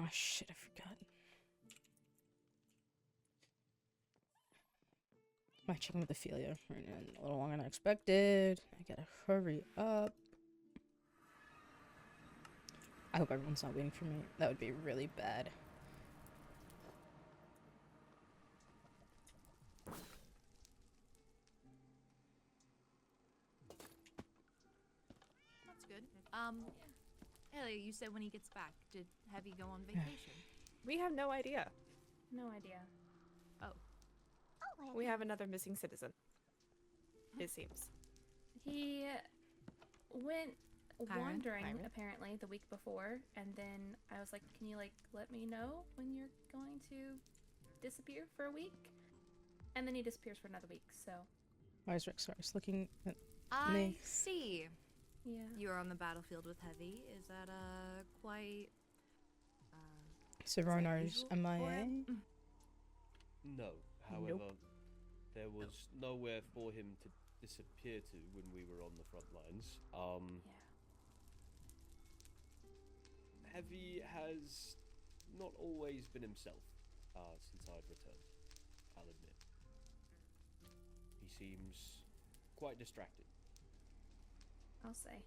Oh shit, I forgot. My checking with Ophelia ran a little longer than expected. I gotta hurry up. I hope everyone's not waiting for me. That would be really bad. That's good. Ellie, you said when he gets back. Did Heavy go on vacation? We have no idea. No idea. Oh. We have another missing citizen. It seems. He went wandering Kyrin? apparently the week before, and then I was like, "Can you like let me know when you're going to disappear for a week?" And then he disappears for another week. So. Why is Rexaris looking at I me? see. Yeah. You're on the battlefield with Heavy. Is that quite So is that Ronar's usual for MIA? him? No, however, there was nowhere for him to disappear to when we were on the front lines. Yeah. Heavy has not always been himself since I've returned, I'll admit. He seems quite distracted. I'll say.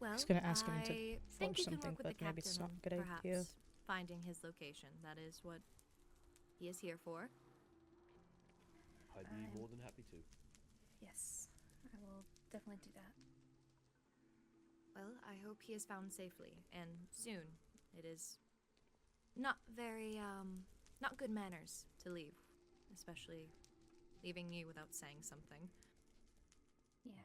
Well, I was gonna ask him to I forge think you can something, work with but the maybe it's captain not a good on perhaps idea. finding his location. That is what he is here for. I'd be more than happy to. Yes, I will definitely do that. Well, I hope he is found safely, and soon. It is not very, not good manners to leave, especially leaving you without saying something. Yeah.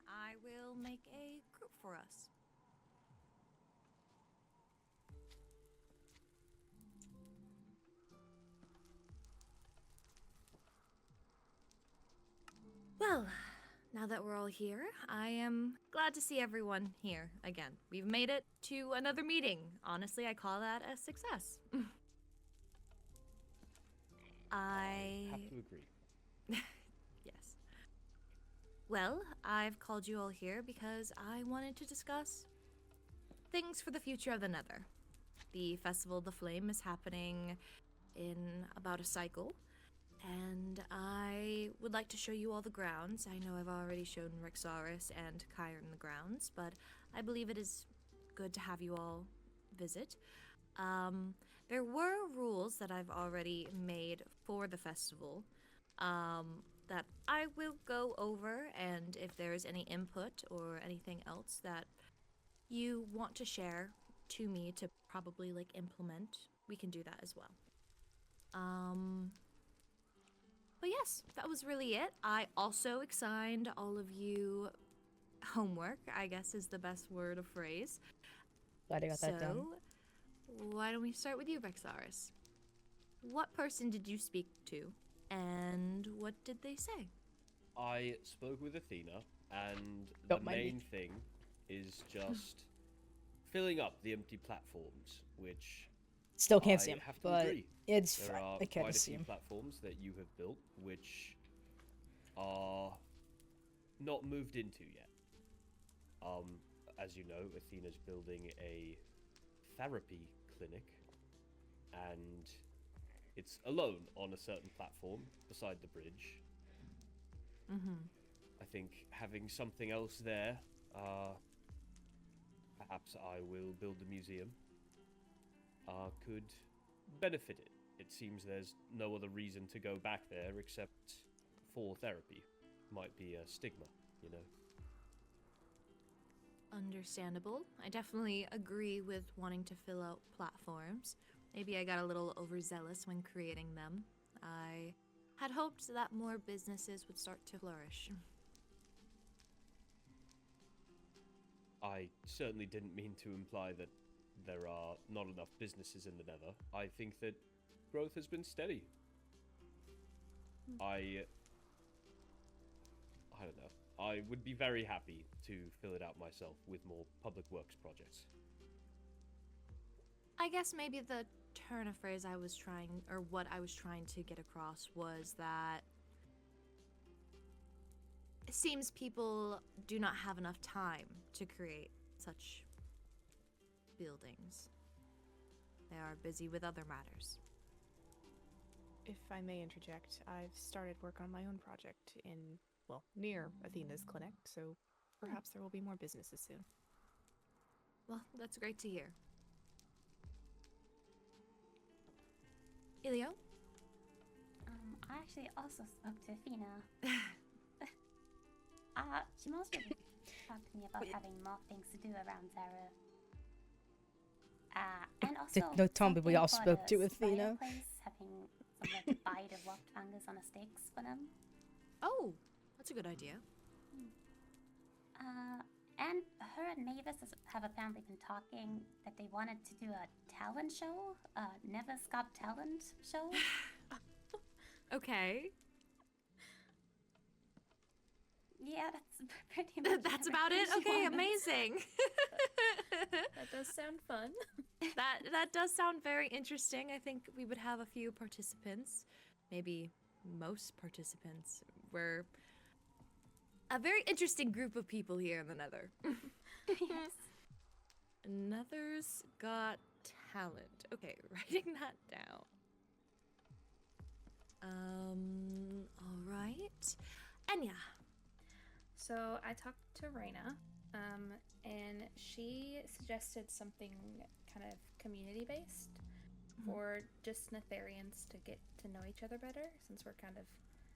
I will make a group for us. Well, now that we're all here, I am glad to see everyone here again. We've made it to another meeting. Honestly, I call that a success. I have to agree. Yes. Well, I've called you all here because I wanted to discuss things for the future of the Nether. The Festival of the Flame is happening in about a cycle, and I would like to show you all the grounds. I know I've already shown Rexaris and Kyrin the grounds, but I believe it is good to have you all visit. There were rules that I've already made for the festival that I will go over, and if there is any input or anything else that you want to share to me to probably like implement, we can do that as well. But yes, that was really it. I also assigned all of you homework, I guess is the best word or phrase. Glad I got that done. Why don't we start with you, Rexaris? What person did you speak to, and what did they say? I spoke with Athena, and Don't the mind me. main thing is just filling up the empty platforms, which Still can't see I him, have to but agree. it's There fine. are I can't quite a see few him. platforms that you have built which are not moved into yet. As you know, Athena's building a therapy clinic, and it's alone on a certain platform beside the bridge. I think having something else there, perhaps I will build a museum, could benefit it. It seems there's no other reason to go back there except for therapy. Might be a stigma, you know. Understandable. I definitely agree with wanting to fill out platforms. Maybe I got a little overzealous when creating them. I had hoped that more businesses would start to flourish. I certainly didn't mean to imply that there are not enough businesses in the Nether. I think that growth has been steady. I don't know. I would be very happy to fill it out myself with more public works projects. I guess maybe the turn of phrase I was trying, or what I was trying to get across was that It seems people do not have enough time to create such buildings. They are busy with other matters. If I may interject, I've started work on my own project in, well, near Athena's clinic, so perhaps there will be more businesses soon. Well, that's great to hear. Ilio? I actually also spoke to Athena. She mostly talked to me about having more things to do around Zara. And also No, Tom, but we all something spoke for to the Athena. Sparring place, having some like bite of walked fungus on the stakes for them. Oh, that's a good idea. And her and Mavis have apparently been talking that they wanted to do a talent show, Never's Got Talent show. Okay. Yeah, that's pretty much That's about it? everything she Okay, wanted. amazing. That does sound fun. That does sound very interesting. I think we would have a few participants, maybe most participants. We're a very interesting group of people here in the Nether. Yes. Nether's Got Talent. Okay, writing that down. All right. Enya. So I talked to Reina, and she suggested something kind of community-based for just Netherians to get to know each other better, since we're kind of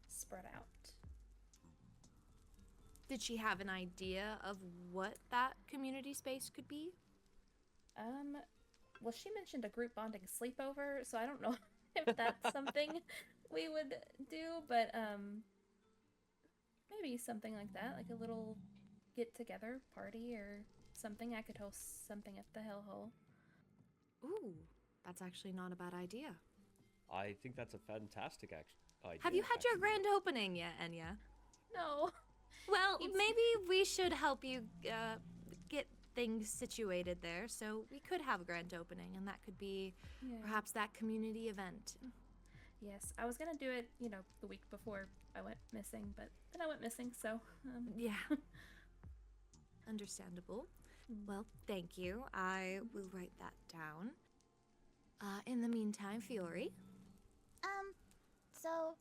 spread out. Did she have an idea of what that community space could be? Well, she mentioned a group bonding sleepover, so I don't know if that's something we would do, but maybe something like that, like a little get-together party or something. I could host something at the hellhole. Ooh, that's actually not a bad idea. I think that's a fantastic idea. Have you had your actually. grand opening yet, Enya? No. Well, It's- maybe we should help you get things situated there, so we could have a grand opening, and that could be Yeah. perhaps that community event. Yes, I was gonna do it, the week before I went missing, but then I went missing, so Yeah. Understandable. Well, thank you. I will write that down. In the meantime, Fiore. So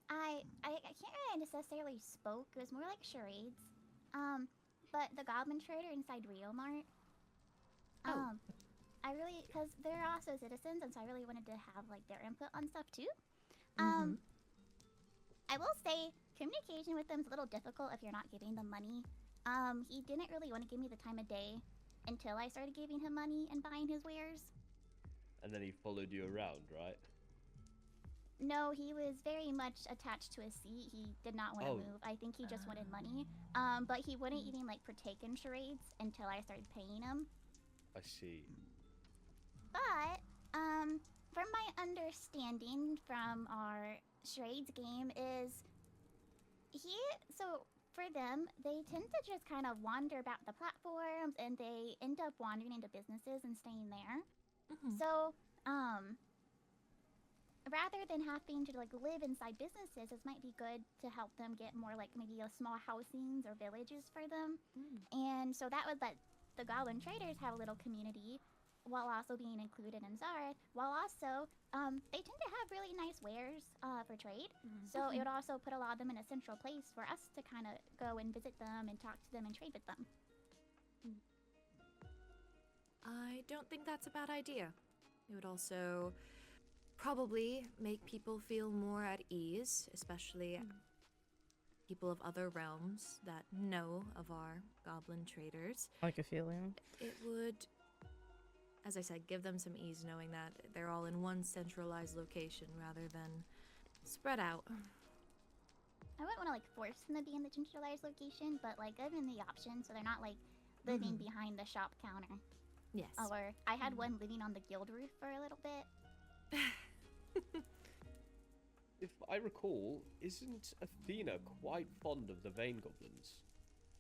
I can't really necessarily spoke. It was more like charades. But the Goblin Trader inside Rio Mart. Oh. I really, because they're also citizens, and so I really wanted to have like their input on stuff too. Mhm. I will say communication with them is a little difficult if you're not giving them money. He didn't really want to give me the time of day until I started giving him money and buying his wares. And then he followed you around, right? No, he was very much attached to his seat. He did not want to Oh. move. I think he just wanted money. But he wouldn't even like partake in charades until I started paying him. I see. But from my understanding from our charades game is so for them, they tend to just kind of wander about the platforms, and they end up wandering into businesses and staying there. Mhm. So, rather than having to like live inside businesses, this might be good to help them get more like maybe a small housings or villages for them. And so that would let the Goblin Traders have a little community while also being included in Zareth, while also they tend to have really nice wares for trade. So it would also put a lot of them in a central place for us to kind of go and visit them and talk to them and trade with them. I don't think that's a bad idea. It would also probably make people feel more at ease, especially people of other realms that know of our goblin traders. Like Ophelia. It would, as I said, give them some ease knowing that they're all in one centralized location rather than spread out. I wouldn't want to like force them to be in the centralized location, but like give them the option so they're not like living behind the shop counter. Yes. Or I had one living on the guild roof for a little bit. If I recall, isn't Athena quite fond of the Vein Goblins?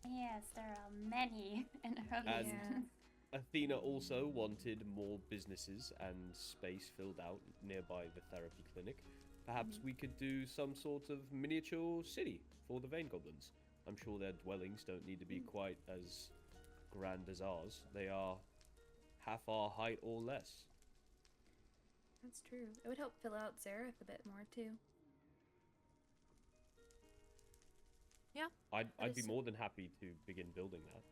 Yes, there are many in her And business. Athena also wanted more businesses and space filled out nearby the therapy clinic. Perhaps we could do some sort of miniature city for the Vein Goblins. I'm sure their dwellings don't need to be quite as grand as ours. They are half our height or less. That's true. It would help fill out Zareth a bit more too. Yeah. I'd be more than happy to begin building that.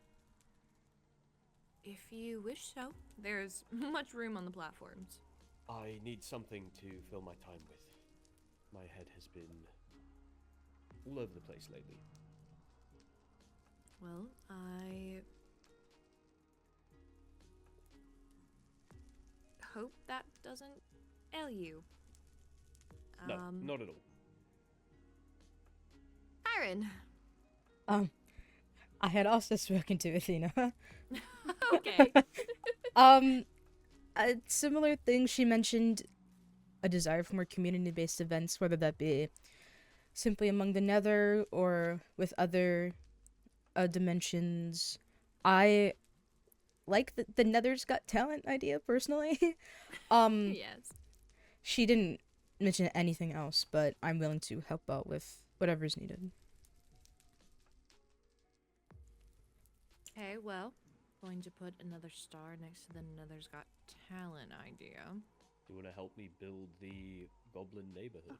If you wish so. There's much room on the platforms. I need something to fill my time with. My head has been all over the place lately. Well, I hope that doesn't ail you. No, not at all. Kyrin. I had also spoken to Athena. Okay. A similar thing, she mentioned a desire for more community-based events, whether that be simply among the Nether or with other dimensions. I like the Nether's Got Talent idea, personally. Yes. She didn't mention anything else, but I'm willing to help out with whatever's needed. Okay, well, going to put another star next to the Nether's Got Talent idea. You want to help me build the Goblin neighborhood?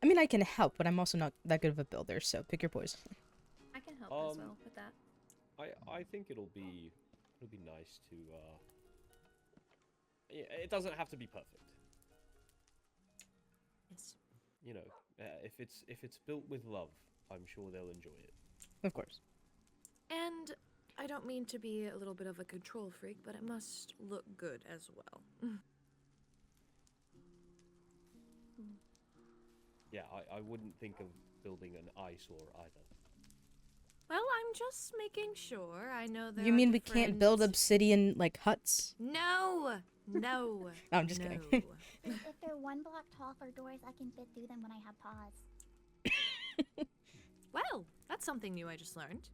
I mean, I can help, but I'm also not that good of a builder, so pick your poison. I can help as well with that. I think it'll be nice to yeah, it doesn't have to be perfect. Yes. You know, if it's built with love, I'm sure they'll enjoy it. Of course. And I don't mean to be a little bit of a control freak, but it must look good as well. Yeah, I wouldn't think of building an eyesore either. Well, I'm just making sure. I know there You are mean we can't build different- obsidian, like, huts? No! No. No, I'm just kidding. If they're 1 block tall for doors, I can fit through them when I have paws. Well, that's something new I just learned.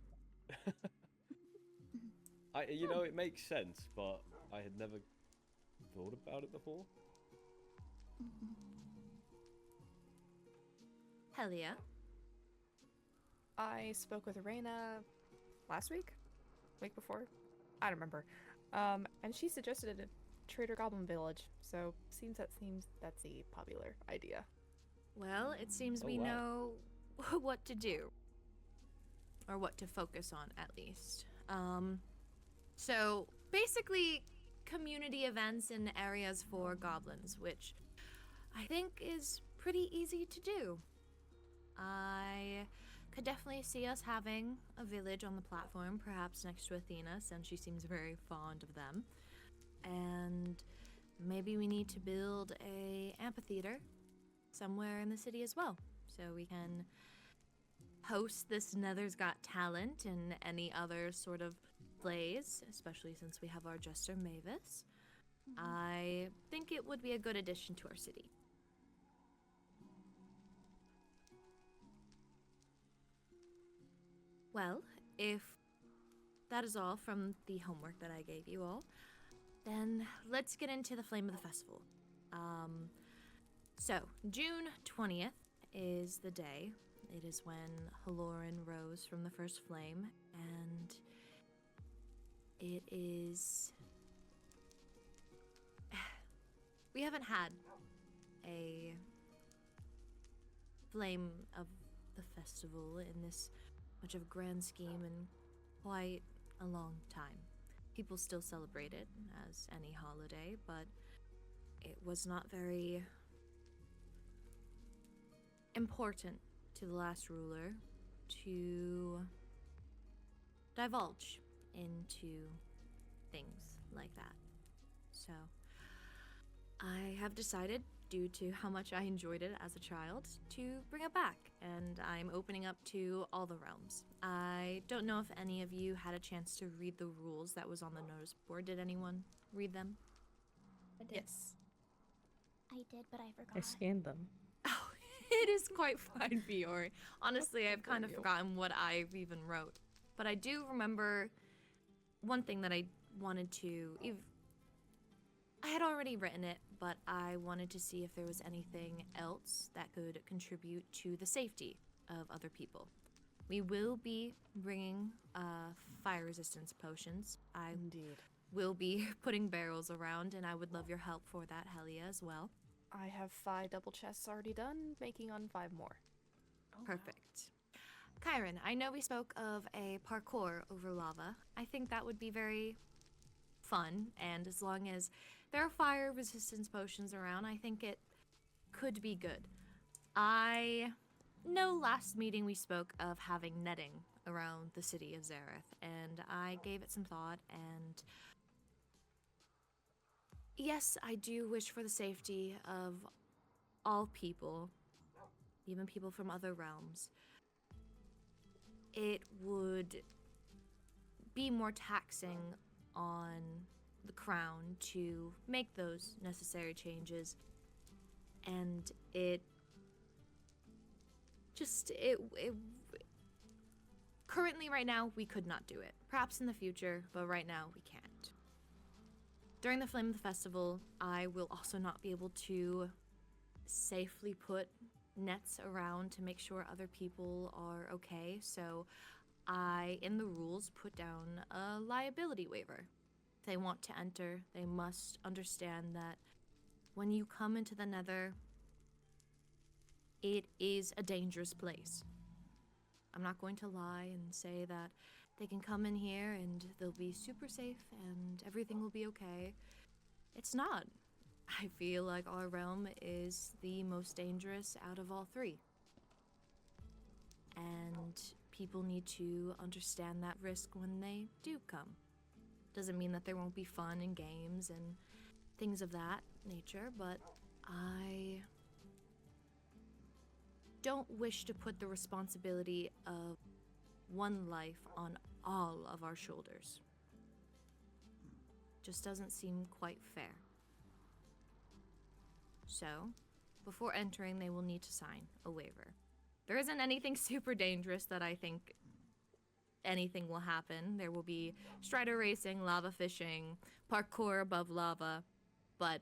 You know, it makes sense, but I had never thought about it before. Hell yeah. I spoke with Reina last week? Week before? I don't remember. And she suggested a Trader Goblin village, so seems that's a popular idea. Well, it seems we wow. know what to do. Or what to focus on, at least. So, basically, community events in areas for goblins, which I think is pretty easy to do. I could definitely see us having a village on the platform, perhaps next to Athena, since she seems very fond of them. And maybe we need to build a amphitheater somewhere in the city as well, so we can host this Nether's Got Talent and any other sort of plays, especially since we have our Jester Mavis. I think it would be a good addition to our city. Well, if that is all from the homework that I gave you all, then let's get into the flame of the festival. So, June 20th is the day. It is when Helene rose from the first flame, and it is... We haven't had a flame of the festival in this much of a grand scheme in quite a long time. People still celebrate it as any holiday, but it was not very important to the last ruler to divulge into things like that. So I have decided, due to how much I enjoyed it as a child, to bring it back, and I'm opening up to all the realms. I don't know if any of you had a chance to read the rules that was on the notice board. Did anyone read them? I did. Yes. I did, but I forgot. I scanned them. Oh, it is quite fine, Fiore. Honestly, I've kind of forgotten what I even wrote. But I do remember one thing that I wanted to... I had already written it, but I wanted to see if there was anything else that could contribute to the safety of other people. We will be bringing fire resistance potions. I Indeed. will be putting barrels around, and I would love your help for that, Helia, as well. I have 5 double chests already done, making on 5 more. Perfect. Kyrin, I know we spoke of a parkour over lava. I think that would be very fun, and as long as there are fire resistance potions around, I think it could be good. I know last meeting we spoke of having netting around the city of Zareth, and I gave it some thought, and yes, I do wish for the safety of all people, even people from other realms. It would be more taxing on the crown to make those necessary changes, and it currently right now we could not do it. Perhaps in the future, but right now we can't. During the Flame of the Festival, I will also not be able to safely put nets around to make sure other people are okay, so I, in the rules, put down a liability waiver. If they want to enter, they must understand that when you come into the Nether, it is a dangerous place. I'm not going to lie and say that they can come in here and they'll be super safe and everything will be okay. It's not. I feel like our realm is the most dangerous out of all 3. And people need to understand that risk when they do come. Doesn't mean that there won't be fun and games and things of that nature, but I don't wish to put the responsibility of one life on all of our shoulders. Just doesn't seem quite fair. So, before entering, they will need to sign a waiver. There isn't anything super dangerous that I think anything will happen. There will be strider racing, lava fishing, parkour above lava, but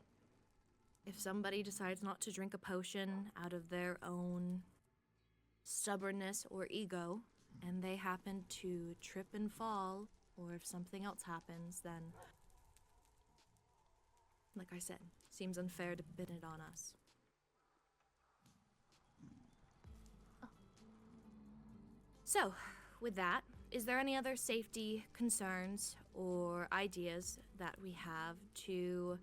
if somebody decides not to drink a potion out of their own stubbornness or ego, and they happen to trip and fall, or if something else happens, then, like I said, seems unfair to pin it on us. So, with that, is there any other safety concerns or ideas that we have to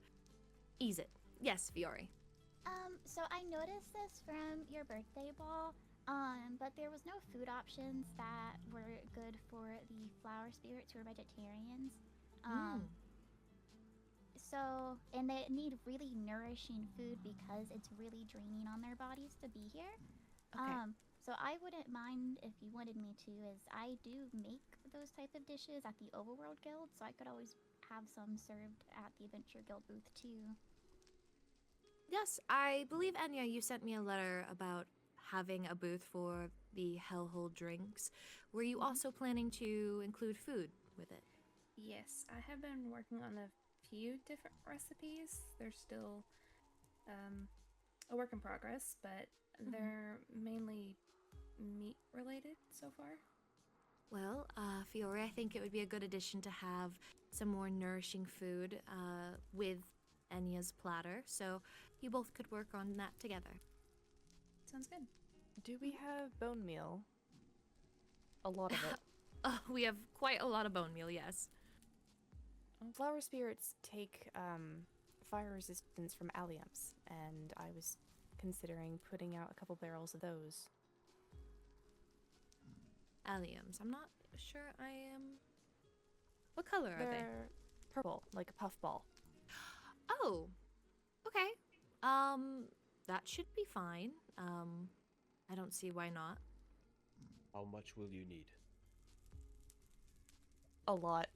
ease it? Yes, Fiore. So I noticed this from your birthday ball, but there was no food options that were good for the flower spirits who are vegetarians. So, and they need really nourishing food because it's really draining on their bodies to be here. Okay. So I wouldn't mind if you wanted me to, as I do make those type of dishes at the Overworld Guild, so I could always have some served at the Adventure Guild booth too. Yes, I believe, Enya, you sent me a letter about having a booth for the Hellhole drinks. Were you also planning to include food with it? Yes, I have been working on a few different recipes. They're still a work in progress, but they're mainly meat related so far. Well, Fiore, I think it would be a good addition to have some more nourishing food with Enya's platter, so you both could work on that together. Sounds good. Do we have bone meal? A lot of it. We have quite a lot of bone meal, yes. Flower spirits take fire resistance from alliums, and I was considering putting out a couple barrels of those. Alliums. I'm not sure I am. What color are they? They're purple, like a puffball. Oh, okay. That should be fine. I don't see why not. How much will you need? A lot.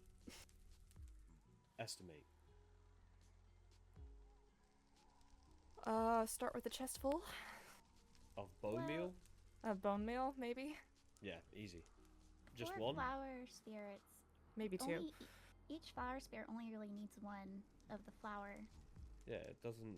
Estimate. Start with a chest full Of bone meal? of bone meal, maybe? Yeah, easy. Just For one? flower spirits, Maybe two. each flower spirit only really needs one of the flower Yeah, it doesn't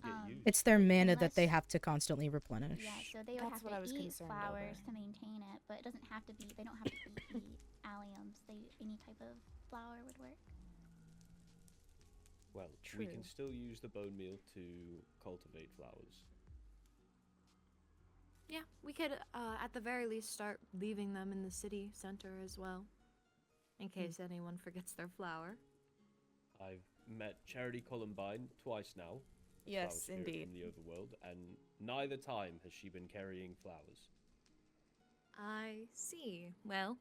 get used. It's their mana that they Unless- have to constantly replenish. Yeah, so they would That's have what I to was eat concerned flowers over. to maintain it, but it doesn't have to be. They don't have to eat the alliums. Any type of flower would work. Well, we can True. still use the bone meal to cultivate flowers. Yeah, we could, at the very least, start leaving them in the city center as well, in case anyone forgets their flower. I've met Charity Columbine twice now. the flower Yes, spirit indeed. From the Overworld, and neither time has she been carrying flowers. I see. Well,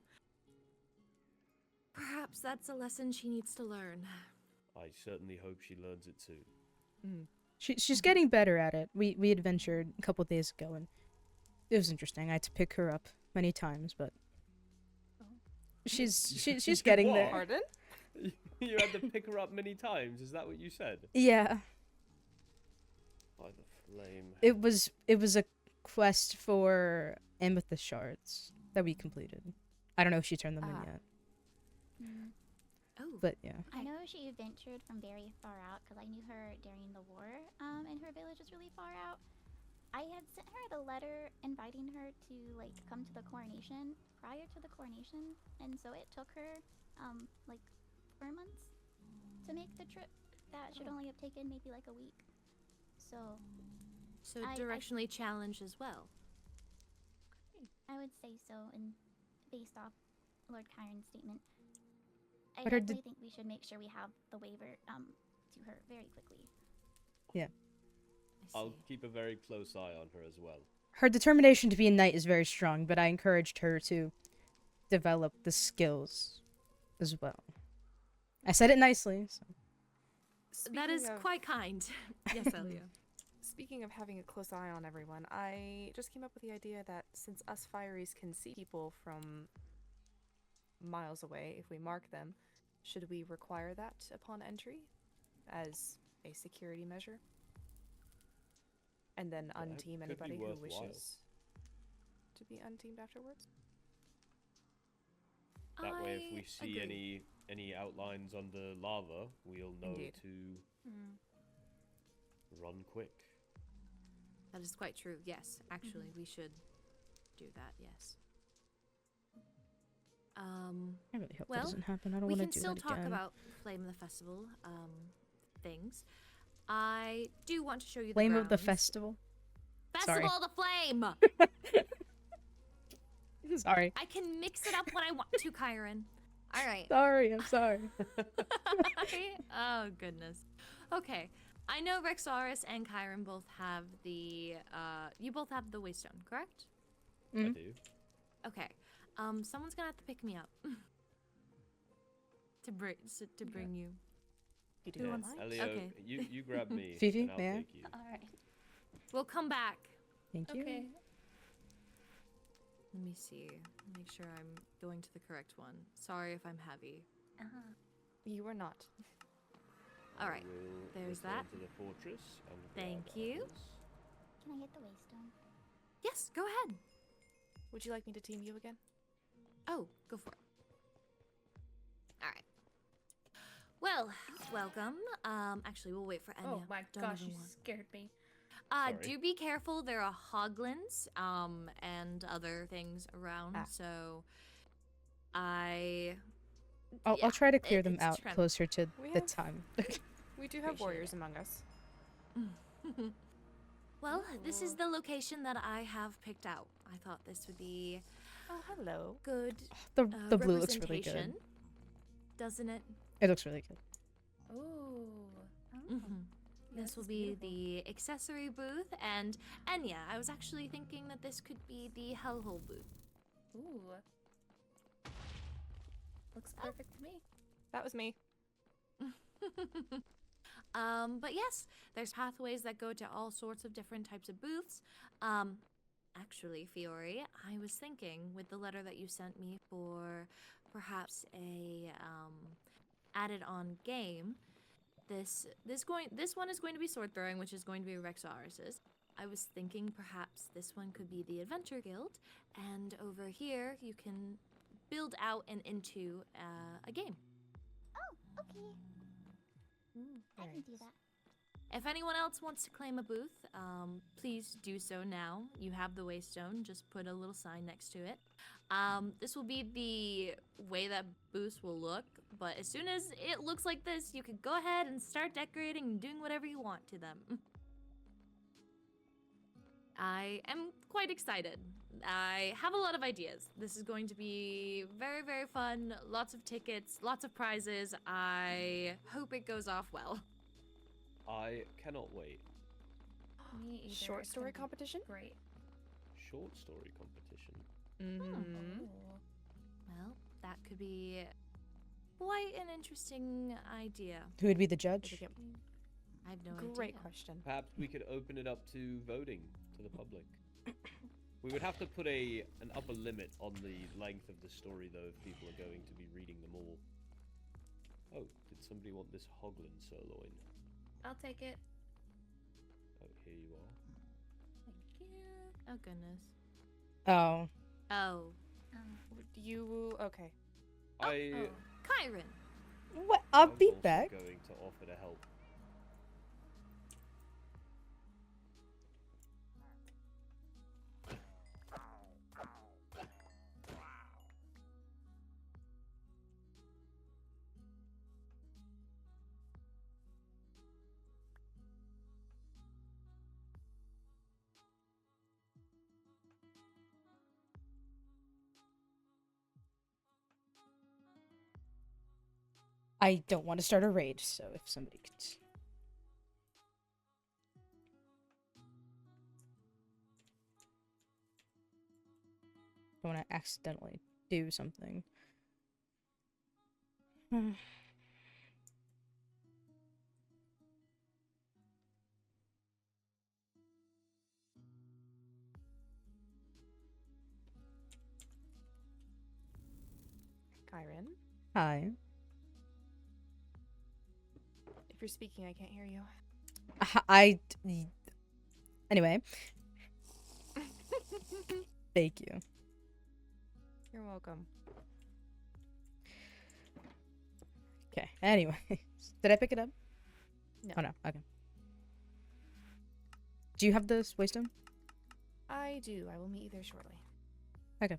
perhaps that's a lesson she needs to learn. I certainly hope she learns it soon. She's getting better at it. We adventured a couple days ago, and it was interesting. I had to pick her up many times, but she's getting What? there. Pardon? You had to pick her up many times. Is that what you said? Yeah, By the flame. it was a quest for amethyst shards that we completed. I don't know if she turned them in yet, Oh, but yeah. I know she ventured from very far out because I knew her during the war, and her village was really far out. I had sent her the letter inviting her to like come to the coronation prior to the coronation, and so it took her like 4 months to make the trip. That should only have taken maybe like a week. So so I- directionally challenged as well. I would say so, and based off Lord Kyrin's statement, I But her definitely think we should make sure we have the waiver to her very quickly. Yeah. I I'll see. keep a very close eye on her as well. Her determination to be a knight is very strong, but I encouraged her to develop the skills as well. I said it nicely. So. That is Speaking of- quite kind. Yes, Elia. Speaking of having a close eye on everyone, I just came up with the idea that since us fireys can see people from miles away if we mark them, should we require that upon entry as a security measure? And then That unteam could be anybody who worthwhile. wishes to be unteamed afterwards? That way, if I we see agree. any outlines on the lava, we'll know Indeed. to run quick. That is quite true. Yes, actually, we should do that. Yes. I really hope Well, that doesn't happen. I don't We want can to do still that talk again. about Flame of the Festival things. I do want to show you Flame the of the grounds. festival. Festival Sorry. of the Flame. Sorry. I can mix it up when I want to, Kyrin. All right. Sorry, I'm sorry. Oh goodness. Okay. I know Rexaris and Kyrin both have the you both have the Waystone, correct? I Mhm. do. Okay. Someone's gonna have to pick me up to bring you. You do Who that. wants- Elio, Okay. you grab me, Fifi, and I'll may I? take you. All right. We'll come back. Thank you. Okay. Let me see. Make sure I'm going to the correct one. Sorry if I'm heavy. You are not. All right. We'll There's return that. to the fortress and Thank grab you. ours. Can I get the waystone? Yes, go ahead. Would you like me to team you again? Oh, go for it. All right. Well, welcome. Actually, we'll wait for Enya. Oh my Don't gosh, even you want- scared me. Sorry. Do be careful. There are hoglins, and other things around. Ah. So, I'll yeah, try to clear them it's out trem- closer to We the have- time. We do have Appreciate warriors it. among us. Well, this is the location that I have picked out. I thought this would be Oh, hello. good. The blue looks really good. representation, doesn't it? It looks really good. Ooh. Mm-hmm. Yeah, This will is be beautiful. the accessory booth, and yeah, I was actually thinking that this could be the hellhole booth. Ooh. Looks perfect to me. That was me. But yes, there's pathways that go to all sorts of different types of booths. Actually, Fiore, I was thinking with the letter that you sent me for perhaps a added on game. This one is going to be sword throwing, which is going to be Rexaris's. I was thinking perhaps this one could be the Adventure Guild, and over here you can build out and into a game. Oh, okay. I can do that. If anyone else wants to claim a booth, please do so now. You have the waystone, just put a little sign next to it. This will be the way that booths will look, but as soon as it looks like this, you can go ahead and start decorating and doing whatever you want to them. I am quite excited. I have a lot of ideas. This is going to be very, very fun. Lots of tickets, lots of prizes. I hope it goes off well. I cannot wait. Me either. Short It's story gonna be competition? Great. Short story competition. Mm-hmm. Oh. Well, that could be quite an interesting idea. Who would be the judge? I have no idea. Great question. Perhaps we could open it up to voting to the public. We would have to put an upper limit on the length of the story, though, if people are going to be reading them all. Oh, did somebody want this Hoglin sirloin? I'll take it. Oh, here you are. Thank you. Oh, goodness. Oh. Oh. You okay? I Oh. Kyrin. What? I'll I'm be also back. going to offer to help. I don't want to start a raid, so if somebody could. Don't want to accidentally do something. Kyrin, Hi. if you're speaking, I can't hear you. Anyway. Thank you. You're welcome. Okay. Anyway, did I pick it up? No. Oh no. Okay. Do you have this waystone? I do. I will meet you there shortly. Okay.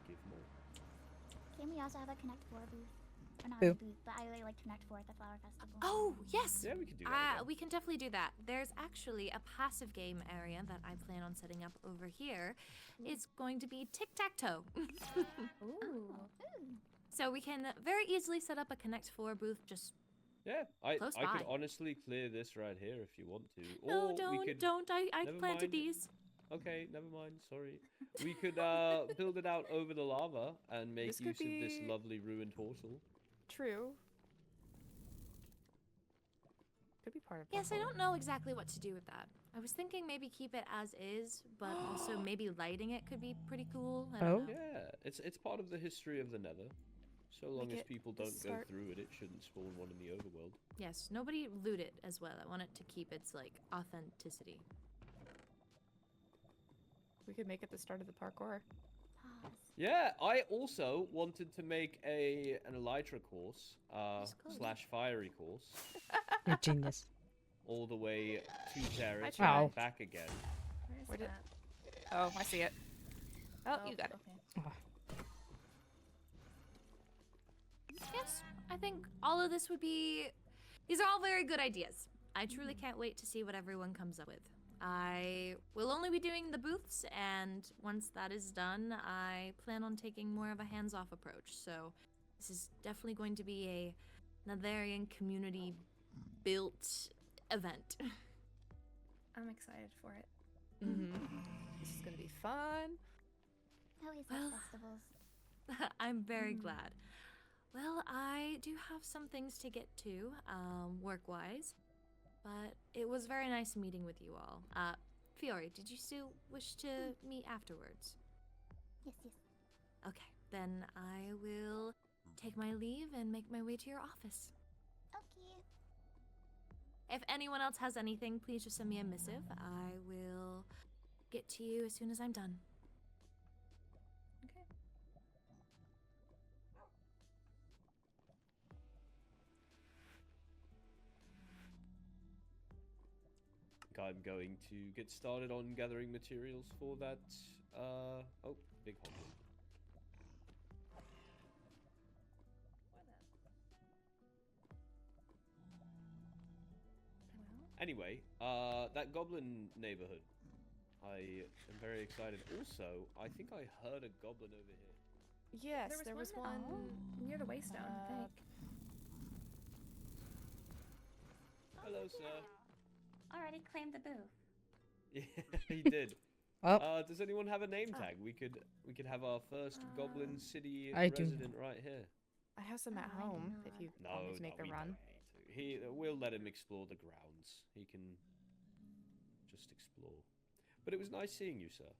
Give more. Can we also have a Connect 4 booth? Or not Boo. a booth, but I really like Connect 4 at the Flower Festival. Oh, yes. Yeah, we could do that. again. We can definitely do that. There's actually a passive game area that I plan on setting up over here. It's going to be tic-tac-toe. Ooh. So we can very easily set up a Connect 4 booth just... Yeah, I Close could by. honestly clear this right here if you want to. No, Or we don't, could... don't. I Never planted mind. these. Okay, never mind. Sorry. We could build it out over the lava and make This could use of this be- lovely ruined portal. True. Could be part of. Yes, I Buffalo. don't know exactly what to do with that. I was thinking maybe keep it as is, but also maybe lighting it could be pretty cool. I don't Oh. know. Yeah, it's part of the history of the Nether. So long Make as it people don't go start- through it, it shouldn't spawn one in the overworld. Yes, nobody loot it as well. I want it to keep its like authenticity. We could make it the start of the parkour. Pause. Yeah, I also wanted to make an Elytra course, That's cool. slash fiery course, You're genius. all the way to Terrace tried. and back again. Where's Where did- that? Oh, I see it. Oh, you got it. Okay. Yes, I think all of this would be. These are all very good ideas. I truly can't wait to see what everyone comes up with. I will only be doing the booths, and once that is done, I plan on taking more of a hands-off approach. So, this is definitely going to be a Netherian community-built event. I'm excited for it. Mm-hmm. This is gonna be fun. I always Well- love festivals. I'm very glad. Well, I do have some things to get to, work-wise, but it was very nice meeting with you all. Fiore, did you still wish to meet afterwards? Yes, yes. Okay, then I will take my leave and make my way to your office. Okay. If anyone else has anything, please just send me a missive. I will get to you as soon as I'm done. Okay. I'm going to get started on gathering materials for that. Oh, big hole. Anyway, that goblin neighborhood. I am very excited. Also, I think I heard a goblin over here. Yes, there was one. Near the waystone, I think. Hello, sir. Already claimed the booth. Yeah, he did. Oh, Does anyone have a name tag? We could have our first Goblin City I do. resident right here. I have some at home if you want me to make the we run. don't need to. We'll let him explore the grounds. He can just explore. But it was nice seeing you, sir.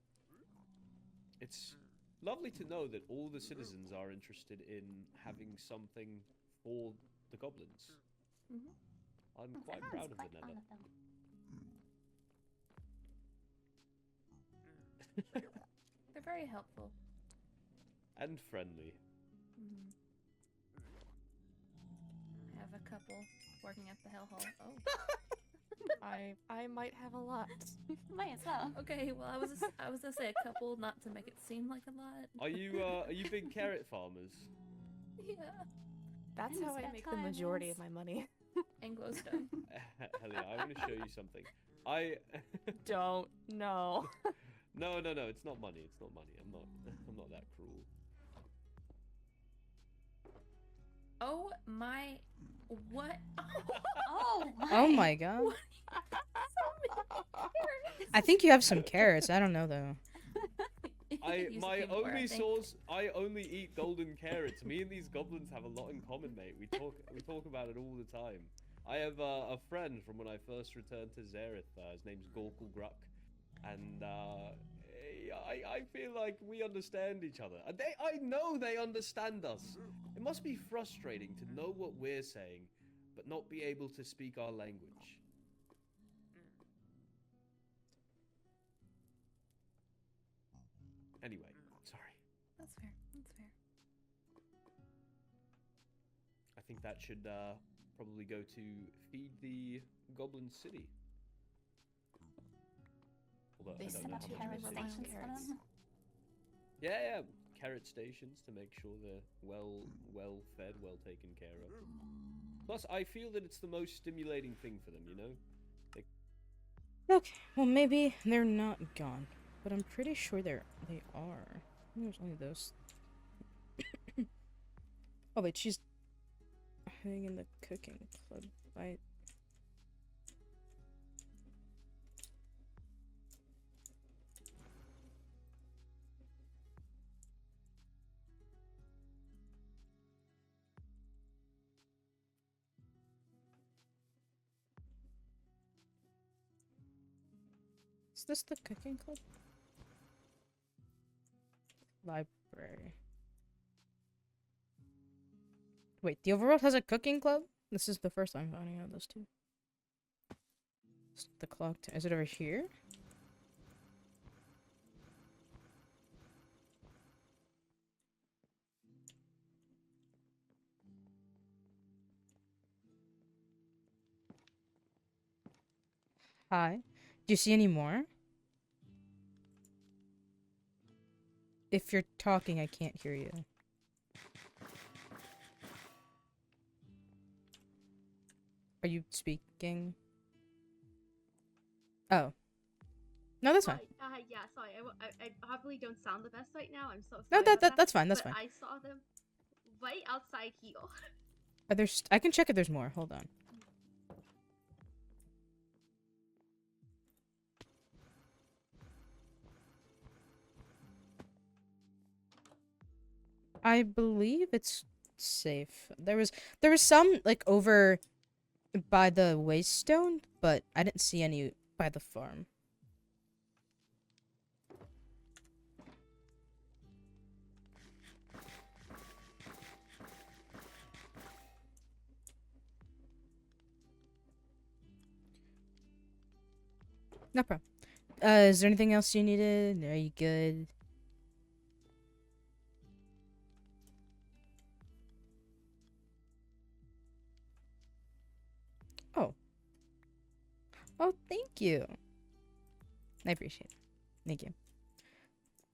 It's lovely to know that all the citizens are interested in having something for the goblins. I'm quite proud of the Nether. They're very helpful. And friendly. I have a couple working at the hellhole. Oh. I might have a lot. Might as well. Okay, well I was gonna say a couple, not to make it seem like a lot. Are you big carrot farmers? Yeah. That's how I make the majority of my money. And glowstone. Helene, I want to show you something. Don't no. No, it's not money. It's not money. I'm not that cruel. Oh my, what? oh my god. I think you have some carrots. I don't know though. I only eat golden carrots. Me and these goblins have a lot in common, mate. We talk about it all the time. I have a friend from when I first returned to Xerath. His name's Gorkle Gruck, and I feel like we understand each other. I know they understand us. It must be frustrating to know what we're saying, but not be able to speak our language. Anyway, sorry. That's fair. That's fair. I think that should probably go to feed the Goblin City. Although They I don't know send how out much carrot they stations send. for them? Yeah, carrot stations to make sure they're well fed, well taken care of. Plus, I feel that it's the most stimulating thing for them, you know? Okay, well maybe they're not gone, but I'm pretty sure they are. There's only those. Oh wait, she's hanging in the cooking club. Is this the cooking club? Library. Wait, the Overworld has a cooking club? This is the first time finding out those two. The clock. Is it over here? Hi. Do you see any more? If you're talking, I can't hear you. Are you speaking? Oh. No, that's fine. Yeah, sorry. I probably don't sound the best right now. I'm so No, sorry. that's fine. That's but fine. I saw them right outside here. Are there? I can check if there's more. Hold on. I believe it's safe. There was some like over by the waystone, but I didn't see any by the farm. No problem. Is there anything else you needed? Are you good? Oh. Oh, thank Thank you. I appreciate it. Thank you.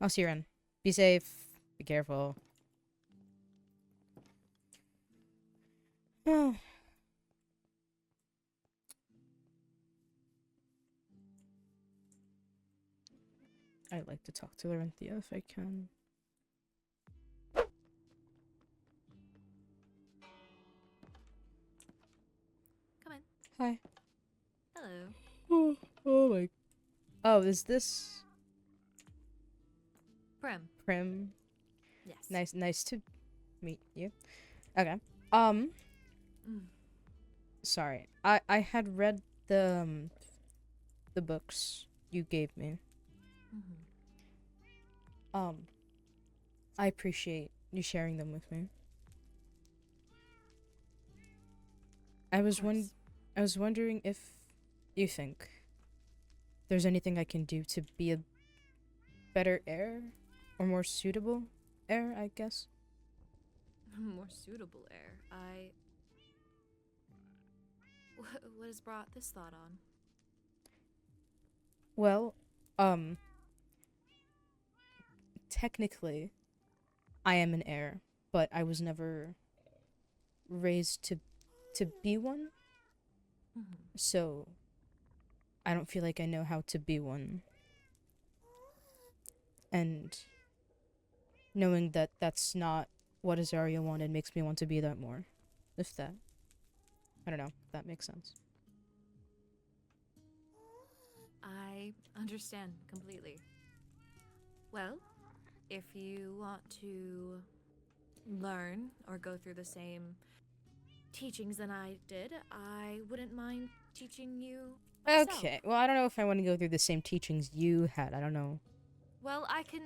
I'll see you around. Be safe. Be careful. I'd like to talk to Lorynthia if I can. Come in. Hi. Hello. Oh my. Oh, is this Prim. Prim? Yes. Nice to meet you. Okay. Mm. Sorry. I had read the books you gave me. Mm-hmm. I appreciate you sharing them with me. I was wondering if you think there's anything I can do to be a better heir or more suitable heir, I guess. More suitable heir. What has brought this thought on? Well, technically, I am an heir, but I was never raised to be one. Mm-hmm. So, I don't feel like I know how to be one. And knowing that that's not what Azaria wanted makes me want to be that more. If that, I don't know, if that makes sense. I understand completely. Well, if you want to learn or go through the same teachings than I did, I wouldn't mind teaching you myself. Okay, well, I don't know if I want to go through the same teachings you had. I don't know. Well, I can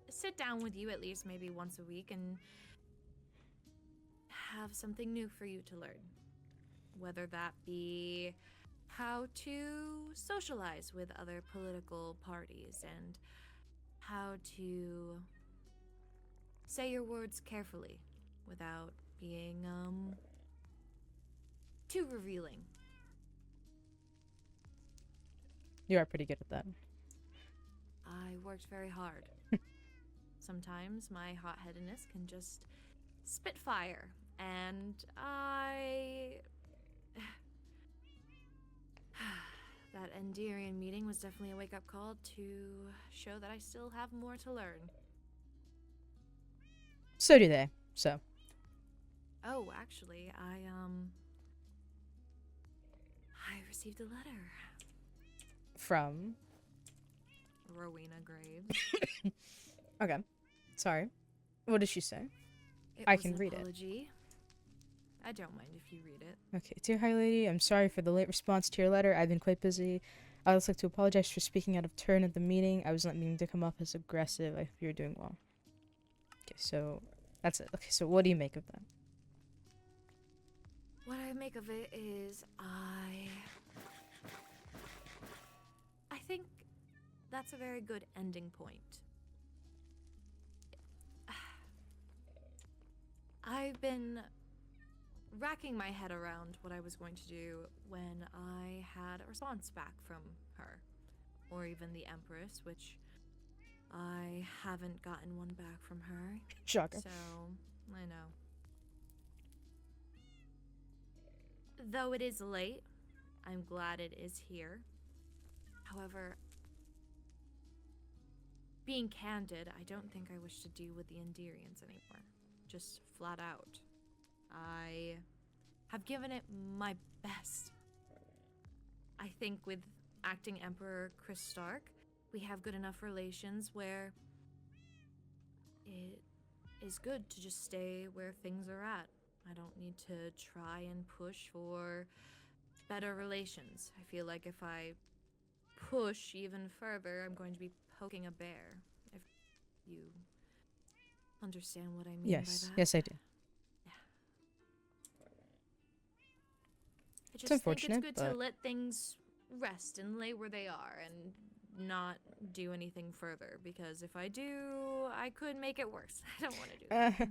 sit down with you at least maybe once a week and have something new for you to learn. Whether that be how to socialize with other political parties and how to say your words carefully without being too revealing. You are pretty good at that. I worked very hard. Sometimes my hot-headedness can just spit fire, and that Endirian meeting was definitely a wake-up call to show that I still have more to learn. So do they, so. Oh, actually, I received a letter. From? Rowena Graves. Okay. Sorry. What did she say? It I was can an read it. apology. I don't mind if you read it. Okay. Dear High Lady, I'm sorry for the late response to your letter. I've been quite busy. I would like to apologize for speaking out of turn at the meeting. I was not meaning to come off as aggressive. I hope you're doing well. Okay, so that's it. Okay, so what do you make of that? What I make of it is I think that's a very good ending point. I've been racking my head around what I was going to do when I had a response back from her, or even the Empress, which I haven't gotten one back from her. Shocker. So, I know. Though it is late, I'm glad it is here. However, being candid, I don't think I wish to deal with the Endirians anymore. Just flat out. I have given it my best. I think with acting Emperor Chris Stark, we have good enough relations where it is good to just stay where things are at. I don't need to try and push for better relations. I feel like if I push even further, I'm going to be poking a bear. If you understand what I mean by that. Yes, I do. Yeah. I It's just unfortunate, think it's good but to let things rest and lay where they are and not do anything further, because if I do, I could make it worse. I don't want to do that.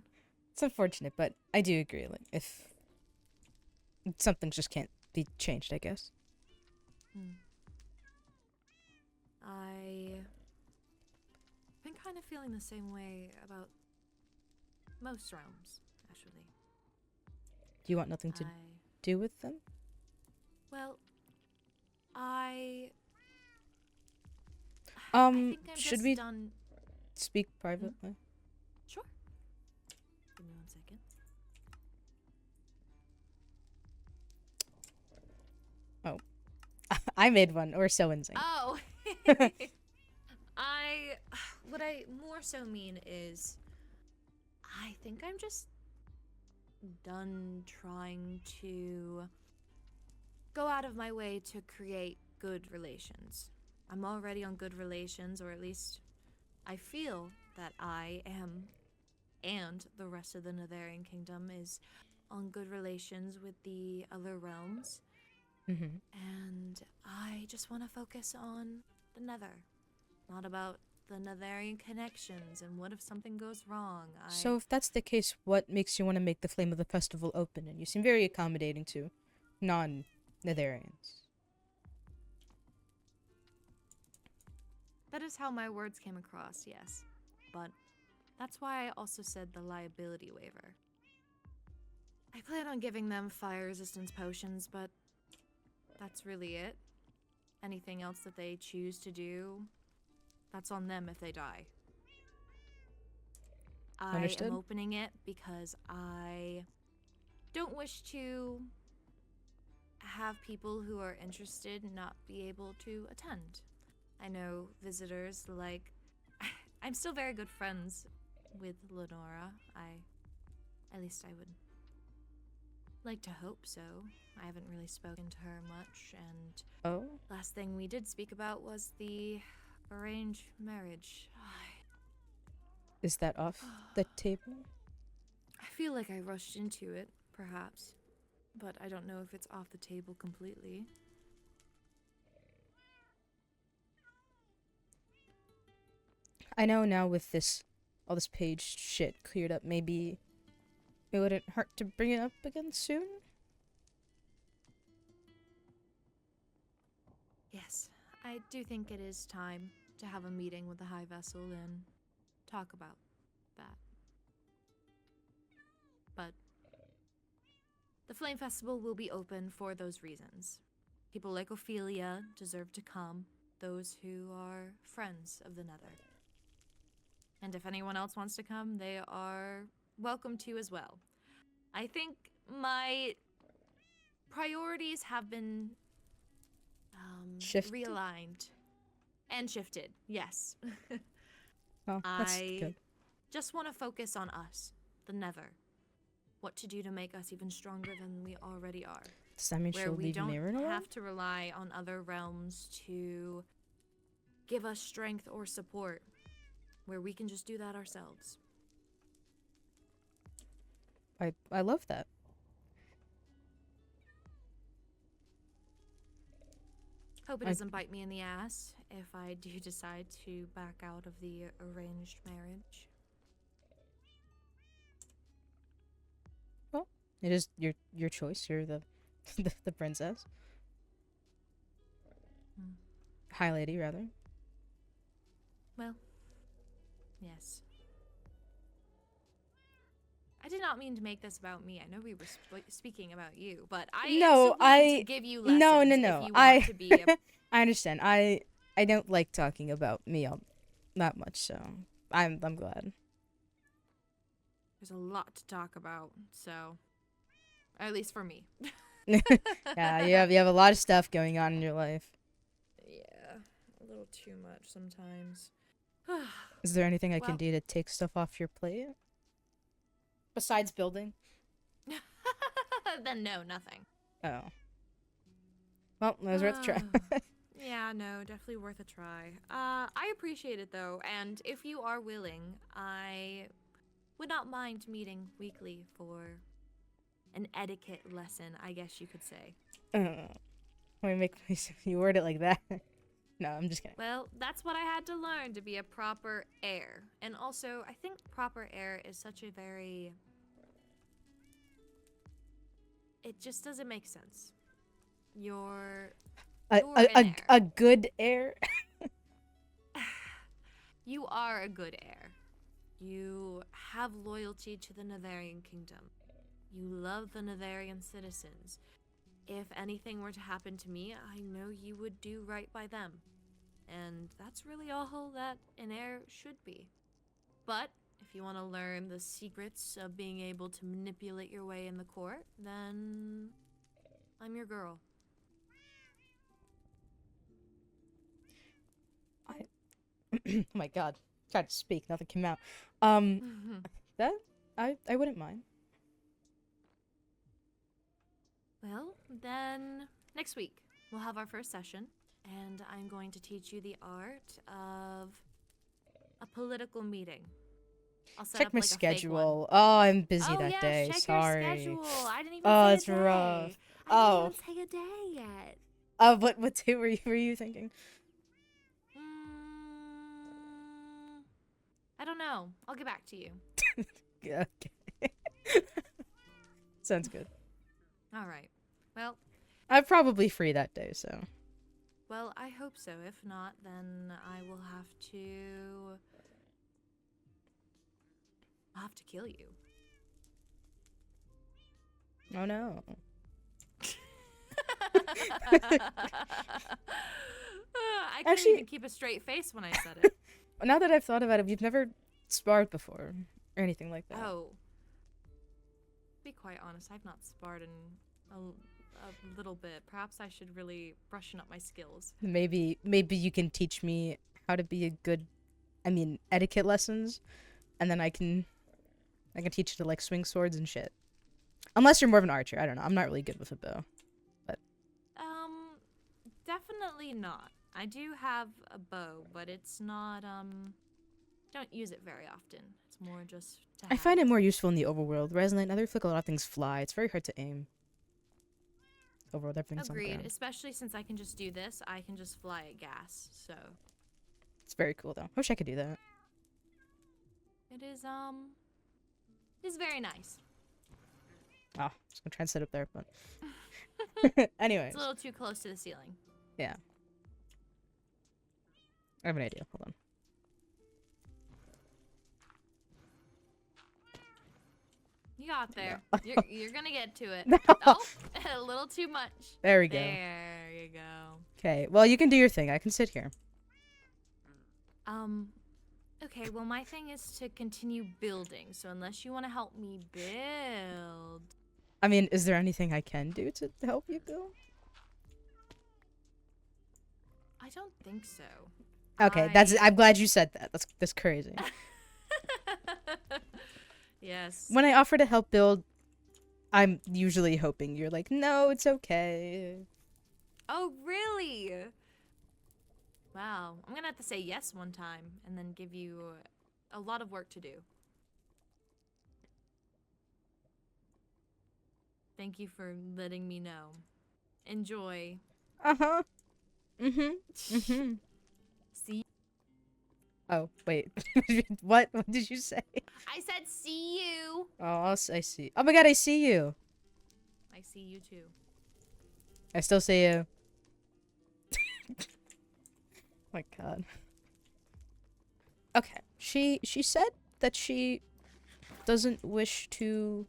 it's unfortunate, but I do agree. Like, if something just can't be changed, I guess. of feeling the same way about most realms, actually. Do you want nothing to do with them? Well, I think I'm should just we done. speak privately? Sure. Give me 1 second. Oh. I made one, or so insane. Oh. What I more so mean is, I think I'm just done trying to go out of my way to create good relations. I'm already on good relations, or at least I feel that I am, and the rest of the Netherian kingdom is on good relations with the other realms. And I just want to focus on the Nether, not about the Netherian connections and what if something goes wrong. So if that's the case, what makes you want to make the flame of the festival open? And you seem very accommodating to non-Netherians. That is how my words came across, yes. But that's why I also said the liability waiver. I plan on giving them fire resistance potions, but that's really it. Anything else that they choose to do, that's on them if they die. Understood. I am opening it because I don't wish to have people who are interested not be able to attend. I know visitors like... I'm still very good friends with Lanoira. At least I would like to hope so. I haven't really spoken to her much, and last thing we did speak about was the arranged marriage. Is that off the table? I feel like I rushed into it, perhaps, but I don't know if it's off the table completely. I know now with all this page shit cleared up, maybe it wouldn't hurt to bring it up again soon? Yes, I do think it is time to have a meeting with the High Vessel and talk about that. But the Flame Festival will be open for those reasons. People like Ophelia deserve to come, those who are friends of the Nether. And if anyone else wants to come, they are welcome to as well. I think my priorities have been realigned and shifted, yes. Oh, that's I good. just want to focus on us, the Nether. What to do to make us even stronger than we already are. Does that mean Where she'll we leave don't Mirren alone? have to rely on other realms to give us strength or support. Where we can just do that ourselves. I love that. Hope it doesn't bite me in the ass if I do decide to back out of the arranged marriage. Well, it is your choice. You're the the princess. High lady, rather. Well, yes. I did not mean to make this about me. I know we were speaking about you, but I am still willing to give you lessons no. if you want to be a... I understand. I don't like talking about me that much, so I'm glad. There's a lot to talk about, so at least for me. Yeah, you have a lot of stuff going on in your life. Yeah, a little too much sometimes. Is there anything I can do to take stuff off your plate? Besides building? Then no, nothing. Oh. Well, that was worth a try. Yeah, no, definitely worth a try. I appreciate it though, and if you are willing, I would not mind meeting weekly for an etiquette lesson, I guess you could say. You word it like that. No, I'm just kidding. Well, that's what I had to learn to be a proper heir. And also, I think proper heir is such a very... It just doesn't make sense. You're an heir. A good heir? You are a good heir. You have loyalty to the Netherian kingdom. You love the Netherian citizens. If anything were to happen to me, I know you would do right by them. And that's really all that an heir should be. But if you want to learn the secrets of being able to manipulate your way in the court, then I'm your girl. Oh my god. Tried to speak, nothing came out. That I wouldn't mind. Well, then next week we'll have our first session, and I'm going to teach you the art of a political meeting. I'll set Check up my like a fake schedule. one. Oh, I'm busy Oh that yes, day. check Sorry. your schedule. I didn't even Oh, say it's a day. rough. I didn't even say a day yet. What day were you thinking? I don't know. I'll get back to you. Yeah, okay. Sounds good. All right. Well, I'm probably free that day, so. well, I hope so. If not, then I'll have to kill you. Oh no. I couldn't Actually- even keep a straight face when I said it. Now that I've thought about it, we've never sparred before or anything like that. Oh. To be quite honest, I've not sparred in a little bit. Perhaps I should really freshen up my skills. Maybe you can teach me how to be a good, etiquette lessons, and then I can teach you to like swing swords and shit. Unless you're more of an archer, I don't know. I'm not really good with a bow. Definitely not. I do have a bow, but it's not don't use it very often. It's more just to I find it more useful in the overworld, whereas in the Nether, I feel like a lot of things fly. It's very hard to aim. Overworld, everything's on the Agreed, ground. especially since I can just do this. I can just fly at gas, so It's very cool though. I wish I could do that. it is very nice. Oh, just gonna try and sit up there, but anyways, It's a little too close to the ceiling. yeah. I have an idea. Hold on. You got there. You're gonna get to it. No. Oh, a little too much. There we go. There you go. Okay, well you can do your thing. I can sit here. Okay, well my thing is to continue building, so unless you want to help me build... Is there anything I can do to help you build? I don't think so. Okay, I'm glad you said that. That's crazy. Yes. When I offer to help build, I'm usually hoping you're like, no, it's okay. Oh, really? Wow. I'm gonna have to say yes one time and then give you a lot of work to do. Thank you for letting me know. Enjoy. Uh-huh. Mm-hmm. See? Oh, wait. What did you say? I said see you. Oh, I see. Oh my god, I see you. I see you too. I still see you. My god. Okay. She said that she doesn't wish to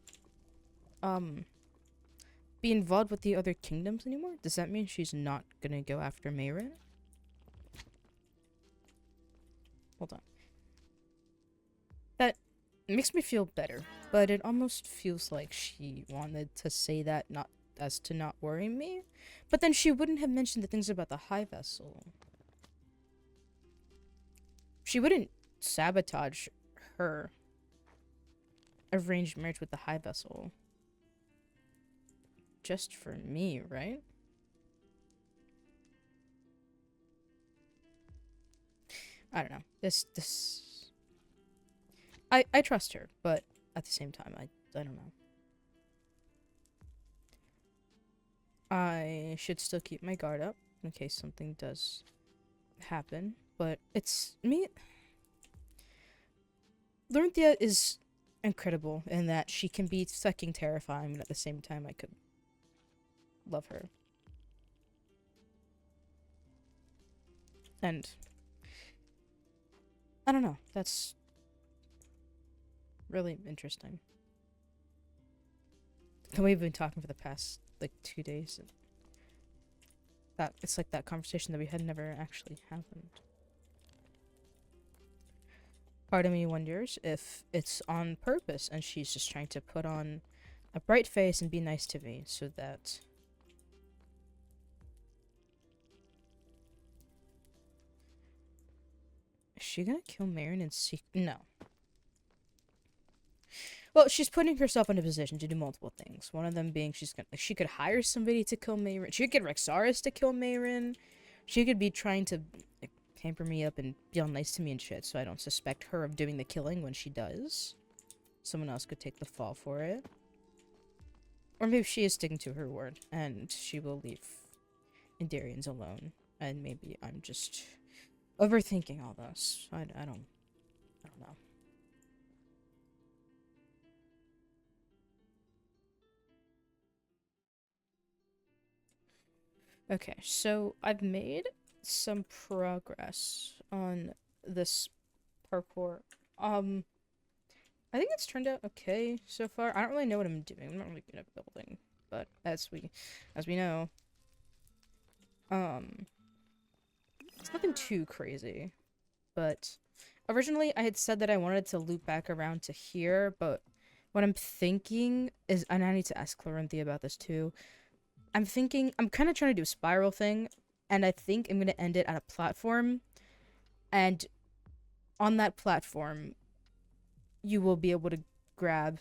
be involved with the other kingdoms anymore. Does that mean she's not gonna go after Mayra? Hold on. That makes me feel better, but it almost feels like she wanted to say that not as to not worry me, but then she wouldn't have mentioned the things about the high vessel. She wouldn't sabotage her arranged marriage with the high vessel just for me, right? I don't know. I trust her, but at the same time, I don't know. I should still keep my guard up in case something does happen, but it's me. Lorynthia is incredible in that she can be fucking terrifying, and at the same time, I could love her. And I don't know. That's really interesting. And we've been talking for the past like 2 days. And that it's like that conversation that we had never actually happened. Part of me wonders if it's on purpose and she's just trying to put on a bright face and be nice to me so that is she gonna kill Marion and seek? No. Well, she's putting herself in a position to do multiple things. One of them being she could hire somebody to kill Marion. She could get Rexaris to kill Marion. She could be trying to like, pamper me up and be all nice to me and shit, so I don't suspect her of doing the killing when she does. Someone else could take the fall for it. Or maybe she is sticking to her word, and she will leave Netherians alone. And maybe I'm just overthinking all this. I don't know. Okay, so I've made some progress on this parkour. I think it's turned out okay so far. I don't really know what I'm doing. I'm not really good at building, but as we know, it's nothing too crazy. But originally I had said that I wanted to loop back around to here, but what I'm thinking is, and I need to ask Lorynthia about this too. I'm kind of trying to do a spiral thing, and I think I'm going to end it at a platform, and on that platform, you will be able to grab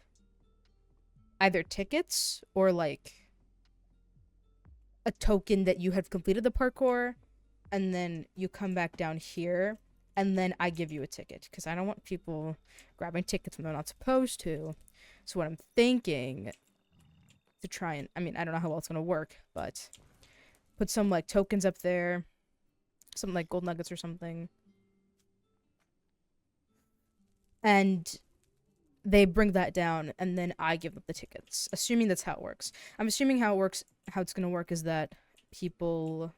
either tickets or, like, a token that you have completed the parkour, and then you come back down here, and then I give you a ticket, because I don't want people grabbing tickets when they're not supposed to. So what I'm thinking to try and, I mean, I don't know how well it's gonna work, but put some like tokens up there, something like gold nuggets or something, and they bring that down, and then I give them the tickets, assuming that's how it works. I'm assuming how it's gonna work is that people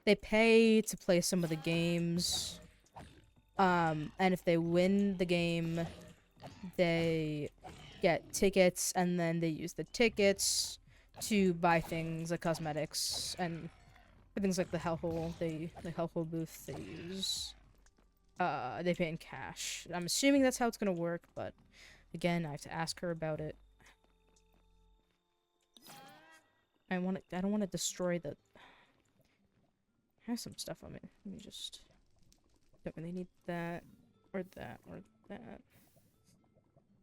they pay to play some of the games, and if they win the game, they get tickets, and then they use the tickets to buy things like cosmetics and things like the hellhole. The hellhole booth they use. They pay in cash. I'm assuming that's how it's gonna work, but again, I have to ask her about it. I don't want to destroy the. I have some stuff on me. Let me just. Don't really need that or that or that.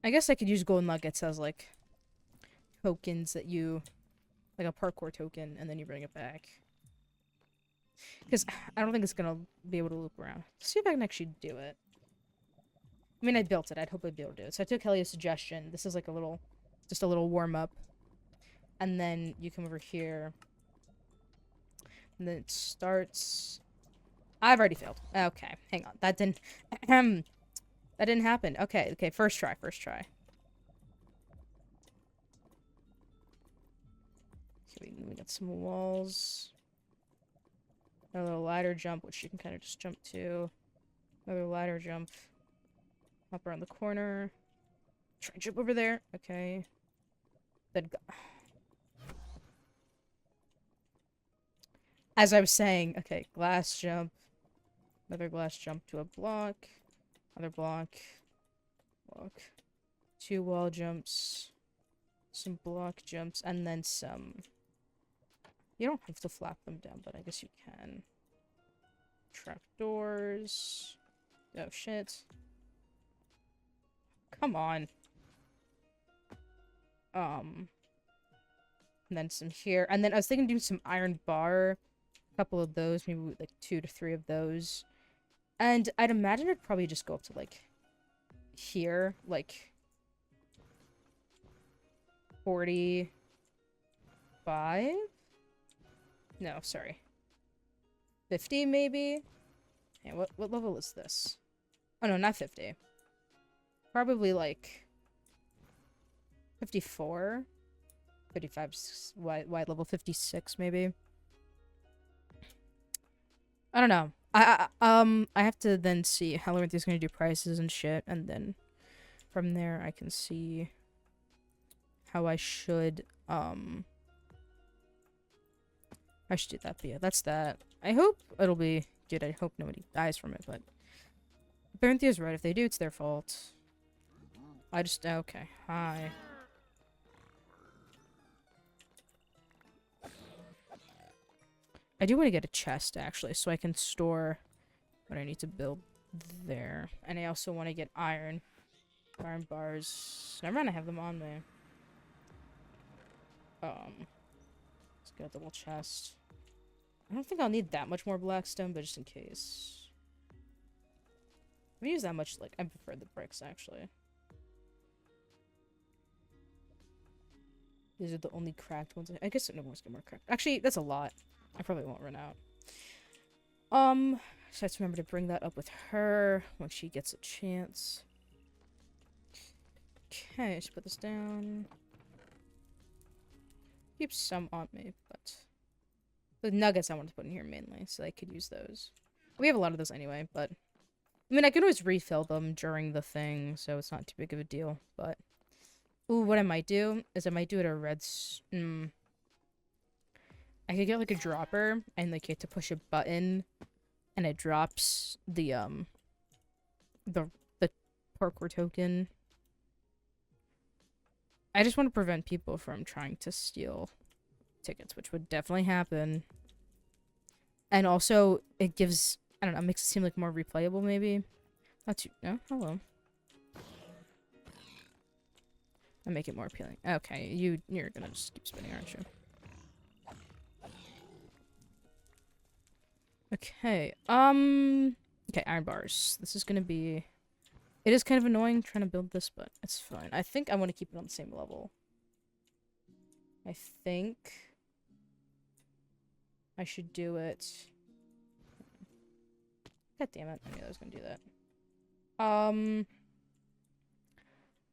I guess I could use gold nuggets as, like, tokens that you... Like a parkour token, and then you bring it back. Because I don't think it's gonna be able to loop around. Let's see if I can actually do it. I mean, I built it. I'd hope I'd be able to do it. So I took Helia's suggestion. This is like a little... Just a little warm-up. And then you come over here. And then it starts... I've already failed. Okay, hang on. That didn't... That didn't happen. Okay, first try. Okay, we got some walls. A little ladder jump, which you can kind of just jump to. Another ladder jump. Hop around the corner. Try and jump over there. Okay. Then go. As I was saying, okay, glass jump. Another glass jump to a block. Another block. Two wall jumps. Some block jumps. And then some... You don't have to flap them down, but I guess you can. Trapdoors. Oh, shit. Come on. And then some here. And then I was thinking of doing some iron bar. A couple of those. Maybe like 2 to 3 of those. And I'd imagine it'd probably just go up to, like, here. Like, 45? No, sorry. 50, maybe? Hey, what level is this? Oh, no, not 50. Probably, like, 54? 55 wide level, 56, maybe? I don't know. I have to then see how Lorynthia's gonna do prices and shit, and then from there I can see how I should do that. But yeah, that's that. I hope it'll be good. I hope nobody dies from it, but Lorenthia's right. If they do, it's their fault. I just okay. Hi. I do want to get a chest actually, so I can store what I need to build there. And I also want to get iron bars. Never mind, I have them on me. Let's get a double chest. I don't think I'll need that much more blackstone, but just in case. I don't use that much, like, I prefer the bricks, actually. These are the only cracked ones. I guess no one's get more cracked. Actually, that's a lot. I probably won't run out. So I have to remember to bring that up with her when she gets a chance. Okay, let's put this down. Keep some on me, but the nuggets I want to put in here mainly, so I could use those. We have a lot of those anyway, but I mean, I can always refill them during the thing, so it's not too big of a deal. But ooh, what I might do is I might do it a I could get like a dropper and like you have to push a button and it drops the parkour token. I just want to prevent people from trying to steal tickets, which would definitely happen. And also it gives, I don't know, makes it seem like more replayable maybe. Not too, no, hello. I make it more appealing. Okay, you're gonna just keep spinning, aren't you? Okay, okay, iron bars. This is gonna be... It is kind of annoying trying to build this, but it's fine. I think I want to keep it on the same level. I think I should do it... God damn it, I knew I was gonna do that. I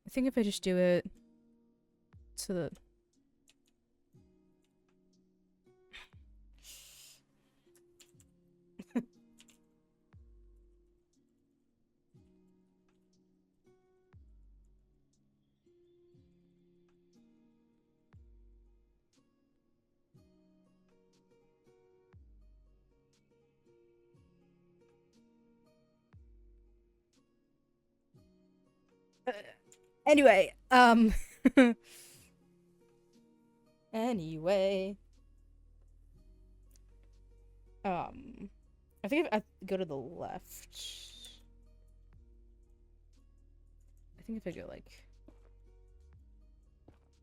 think if I just do it to the... Anyway, anyway. I think if I go to the left. I think if I go like...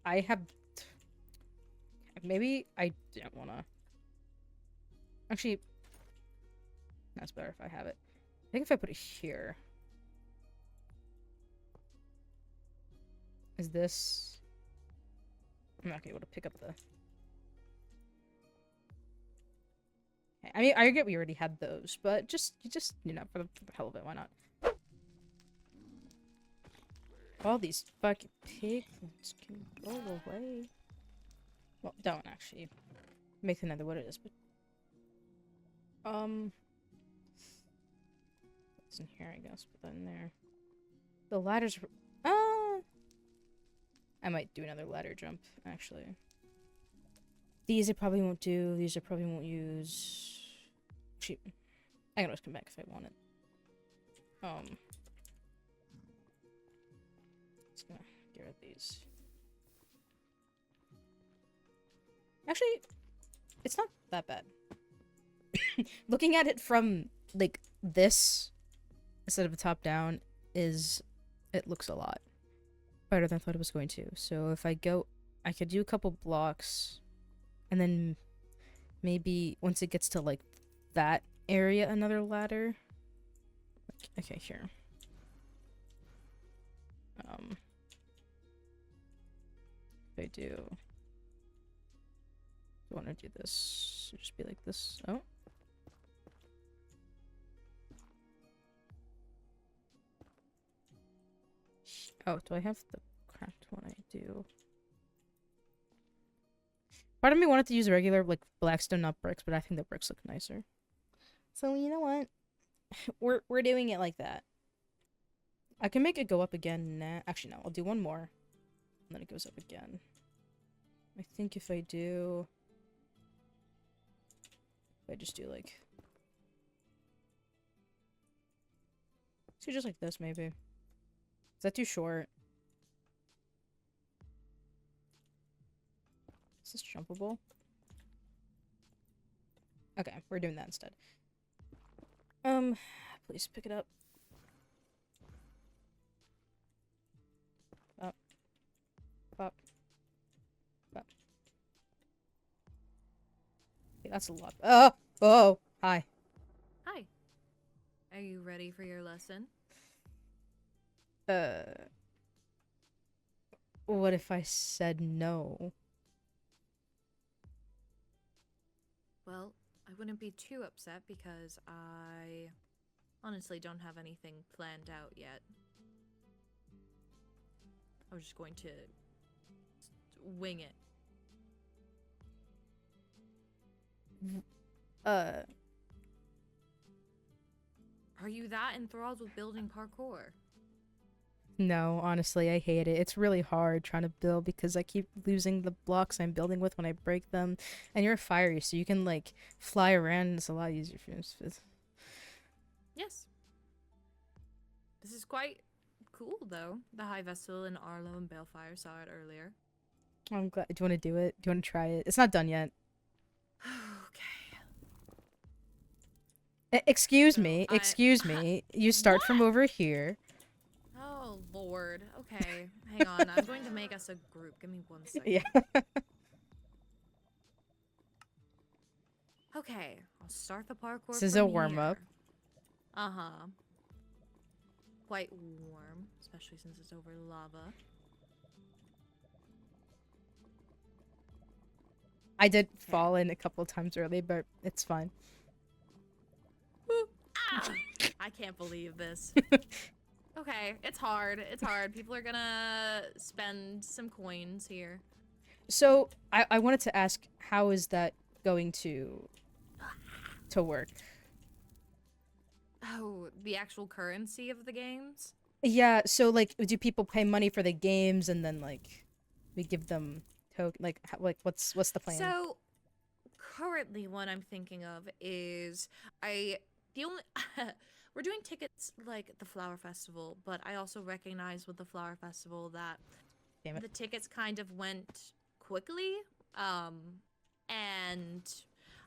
I have... Maybe I don't wanna... Actually, that's better if I have it. I think if I put it here... Is this... I'm not gonna be able to pick up the... Okay, I mean, I get we already had those, but just, you know, for the hell of it, why not? All these fucking piglins can go away. Well, don't actually make the Nether what it is, but... It's in here, I guess, put that in there. The ladders... I might do another ladder jump, actually. These I probably won't do. These I probably won't use. Actually, I can always come back if I want it. Just gonna get rid of these. Actually, it's not that bad. Looking at it from, like, this, instead of a top down, it looks a lot better than I thought it was going to. So if I go, I could do a couple blocks, and then maybe once it gets to like that area, another ladder. Okay, here. If I do want to do this, it'll just be like this. Oh. Oh, do I have the cracked one? I do. Part of me wanted to use regular, like, blackstone, not bricks, but I think the bricks look nicer. So you know what? We're doing it like that. I can make it go up again. Nah. Actually, no. I'll do one more. And then it goes up again. I think if I do... If I just do like... So just like this, maybe. Is that too short? Is this jumpable? Okay, we're doing that instead. Please pick it up. Up. Up. Up. Okay, that's a lot. Oh! Hi. Hi. Are you ready for your lesson? What if I said no? Well, I wouldn't be too upset because I honestly don't have anything planned out yet. I was just going to wing it. Are you that enthralled with building parkour? No, honestly, I hate it. It's really hard trying to build because I keep losing the blocks I'm building with when I break them. And you're fiery, so you can, like, fly around and it's a lot easier for you. Yes. This is quite cool, though. The High Vestal and Arlo and Balefire saw it earlier. I'm glad. Do you want to do it? Do you want to try it? It's not done yet. Okay. Excuse So me. I- Excuse me. You start from over here. Oh, Lord. Okay. Hang on. I'm going to make us a group. Give me 1 second. Yeah. Okay. I'll start the parkour This is from a warm-up. here. Uh-huh. Quite warm, especially since it's over lava. I did fall in a couple times early, but it's fine. Ah! I can't believe this. Okay, it's hard. It's hard. People are gonna spend some coins here. So, I wanted to ask, how is that going to work? Oh, the actual currency of the games? Yeah, so, like, do people pay money for the games and then, like, we give them like, what's the plan? So, currently what I'm thinking of is we're doing tickets like the Flower Festival, but I also recognize with the Flower Festival that Damn it. the tickets kind of went quickly, and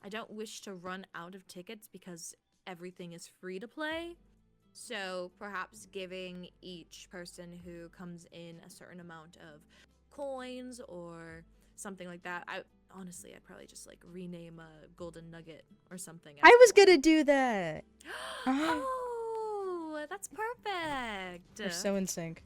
I don't wish to run out of tickets because everything is free to play. So perhaps giving each person who comes in a certain amount of coins or something like that. Honestly, I'd probably just like rename a golden nugget or something. I was gonna do that! Oh, that's perfect. We're so in sync.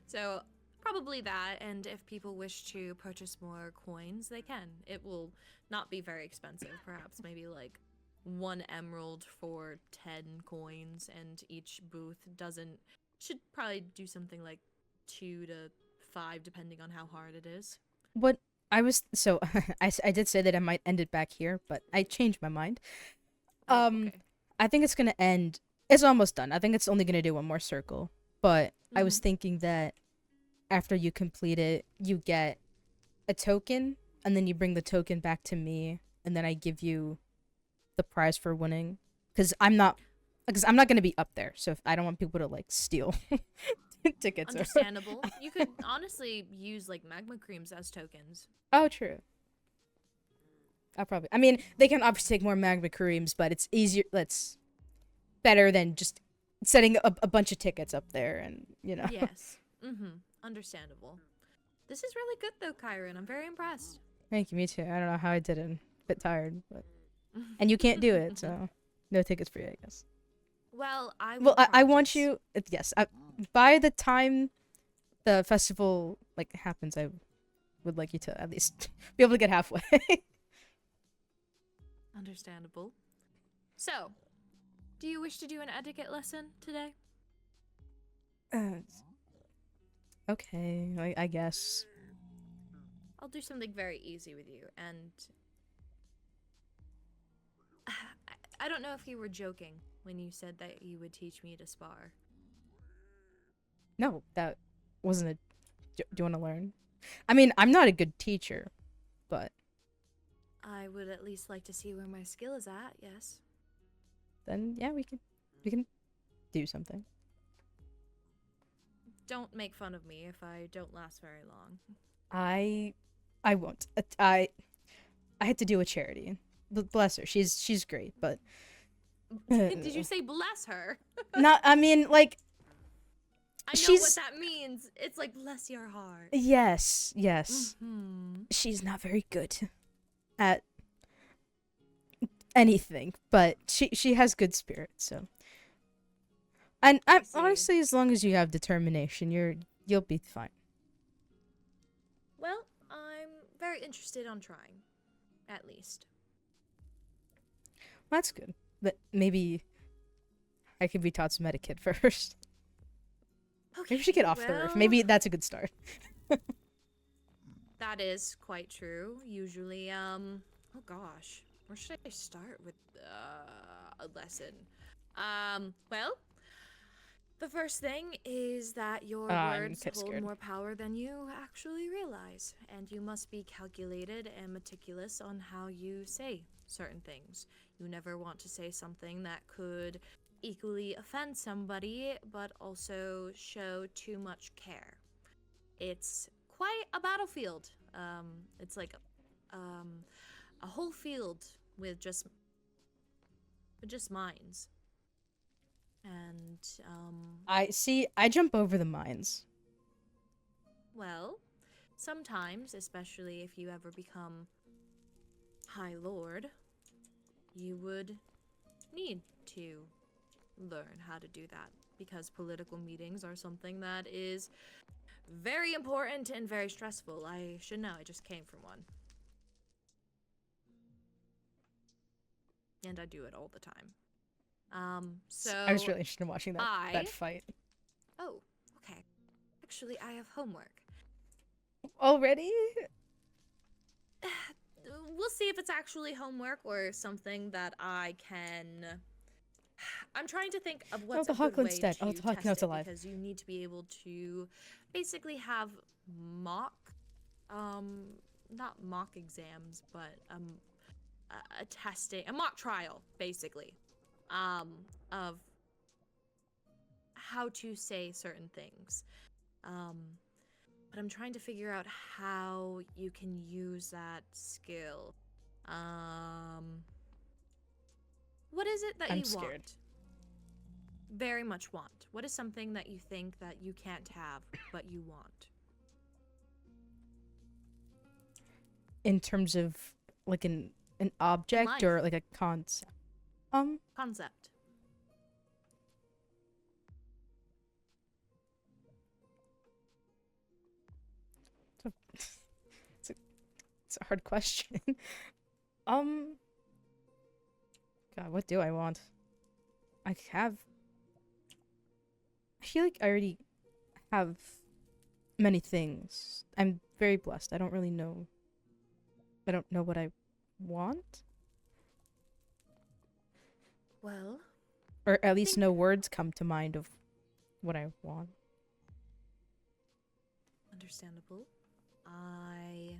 So probably that, and if people wish to purchase more coins, they can. It will not be very expensive, perhaps maybe like 1 emerald for 10 coins, and each booth should probably do something like 2 to 5 depending on how hard it is. What I was so I did say that I might end it back here, but I changed my mind. Okay. I think it's gonna end. It's almost done. I think it's only gonna do one more circle. But I was thinking that after you complete it, you get a token, and then you bring the token back to me, and then I give you the prize for winning. Because I'm not gonna be up there, so if I don't want people to like steal tickets. Understandable. You could honestly use like magma creams as tokens. Oh, true. I mean, they can obviously take more magma creams, but it's easier. That's better than just setting a bunch of tickets up there, and you know. Yes. Understandable. This is really good though, Kyrin. I'm very impressed. Thank you. Me too. I don't know how I did it. I'm a bit tired, but and you can't do it, so no tickets for you, I guess. Well, I want practice. you. Yes. By the time the festival like happens, I would like you to at least be able to get halfway. Understandable. So, do you wish to do an etiquette lesson today? Okay, I guess. I'll do something very easy with you, and I don't know if you were joking when you said that you would teach me to spar. No, that wasn't a. Do you want to learn? I mean, I'm not a good teacher, but I would at least like to see where my skill is at, yes. then yeah, we can do something. Don't make fun of me if I don't last very long. I won't. I had to do a charity. Bless her. She's great, but Did you say bless her? not. I mean, like. I know She's- what that means. It's like bless your heart. Yes. Mhm. She's not very good at anything, but she has good spirit. So, and I see. honestly, as long as you have determination, you'll be fine. Well, I'm very interested on trying, at least. That's good. But maybe I could be taught some etiquette first. Okay. Maybe we should get off the roof. well, Maybe that's a good start. That is quite true. Usually, oh gosh, where should I start with a lesson? Well, the first thing is that your I'm words hold scared. more power than you actually realize, and you must be calculated and meticulous on how you say certain things. You never want to say something that could equally offend somebody, but also show too much care. It's quite a battlefield. It's like a whole field with just mines. And I jump over the mines. well, sometimes, especially if you ever become High Lord, you would need to learn how to do that, because political meetings are something that is very important and very stressful. I should know, I just came from one. And I do it all the time. So I was really interested in watching I- that fight. Oh, okay. Actually, I have homework. Already? We'll see if it's actually homework or something that I can. I'm trying to think of what's the a good Hawkland's way dead. to Oh, the Hawk- test no, it's it, alive. because you need to be able to basically have mock, not mock exams, but a testing, a mock trial, basically, of how to say certain things. But I'm trying to figure out how you can use that skill. What is it that I'm you scared. want? Very much want. What is something that you think that you can't have, but you want? In terms of like an object life. or like a concept. Concept. It's a hard question. God, what do I want? I feel like I already have many things. I'm very blessed. I don't know what I want. Well, Or at least think- no words come to mind of what I want. understandable. I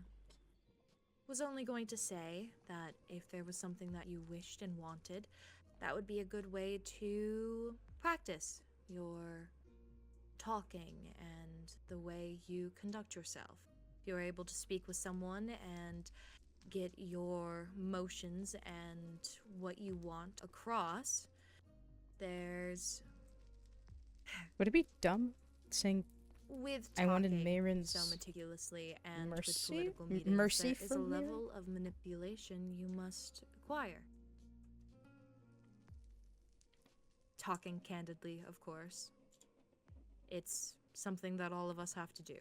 was only going to say that if there was something that you wished and wanted, that would be a good way to practice your talking and the way you conduct yourself. If you're able to speak with someone and get your motions and what you want across, there's Would it be dumb saying with I wanted talking Mayron's so meticulously and with mercy? political M- meetings, mercy there is a from here? level of manipulation you must acquire. Talking candidly, of course. It's something that all of us have to do.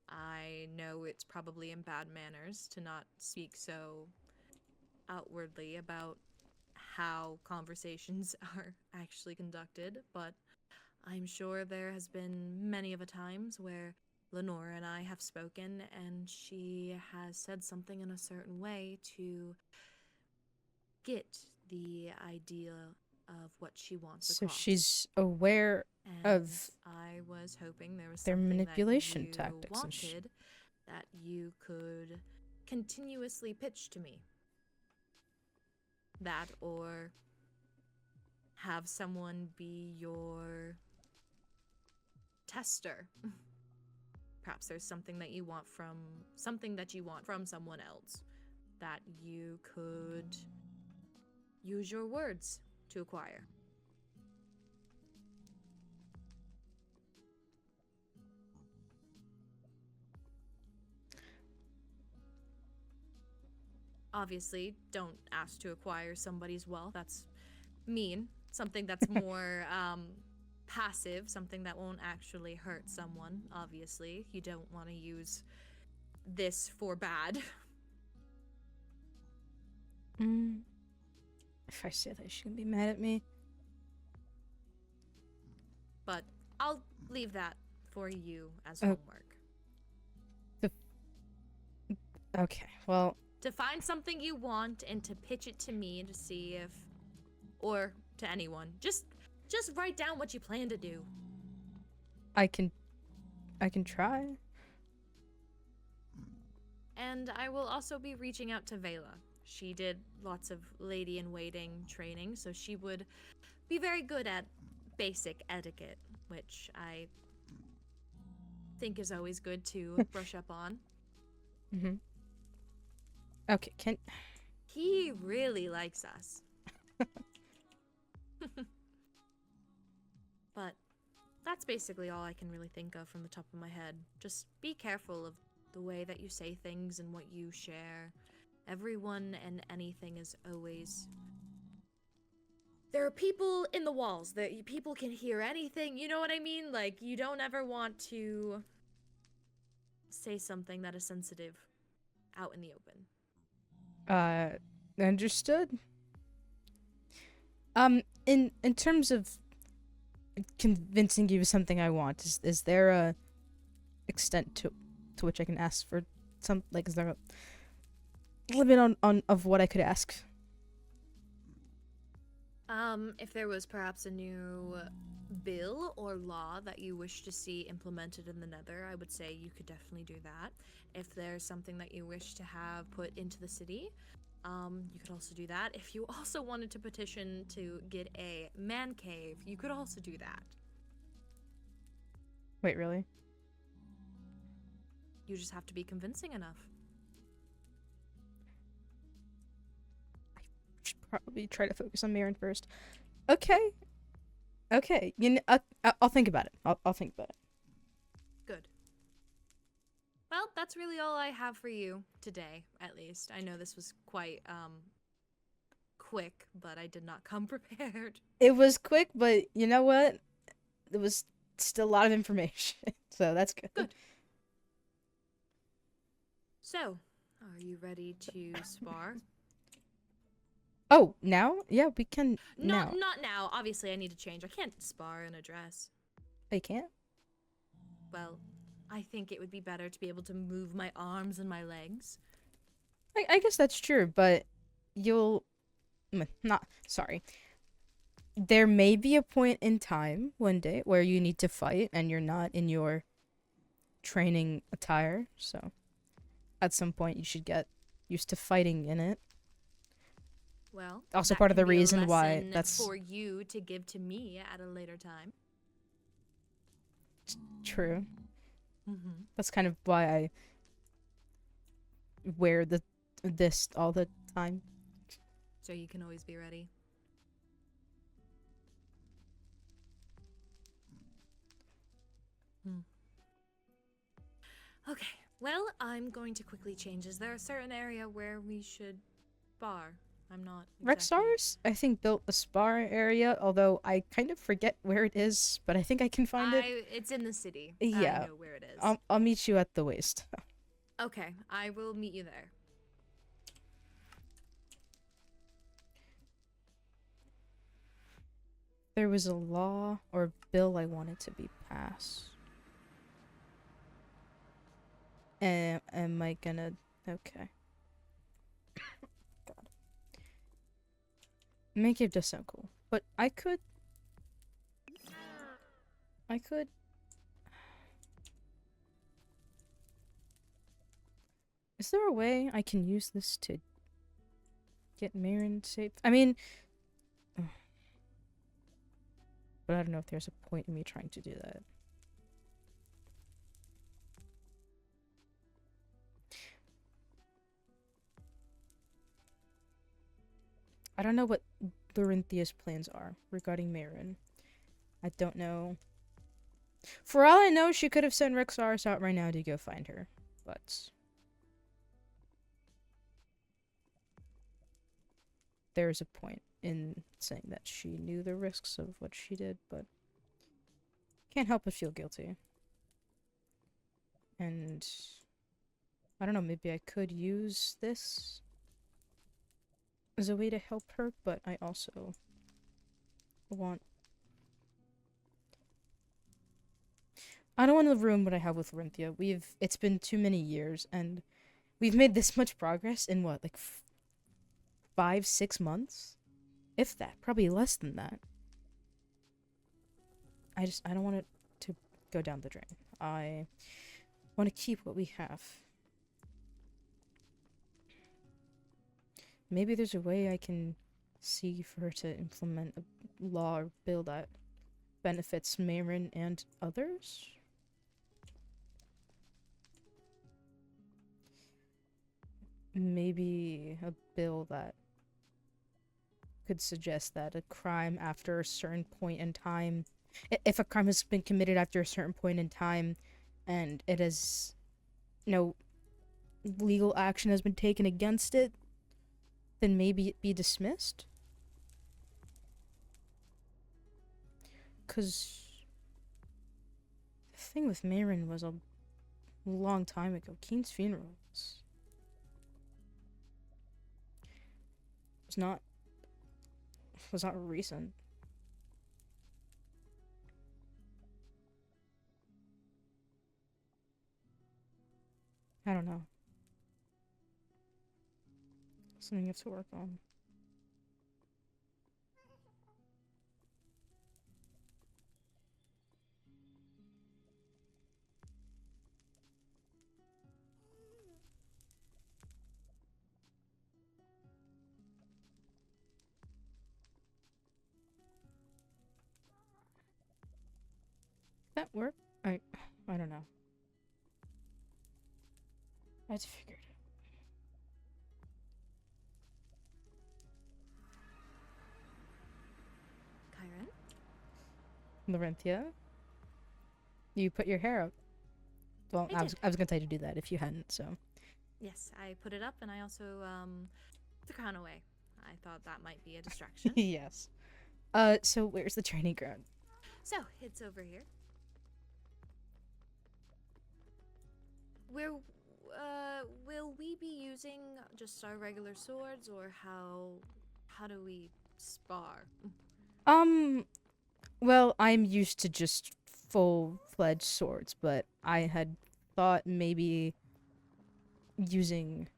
I know it's probably in bad manners to not speak so outwardly about how conversations are actually conducted, but I'm sure there has been many of a times where Lanoira and I have spoken and she has said something in a certain way to get the idea of what she wants So across. she's aware And of I was hoping there was their something manipulation that you tactics and wanted that you could continuously pitch to me. That, or have someone be your tester. Perhaps there's something that you want from someone else that you could use your words to acquire. Obviously, don't ask to acquire somebody's wealth. That's mean. Something that's more passive, something that won't actually hurt someone, obviously. You don't want to use this for bad. If I say that, she's gonna be mad at me. But I'll leave that for you as Oh. homework. Okay, well, To find something you want and to pitch it to me to see if, or to anyone. Just write down what you plan to do. I can try. And I will also be reaching out to Vela. She did lots of lady-in-waiting training, so she would be very good at basic etiquette, which I think is always good to brush up on. Mm-hmm. Okay, He really likes us. But that's basically all I can really think of from the top of my head. Just be careful of the way that you say things and what you share. Everyone and anything is always... There are people in the walls. People can hear anything. You know what I mean? Like, you don't ever want to say something that is sensitive out in the open. Understood. In terms of convincing you of something I want, is there a extent to which I can ask for some, like, is there a limit on of what I could ask? If there was perhaps a new bill or law that you wish to see implemented in the Nether, I would say you could definitely do that. If there's something that you wish to have put into the city, you could also do that. If you also wanted to petition to get a man cave, you could also do that. Wait, really? You just have to be convincing enough. Should probably try to focus on Marin first. Okay. You know, I'll think about it. I'll think about it. Good. Well, that's really all I have for you today, at least. I know this was quite, quick, but I did not come prepared. It was quick, but you know what? There was still a lot of information, so that's good. Good. So, are you ready to spar? Oh, now? Yeah, we can Not now. now. Obviously, I need to change. I can't spar in a dress. I can't? Well, I think it would be better to be able to move my arms and my legs. I guess that's true, but you'll... Not... Sorry. There may be a point in time, one day, where you need to fight, and you're not in your training attire, so... At some point, you should get used to fighting in it. Well, Also that part of can the be a reason why lesson that's... for you to give to me at a later time. True. Mm-hmm. That's kind of why I wear this all the time. So you can always be ready. Okay, well, I'm going to quickly change. Is there a certain area where we should bar? I'm not exactly... Rexaris, I think, built a spar area, although I kind of forget where it is, but I think I can find it. It's in the city. Yeah. I know where it is. I'll meet you at the waist. Okay, I will meet you there. There was a law or bill I wanted to be passed. Am I gonna... Okay. God. Man cave does sound cool, but I could. Is there a way I can use this to get Marin safe? I mean, but I don't know if there's a point in me trying to do that. I don't know what Lorynthia's plans are regarding Marin. I don't know. For all I know, she could have sent Rexaris out right now to go find her, but there's a point in saying that she knew the risks of what she did, but can't help but feel guilty. And I don't know, maybe I could use this as a way to help her, but I also want... I don't want to ruin what I have with Lorynthia. It's been too many years, and we've made this much progress in what, like 5-6 months? If that, probably less than that. I don't want it to go down the drain. I want to keep what we have. Maybe there's a way I can see for her to implement a law or bill that benefits Marin and others? Maybe a bill that could suggest that a crime after a certain point in time, if a crime has been committed after a certain point in time and it has no legal action has been taken against it, then maybe it be dismissed? Because the thing with Marin was a long time ago. Keen's funeral was not recent. I don't know. Something you have to work on. That work? I don't know. I had to figure it Kyrin? out. Lorynthia? You put your hair up. Well, I was gonna tell you to do that if you hadn't, so. Yes, I put it up and I also put the crown away. I thought that might be a distraction. Yes. So where's the training ground? So, it's over here. Where, will we be using just our regular swords, or how do we spar? Well, I'm used to just full-fledged swords, but I had thought maybe using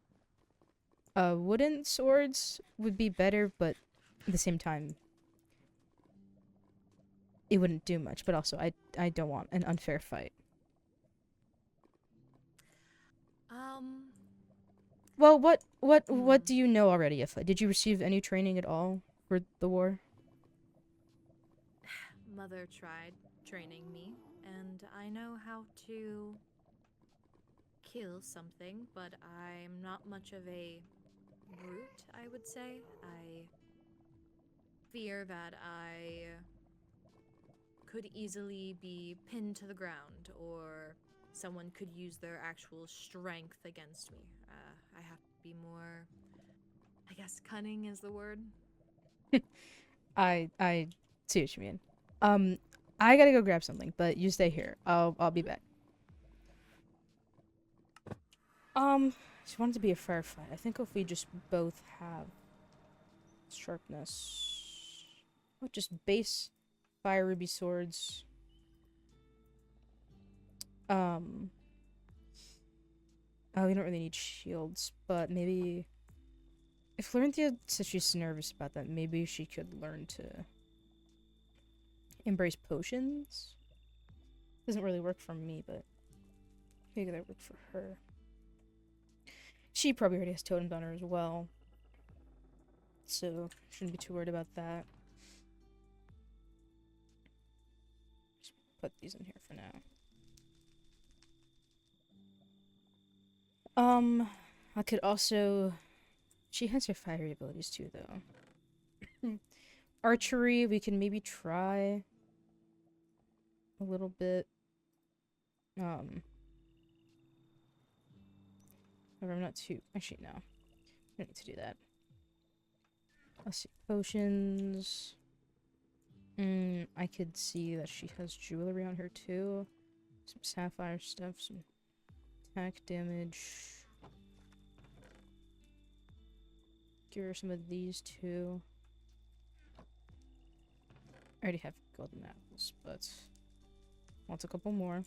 wooden swords would be better, but at the same time it wouldn't do much, but also I don't want an unfair fight. Well, what do you know already, Ifla? Did you receive any training at all for the war? Mother tried training me, and I know how to kill something, but I'm not much of a brute, I would say. I fear that I could easily be pinned to the ground, or someone could use their actual strength against me. I have to be more, I guess cunning is the word. I see what you mean. I gotta go grab something, but you stay here. I'll be back. She wanted to be a firefight. I think if we just both have sharpness, just base fire ruby swords. Oh, we don't really need shields, but maybe If Lorynthia says she's nervous about that, maybe she could learn to embrace potions. Doesn't really work for me, but maybe that work for her. She probably already has totems on her as well, so shouldn't be too worried about that. Just put these in here for now. I could also... She has her fiery abilities too, though. Archery, we can maybe try a little bit. However, I'm not too... Actually, no. I don't need to do that. Let's see. Potions. I could see that she has jewelry on her, too. Some sapphire stuff, some attack damage. Give her some of these, too. I already have golden apples, but... wants a couple more.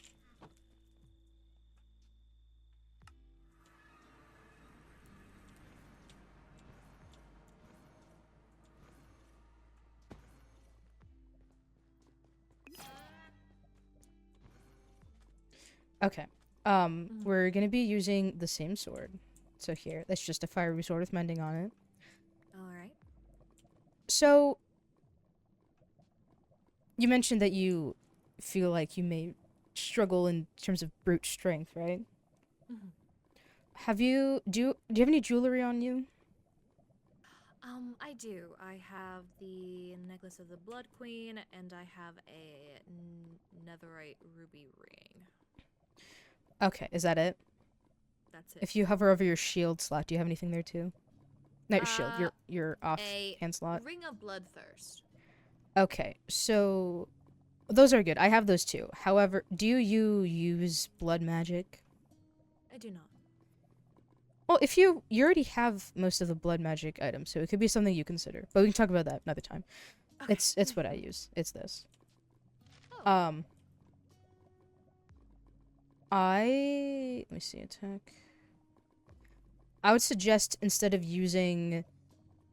Okay. We're gonna be using the same sword. So here, that's just a fiery sword with mending on it. Alright. So, you mentioned that you feel like you may struggle in terms of brute strength, right? Mm-hmm. Do you have any jewelry on you? I do. I have the necklace of the Blood Queen, and I have a netherite ruby ring. Okay, is that it? That's it. If you hover over your shield slot, do you have anything there too? Not your shield, your off hand slot. Ring of Bloodthirst. Okay, so those are good. I have those too. However, do you use blood magic? I do not. Well, if you already have most of the blood magic items, so it could be something you consider. But we can talk about that another time. Okay. It's what I use. It's this. Oh. Let me see, attack. I would suggest instead of using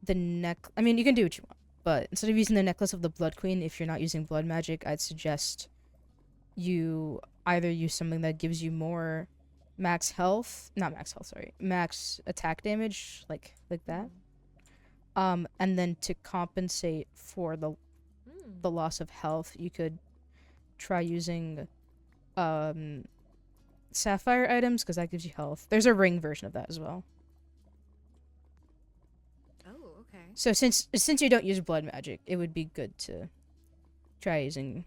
the I mean, you can do what you want, but instead of using the necklace of the Blood Queen, if you're not using blood magic, I'd suggest you either use something that gives you more max health, not max health, sorry, max attack damage, like that. And then to compensate for the loss of health, you could try using sapphire items, because that gives you health. There's a ring version of that as well. Oh, okay. So since you don't use blood magic, it would be good to try using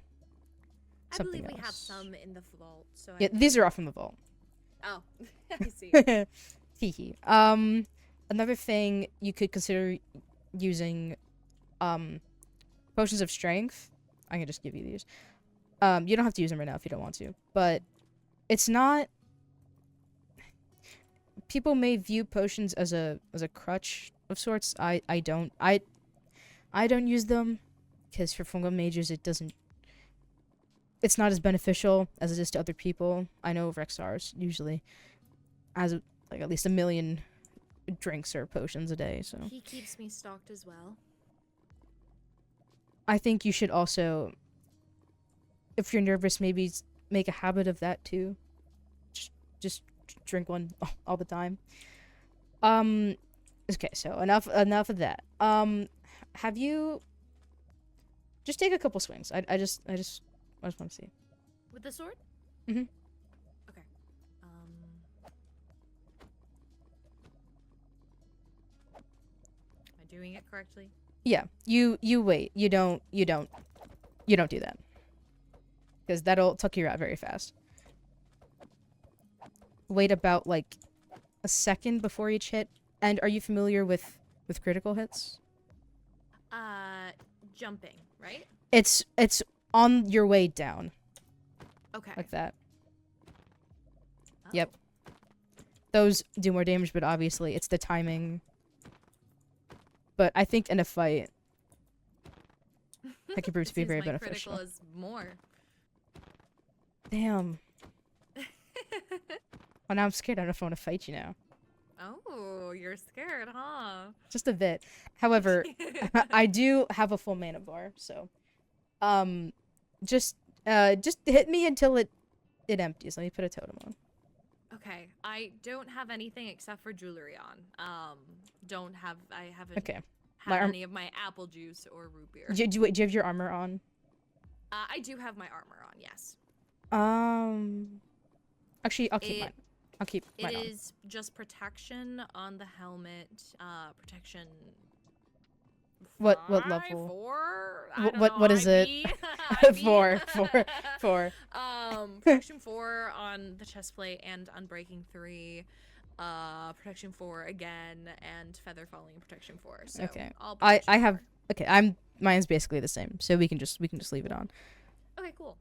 something else. I believe we have some in the vault, so yeah, these are all from the vault. Oh, I see. Hehe. Another thing you could consider using potions of strength. I can just give you these. You don't have to use them right now if you don't want to, but it's not... People may view potions as a crutch of sorts. I don't. I don't use them because for fungal mages it's not as beneficial as it is to other people. I know Rexaris usually has like at least 1 million drinks or potions a day, so He keeps me stocked as well. I think you should also, if you're nervous, maybe make a habit of that too. Just drink one all the time. Okay, so enough of that. Have you just take a couple swings? I just want to see. With the sword? Mm-hmm. Okay. Am I doing it correctly? Yeah, you wait. You don't do that. Because that'll tuck you out very fast. Wait about like a second before each hit. And are you familiar with critical hits? Jumping, right? It's on your way down. Okay. Like that. Oh. Yep. Those do more damage, but obviously it's the timing. But I think in a fight, that could prove to be Seems very my beneficial. critical is more. Damn. Well, now I'm scared. I don't know if I want to fight you now. Oh, you're scared, huh? Just a bit. However, I do have a full mana bar, so just hit me until it empties. Let me put a totem on. Okay, I don't have anything except for jewelry on. I haven't Okay. had any of my apple juice or root beer. Do you have your armor on? I do have my armor on, yes. Actually, I'll keep mine. I'll keep mine on. It is just protection on the helmet, protection. What 5, level? 4? What is it? IV? 4. Protection 4 on the chest plate and unbreaking 3. Protection 4 again, and feather falling protection 4. So Okay. all I protection have 4. okay. Mine's basically the same, so we can just leave it on. Okay, cool.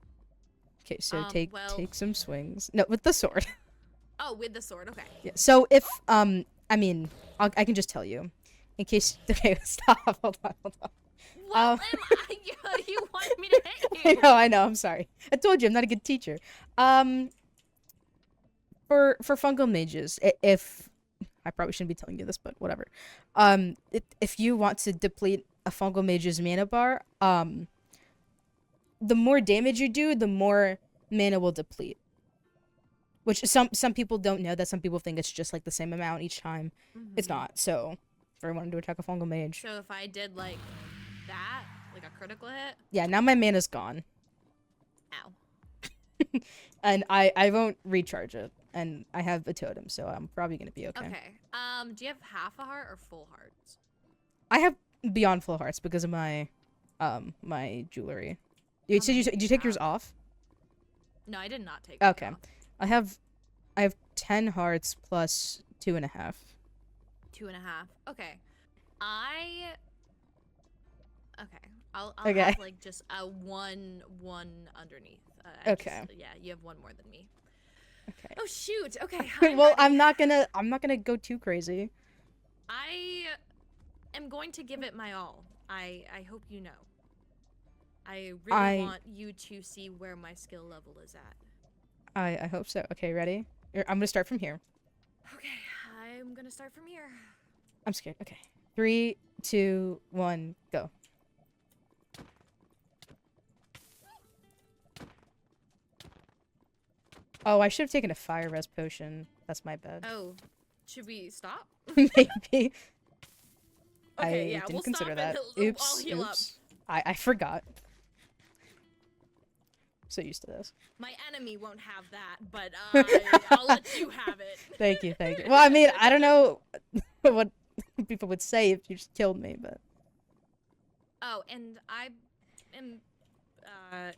Okay, so well- take some swings. No, with the sword. Oh, with the sword. Okay. Yeah. So if I mean, I can just tell you, in case. Okay, stop. Hold on. What am I? You want me to hit you? I know. I'm sorry. I told you I'm not a good teacher. For fungal mages, if I probably shouldn't be telling you this, but whatever. If you want to deplete a fungal mage's mana bar, the more damage you do, the more mana will deplete. Which some people don't know that. Some people think it's just like the same amount each time. It's not. So, if I wanted to attack a fungal mage, So if I did like that, like a critical hit, yeah. Now my mana's gone, ow. and I won't recharge it, and I have a totem, so I'm probably gonna be okay. Okay. Do you have half a heart or full hearts? I have beyond full hearts because of my my jewelry. Did you take yours off? No, I did not take mine Okay. off. I have 10 hearts plus 2.5. 2.5. Okay. I'll Okay. have like just a one underneath. Okay. Yeah, you have one more than me. Okay. Oh shoot. Okay. Well, ready. I'm not gonna go too crazy. I am going to give it my all. I hope you know. I really want you to see where my skill level is at. I hope so. Okay, ready? I'm gonna start from here. Okay, I'm gonna start from here. I'm scared. Okay. 3, 2, 1, go. Oh, I should have taken a fire res potion. That's my bad. Oh, should we stop? Maybe. Okay, I yeah, didn't we'll consider stop that. and I'll Oops. heal up. Oops. I forgot. So used to this. My enemy won't have that, but I'll let you have it. Thank you. Well, I mean, I don't know what people would say if you just killed me, but Oh, and I am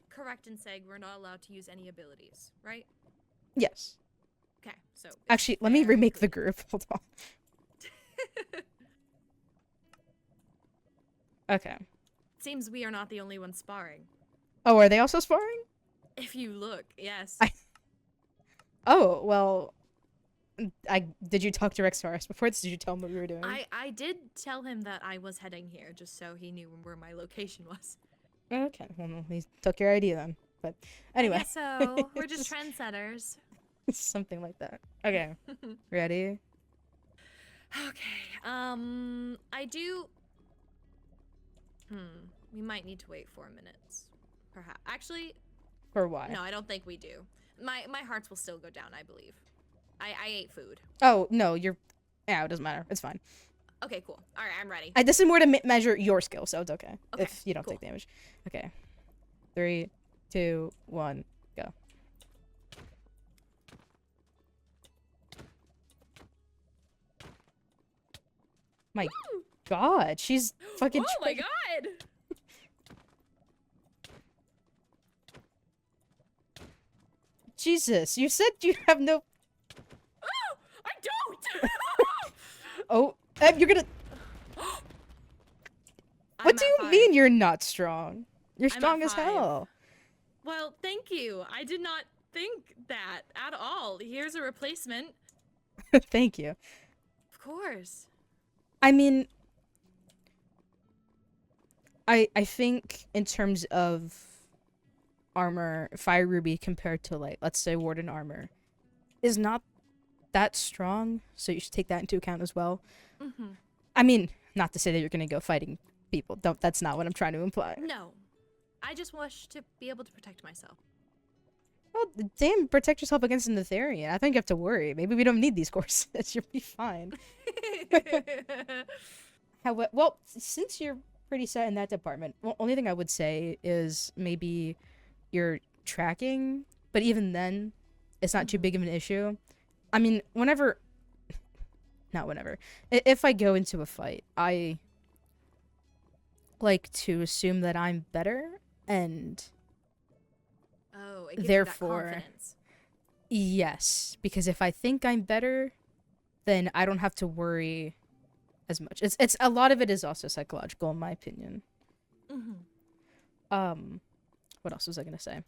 correct in saying we're not allowed to use any abilities, right? yes. Okay, so Actually, let me remake the group. Hold on. Okay. Seems we are not the only ones sparring. Oh, are they also sparring? If you look, yes. Oh, well, did you talk to Rexaris before this? Did you tell him what we were doing? I did tell him that I was heading here, just so he knew where my location was. Okay, well, no, he took your idea then. But anyway. So we're just trendsetters. Something like that. Okay. Ready? Okay. I do. We might need to wait 4 minutes, perhaps. Actually, For why? no, I don't think we do. My hearts will still go down, I believe. I ate food. Oh, no, yeah, it doesn't matter. It's fine. Okay, cool. All right, I'm ready. This is more to measure your skill, so it's okay. Okay, If you don't cool. take damage. Okay. 3, 2, 1, go. My God, she's fucking. Oh my god! Jesus, you said you have no. Oh, I don't. Oh, you're gonna. What do you mean you're not strong? You're I'm at strong as 5. hell. Well, thank you. I did not think that at all. Here's a replacement. Thank you. Of course. I mean, I think in terms of armor, Fire Ruby compared to, like, let's say Warden armor is not that strong, so you should take that into account as well. Mm-hmm. I mean, not to say that you're gonna go fighting people. Don't. That's not what I'm trying to imply. No. I just wish to be able to protect myself. Well, damn, protect yourself against a Netherian. I think you have to worry. Maybe we don't need these courses. You'll be fine. Well, since you're pretty set in that department, only thing I would say is maybe your tracking. But even then, it's not too big of an issue. I mean, not whenever. If I go into a fight, I like to assume that I'm better, and Oh, it gives therefore, you that confidence. yes, because if I think I'm better, then I don't have to worry as much. It's a lot of it is also psychological, in my opinion. Mm-hmm. What else was I gonna say?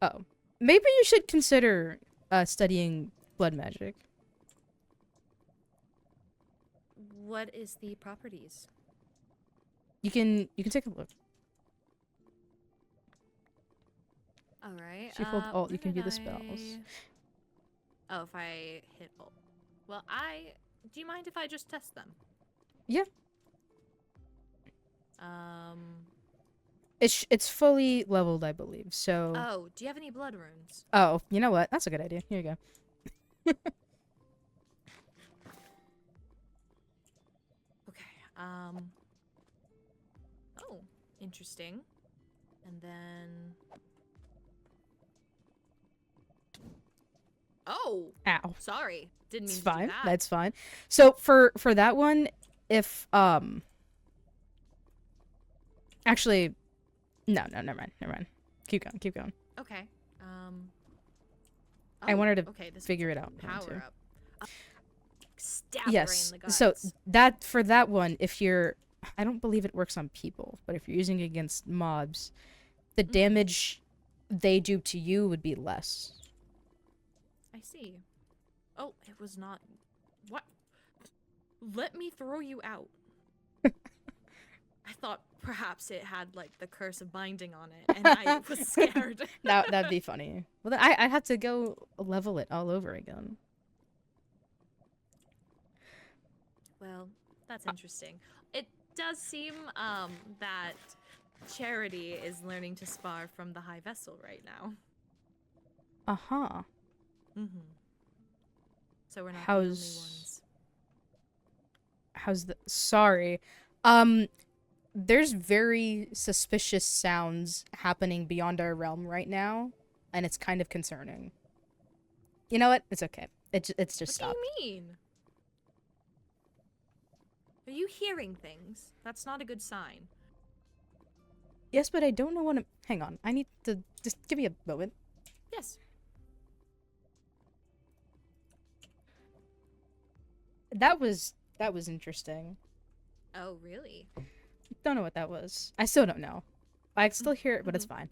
Oh, maybe you should consider studying blood magic. What is the properties? You can take a look. All right. If you hold Alt, you where can view did the spells. Oh, if I hit Alt. Well, do you mind if I just test them? Yeah. Um. It's fully leveled, I believe. So. Oh, do you have any blood runes? Oh, you know what? That's a good idea. Here you go. Okay. Oh, interesting. And then. Oh. Ow. Sorry. Didn't mean It's to fine. do that. That's fine. So for that one, if actually, no, never mind. Keep going. Okay. I wanted to okay, this figure it out. power up. Stab Yes. her in the guts. So that for that one, if you're, I don't believe it works on people, but if you're using it against mobs, the damage they do to you would be less. I see. Oh, it was not. What? Let me throw you out. I thought perhaps it had like the curse of binding on it, and I was scared. That'd be funny. Well, then I have to go level it all over again. Well, that's interesting. It does seem that Charity is learning to spar from the High Vessel right now. Uh-huh. Mm-hmm. So we're not the only ones. How's the sorry. There's very suspicious sounds happening beyond our realm right now, and it's kind of concerning. You know what? It's okay. It's just stopped. What do you mean? Are you hearing things? That's not a good sign. Yes, but I don't know what hang on. I need to just give me a moment. Yes. That was interesting. Oh, really? Don't know what that was. I still don't know. I can still hear it, but it's fine.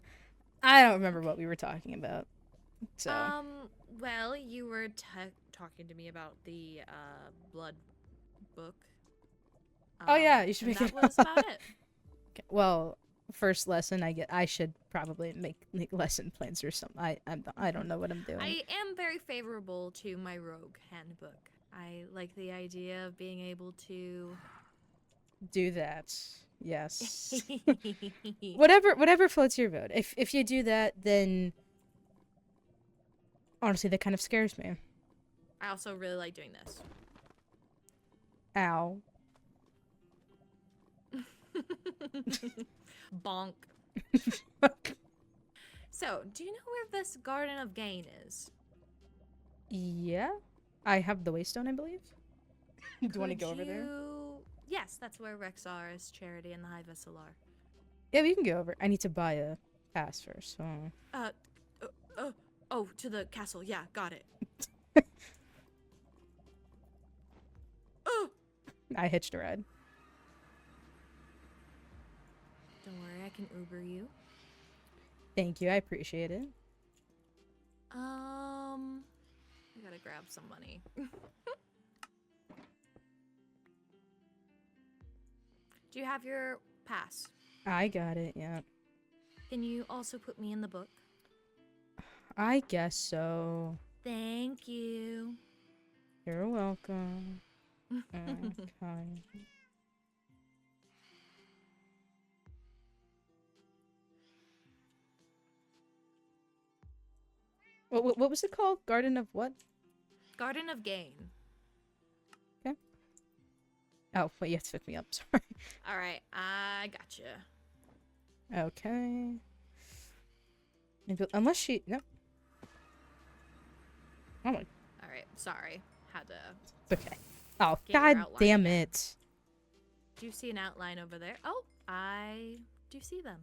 I don't remember what we were talking about. So. Well, you were talking to me about the blood book. Oh yeah, you should and make that it. was about it. Okay, well, first lesson I should probably make lesson plans or something. I don't know what I'm doing. I am very favorable to my rogue handbook. I like the idea of being able to do that. Yes. whatever floats your boat. If you do that, then honestly that kind of scares me. I also really like doing this. Ow. Bonk. So, do you know where this Garden of Gain is? Yeah. I have the Waystone, I believe. Do you want to go over there? Yes, that's where Rexaris, Charity, and the High Vessel are. Yeah, we can go over. I need to buy a pass first. So. Oh, to the castle. Yeah, got it. Oh! I hitched a ride. Don't worry, I can Uber you. Thank you, I appreciate it. I gotta grab some money. Do you have your pass? I got it, yeah. Can you also put me in the book? I guess so. Thank you. You're welcome. Okay. What was it called? Garden of what? Garden of Gain. Okay. Oh, wait, you have to pick me up. Sorry. All right, I gotcha. Okay. Maybe, unless she... No. Oh my... All right, sorry. Had to. Okay. Oh, Get your god outline damn again. it. Do you see an outline over there? Oh, I do see them.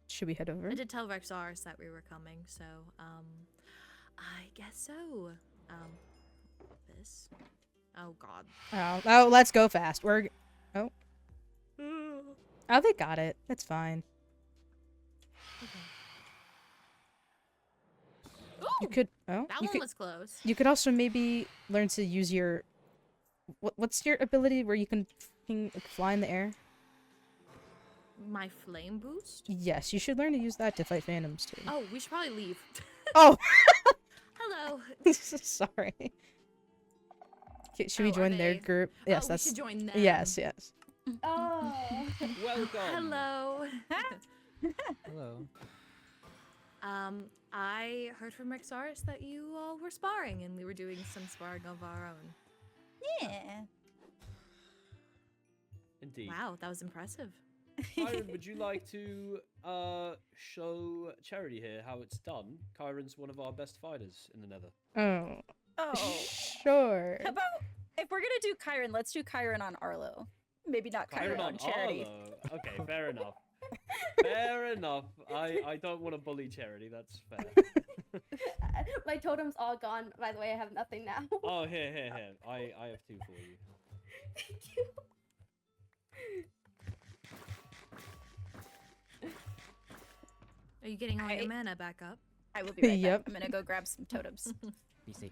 Should we head over? I did tell Rexaris that we were coming, so I guess so. This. Oh God. Oh, let's go fast. We're... Oh. Oh, they got it. That's fine. You could... Oh. That You one could, was close. you could also maybe learn to use your... What's your ability where you can fly in the air? My flame boost? Yes, you should learn to use that to fight phantoms too. Oh, we should probably leave. Oh! Hello. Sorry. Okay, should we Oh, are join their they- group? Yes, oh, that's... we should join them. Yes, yes. Oh. Welcome. Hello. Hello. I heard from Rexaris that you all were sparring and we were doing some sparring of our own. Yeah. Indeed. Wow, that was impressive. Kyrin, would you like to show Charity here how it's done? Kyrin's one of our best fighters in the Nether. Oh. Oh. Sure. How about if we're gonna do Kyrin, let's do Kyrin on Arlo. Maybe not Kyrin, on Charity. Arlo. Okay, fair enough. Fair enough. I don't want to bully Charity. That's fair. My totem's all gone. By the way, I have nothing now. Oh, here. I have two for you. Thank you. Are you getting all your mana back up? I will be right Yep. back. I'm gonna go grab some totems. Be safe.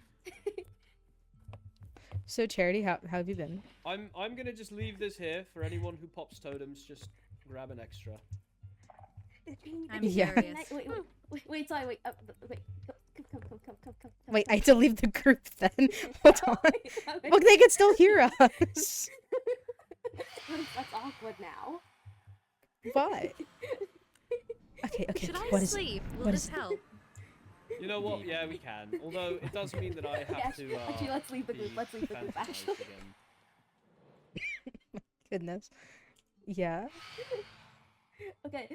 So, Charity, how have you been? I'm gonna just leave this here for anyone who pops totems. Just grab an extra. I'm Yeah. curious. Wait, sorry, wait, come. Wait, I have to leave the group then. Hold on. Look, they can still hear us. That's awkward now. Why? Okay. Should I What is it? sleep? Will What this is it? help? You know what? Yeah, we can. Although it does mean that I have Yes, to. actually, let's leave the group. be Let's leave the group, fantasized actually. again. Goodness. Yeah. Okay,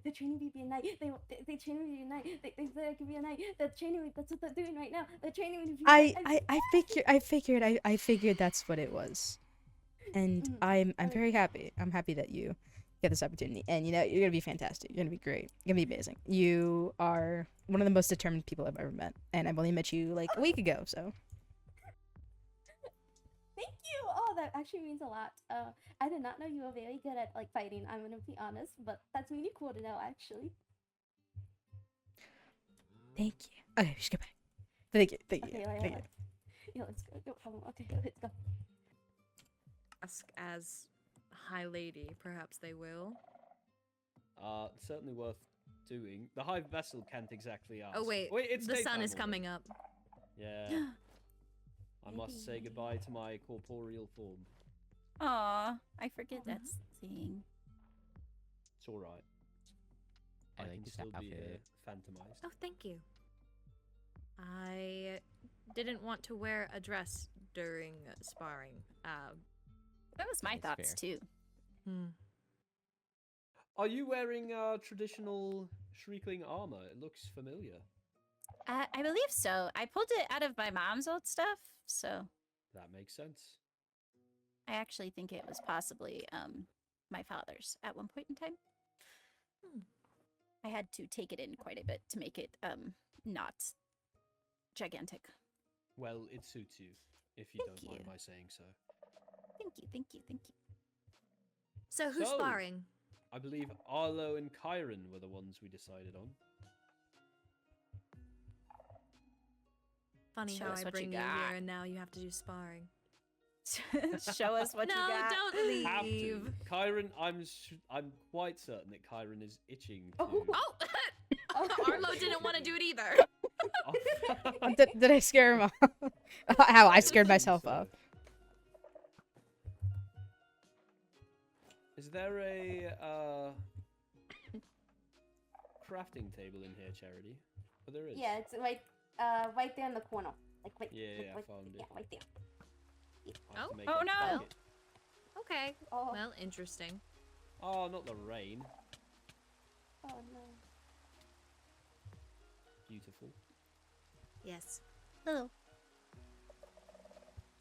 the training will be a night. They train me a night. They said it could be a night. The training, that's what they're doing right now. The training will be. I figured that's what it was, and I'm very happy. I'm happy that you get this opportunity, and you know you're gonna be fantastic. You're gonna be great. You're gonna be amazing. You are one of the most determined people I've ever met, and I've only met you like a week ago. So Thank you. Oh, that actually means a lot. I did not know you were very good at like fighting. I'm gonna be honest, but that's really cool to know actually. thank you. Okay, we should go back. Thank you. Okay, Thank you. Yeah, let's go. No problem. Okay, let's go. Ask as High Lady, perhaps they will. Certainly worth doing. The High Vessel can't exactly ask. Oh wait, it's the sun daytime is already. coming up. Yeah. I must say goodbye to my corporeal form. Aw, I forget that's the thing. It's all right. I I like can this still be outfit. phantomized. Oh, thank you. I didn't want to wear a dress during sparring. That was my That's thoughts fair. too. Are you wearing traditional Shriekling armor? It looks familiar. I believe so. I pulled it out of my mom's old stuff, so That makes sense. I actually think it was possibly my father's at one point in time. I had to take it in quite a bit to make it not gigantic. Well, it suits you, if you Thank don't mind you. my saying so. Thank you. So who's So- sparring? I believe Arlo and Kyrin were the ones we decided on. Funny Show how us I what you bring you got. here and now you have to do sparring. Show us what no, you got. don't Have leave. to. Kyrin, I'm quite certain that Kyrin is itching to. Oh, Arlo didn't want to do it either. off. Did I scare him off? How I scared think myself so. off. Is there a crafting table in here, Charity? Oh, there is. Yeah, it's right there in the corner. Like right. Yeah, like, yeah, I right, found it. Yeah, right there. I have to Oh. make Oh, a no. bucket. Okay. Oh. Well, interesting. Oh, not the rain. Oh no. Beautiful. Yes. Hello.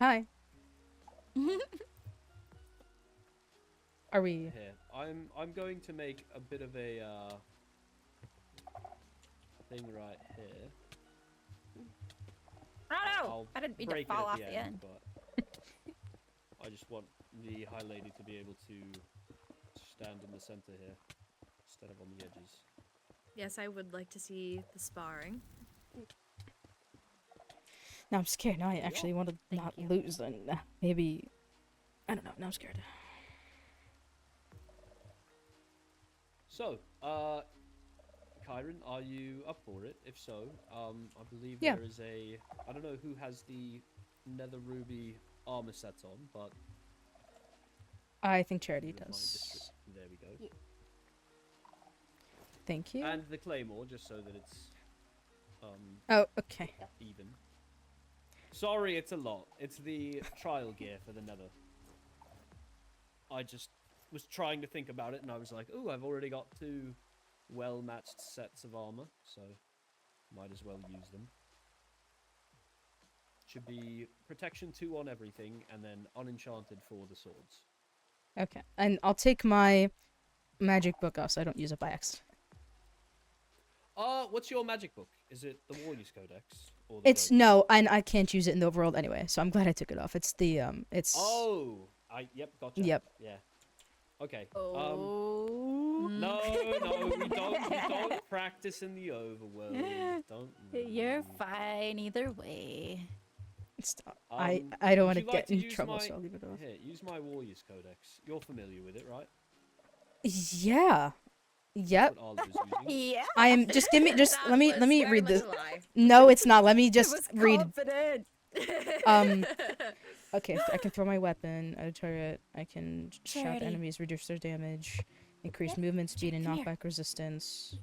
Hi. Are we? Here, I'm going to make a bit of a thing right here. Oh no! I'll I didn't mean to break fall it off at the end. but I just want the High Lady to be able to stand in the center here instead of on the edges. Yes, I would like to see the sparring. Now I'm scared. Now I Yeah. actually want to Thank not you. lose. Then maybe I don't know. Now I'm scared. So, Kyrin, are you up for it? If so, I believe Yeah. there is a. I don't know who has the Nether Ruby armor set on, but I think Charity with my does. there we go. Yeah. Thank you. And the claymore, just so that it's Oh, okay. even. Sorry, it's a lot. It's the trial gear for the Nether. I just was trying to think about it, and I was like, "Ooh, I've already got 2 well-matched sets of armor, so might as well use them." Should be protection 2 on everything, and then unenchanted for the swords. Okay, and I'll take my magic book off so I don't use it by accident. What's your magic book? Is it the Warriors Codex? Or the It's Rogue? no, and I can't use it in the overworld anyway, so I'm glad I took it off. It's the it's. Oh, yep, gotcha. Yep. Yeah. Okay. Oh. No, we don't practice in the overworld. Don't. You're fine either way. Stop. Um, I don't would want to you like get to in use trouble, my- so I'll leave it off. Here, use my Warriors Codex. You're familiar with it, right? Yeah. Yep. What Arlo is using. Yeah. I am. Just give me. Just That let me was very read much this. a lie. No, it's not. Let me I just was read. confident. Okay, I can throw my weapon at a turret. I can shout Charity. at enemies, reduce their damage, increase movement speed and Come here. knockback resistance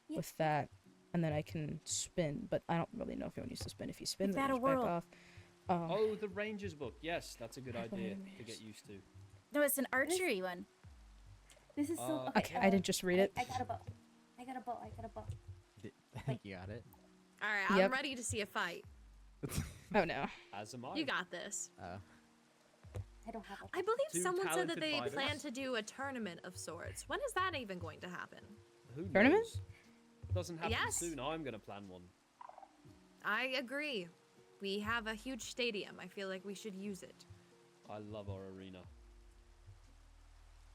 Yeah. with that, and then I can spin. But I don't really know if anyone needs to spin. If you spin, Is then that a just back world? off. Oh, the Ranger's book. Yes, that's a good I've idea already to get used- used to. No, it's an archery one. This is so. Okay, I didn't just read it. I got a bow. I got a bow. I got a bow. You got it? All right, I'm Yep. ready to see a fight. Oh no. As am I. You got this. I don't have a bow. I believe Two someone said that talented they fighters. plan to do a tournament of sorts. When is that even going to happen? Who Tournament? knows? Doesn't happen Yes. soon. I'm gonna plan one. I agree. We have a huge stadium. I feel like we should use it. I love our arena.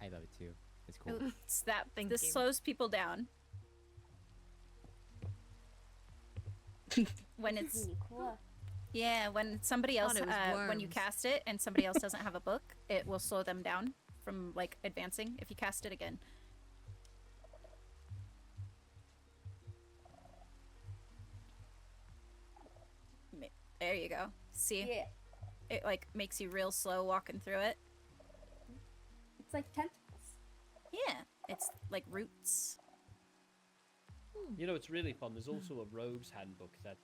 I love it too. It's cool. It's that Thank this you. slows people down. When it's Really cool. yeah, when somebody else Thought it was when you worms. cast it and somebody else doesn't have a book, it will slow them down from like advancing if you cast it again. There you go. See? Yeah. It like makes you real slow walking through it. It's like tentacles. Yeah, it's like roots. You know, it's really fun. There's also a rogue's handbook that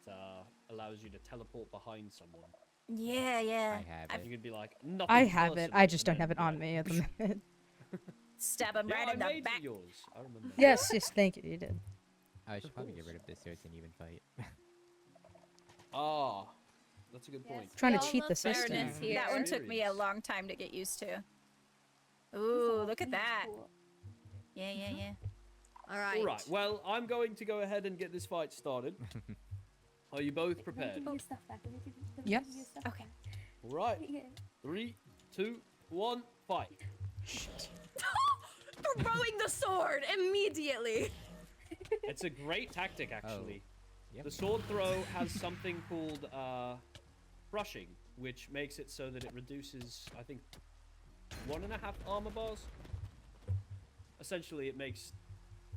allows you to teleport behind someone. Yeah, yeah. I have it. You could be like, nothing I have it. personal, I just and don't have then it on be me like, at the minute. Stab him Yeah, right I in the made back. yours. I remember. Yes, yes, thank you. You did. I should Of probably get course. rid of this so it's an even fight. Ah, that's a good point. Yes. Trying to We all cheat the love system. fairness here. That one took me a Experience. long time to get used to. These Ooh, are look at really that. cool. Yeah, yeah, yeah. All right. All right. Well, I'm going to go ahead and get this fight started. Are you both Let me prepared? give you your stuff back. Let me give you, let me Yep. give you your stuff Okay. back. All right. Yeah. 3, 2, 1, fight. Throwing the sword immediately. It's a great tactic, actually. Yep. The sword throw has something called brushing, which makes it so that it reduces, I think, 1.5 armor bars. Essentially, it makes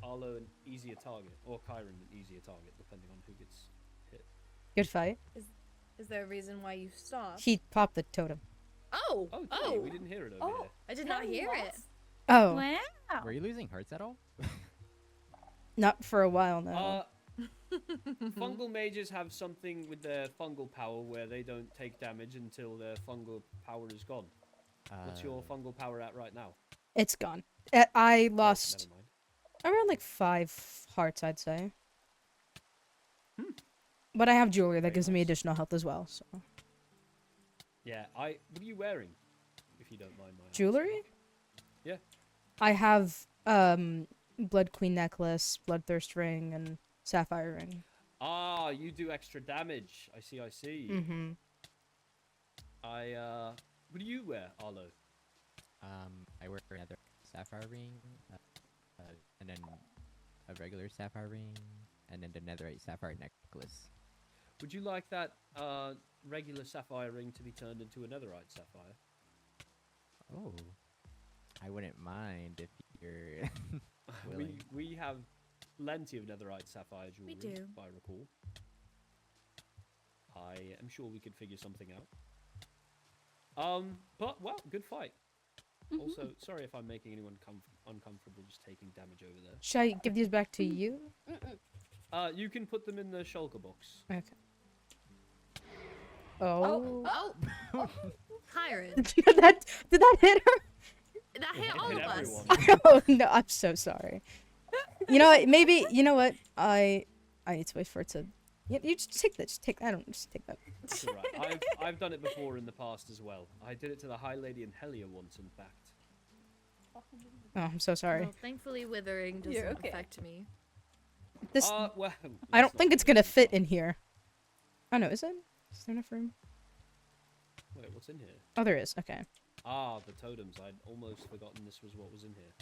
Arlo an easier target, or Kyrin an easier target, depending on who gets hit. Good fight. Is there a reason why you stopped? He popped the totem. Oh! Oh, Oh! dang, we didn't hear it over here. I did not Kyrin hear it. lost? Oh, Wow. Were you losing hearts at all? not for a while now. Fungal mages have something with their fungal power where they don't take damage until their fungal power is gone. What's your fungal power at right now? It's gone. I Oh, lost never mind. around like 5 hearts, I'd say. But I have jewelry that Very gives me nice. additional health as well. So Yeah, what are you wearing? If you don't mind my asking? jewelry? Yeah. I have Blood Queen necklace, Bloodthirst ring, and Sapphire ring. Ah, you do extra damage. I see, I see. Mm-hmm. What do you wear, Arlo? I wear another sapphire ring, and then a regular sapphire ring, and then the netherite sapphire necklace. Would you like that regular sapphire ring to be turned into a netherite sapphire? Oh, I wouldn't mind if you're willing. we have plenty of netherite sapphire jewelry, do. if I recall. I am sure we could figure something out. But well, good fight. Also, sorry if I'm making anyone uncomfortable just taking damage over there. Should I give these back to you? You can put them in the shulker box. Okay. Oh. Oh! Kyrin. did that hit her? That hit all Hit of us. everyone. Oh no, I'm so sorry. You know what? Maybe you know what? I need to wait for it to. You just take that. Just take. I don't just take that. It's alright. I've done it before in the past as well. I did it to the High Lady in Helia once, in fact. Oh, I'm so sorry. Well, thankfully, withering doesn't You're okay. affect me. This. Well, I don't let's think not it's go gonna too fit far. in here. Oh no, is it? Is there enough room? Wait, what's in here? Oh, there is. Okay. Ah, the totems. I'd almost forgotten this was what was in here.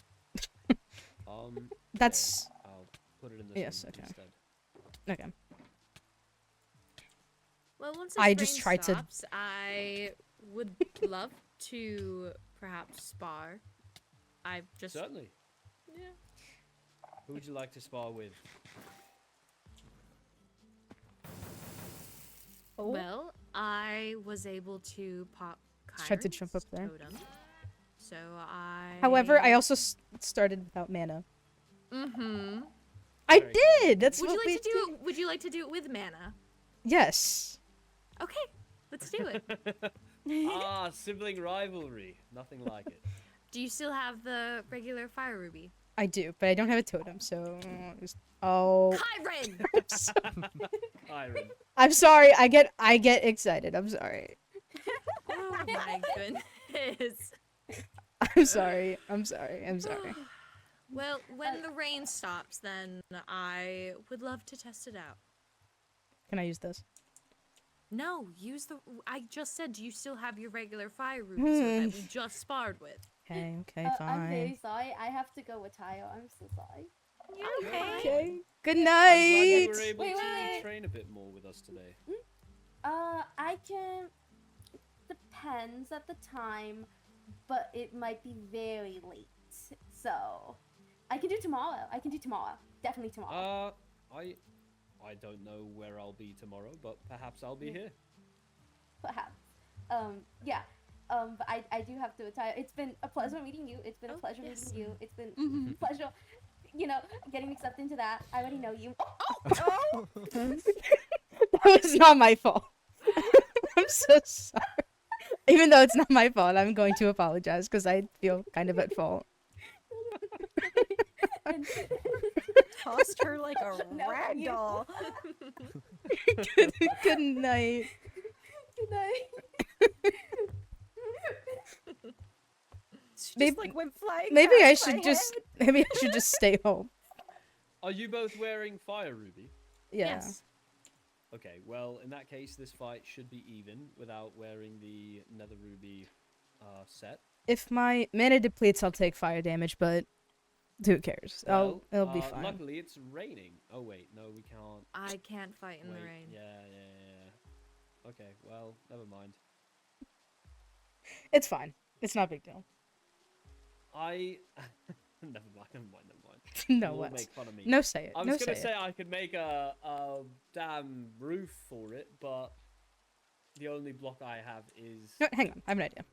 That's yeah, I'll put it in this Yes, one okay. instead. okay. Well, once I this just rain tried to- stops, I would love to perhaps spar. I just Certainly. yeah. Who would you like to spar with? Oh. Well, I was able to pop Just tried to Kyrin's jump up there. totem, so I. However, I also started without mana. Mm-hmm. I Very did. That's Would what you we like to do? Would you like to do it with mana? Yes. Okay, let's do it. Ah, sibling rivalry. Nothing like it. Do you still have the regular fire ruby? I do, but I don't have a totem, so. Oh. Kyrin! Kyrin. I'm sorry. I get excited. I'm sorry. Oh my goodness. I'm sorry. I'm sorry. I'm sorry. Well, when the rain stops, then I would love to test it out. Can I use this? No, use the. I just said, do you still have your regular fire ruby sword that we just sparred with? Okay. Okay. I'm very Fine. sorry. I have to go with Tayo. I'm so sorry. Okay. Okay. Good I'm glad you night. were able Wait, to wait. train a bit more with us today. I can. Depends at the time, but it might be very late. So, I can do tomorrow. Definitely tomorrow. I don't know where I'll be tomorrow, but perhaps I'll be here. Perhaps. Yeah. But I do have to retire. It's been a pleasure meeting you. It's been a pleasure yes. meeting you. It's been a pleasure, getting accepted into that. I already know you. That was not my fault. I'm so sorry. Even though it's not my fault, I'm going to apologize because I feel kind of at fault. And- Tossed her like a No, rag you- doll. Good night. Good night. She Maybe- just like went flying. Maybe I past my should just. head. Maybe I should just stay home. Are you both wearing fire ruby? Yeah. Yes. Okay, well, in that case, this fight should be even without wearing the nether ruby set. If my mana depletes, I'll take fire damage, but who cares? Well, It'll be fine. Luckily, it's raining. Oh, wait, no, we can't. I can't fight in the Wait, rain. yeah. Okay, well, never mind. It's fine. It's not a big deal. I Never mind, never mind, never mind. No, You'll what? make fun of me. No, say it. I No, was gonna say say it. I could make a damn roof for it, but the only block I have is No, hang on. I have an idea.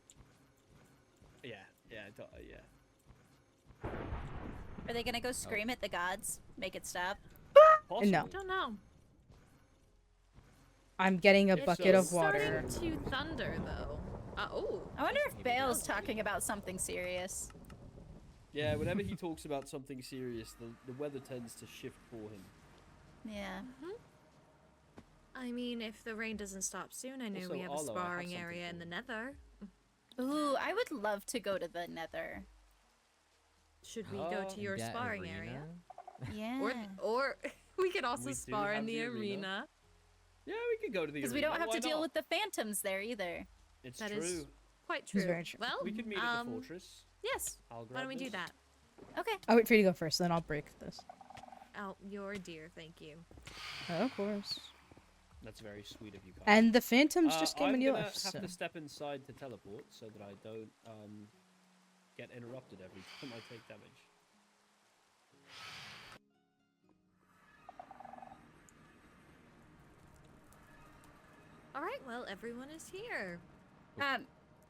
yeah. Are they gonna go scream at the gods? Make it stop? Possibly. No. I don't know. I'm getting a It's bucket of starting water. to thunder, though. Oh. I wonder if Bale's talking about something serious. Yeah, whenever he talks about something serious, the weather tends to shift for him. Yeah. I mean, if the rain doesn't stop soon, I know Also, we have a Arlo, I have sparring something area for in the you. Nether. Ooh, I would love to go to the Nether. Should we go to your That sparring arena? area? Yeah. Or we could also We do spar in have the the arena. arena. Yeah, we could go to the Because arena. we don't have why to deal not? with the phantoms there either. It's That true. is quite true. It's very true. Well, We could meet at the fortress. Yes. I'll Why don't we grab do this. that? Okay. I'll wait for you to go first, then I'll break this. Oh, you're dear. Thank you. Of course. That's very sweet of you guys. And the phantoms just came I'm when you gonna left, have so. to step inside to teleport so that I don't get interrupted every time I take damage. All right. Well, everyone is here.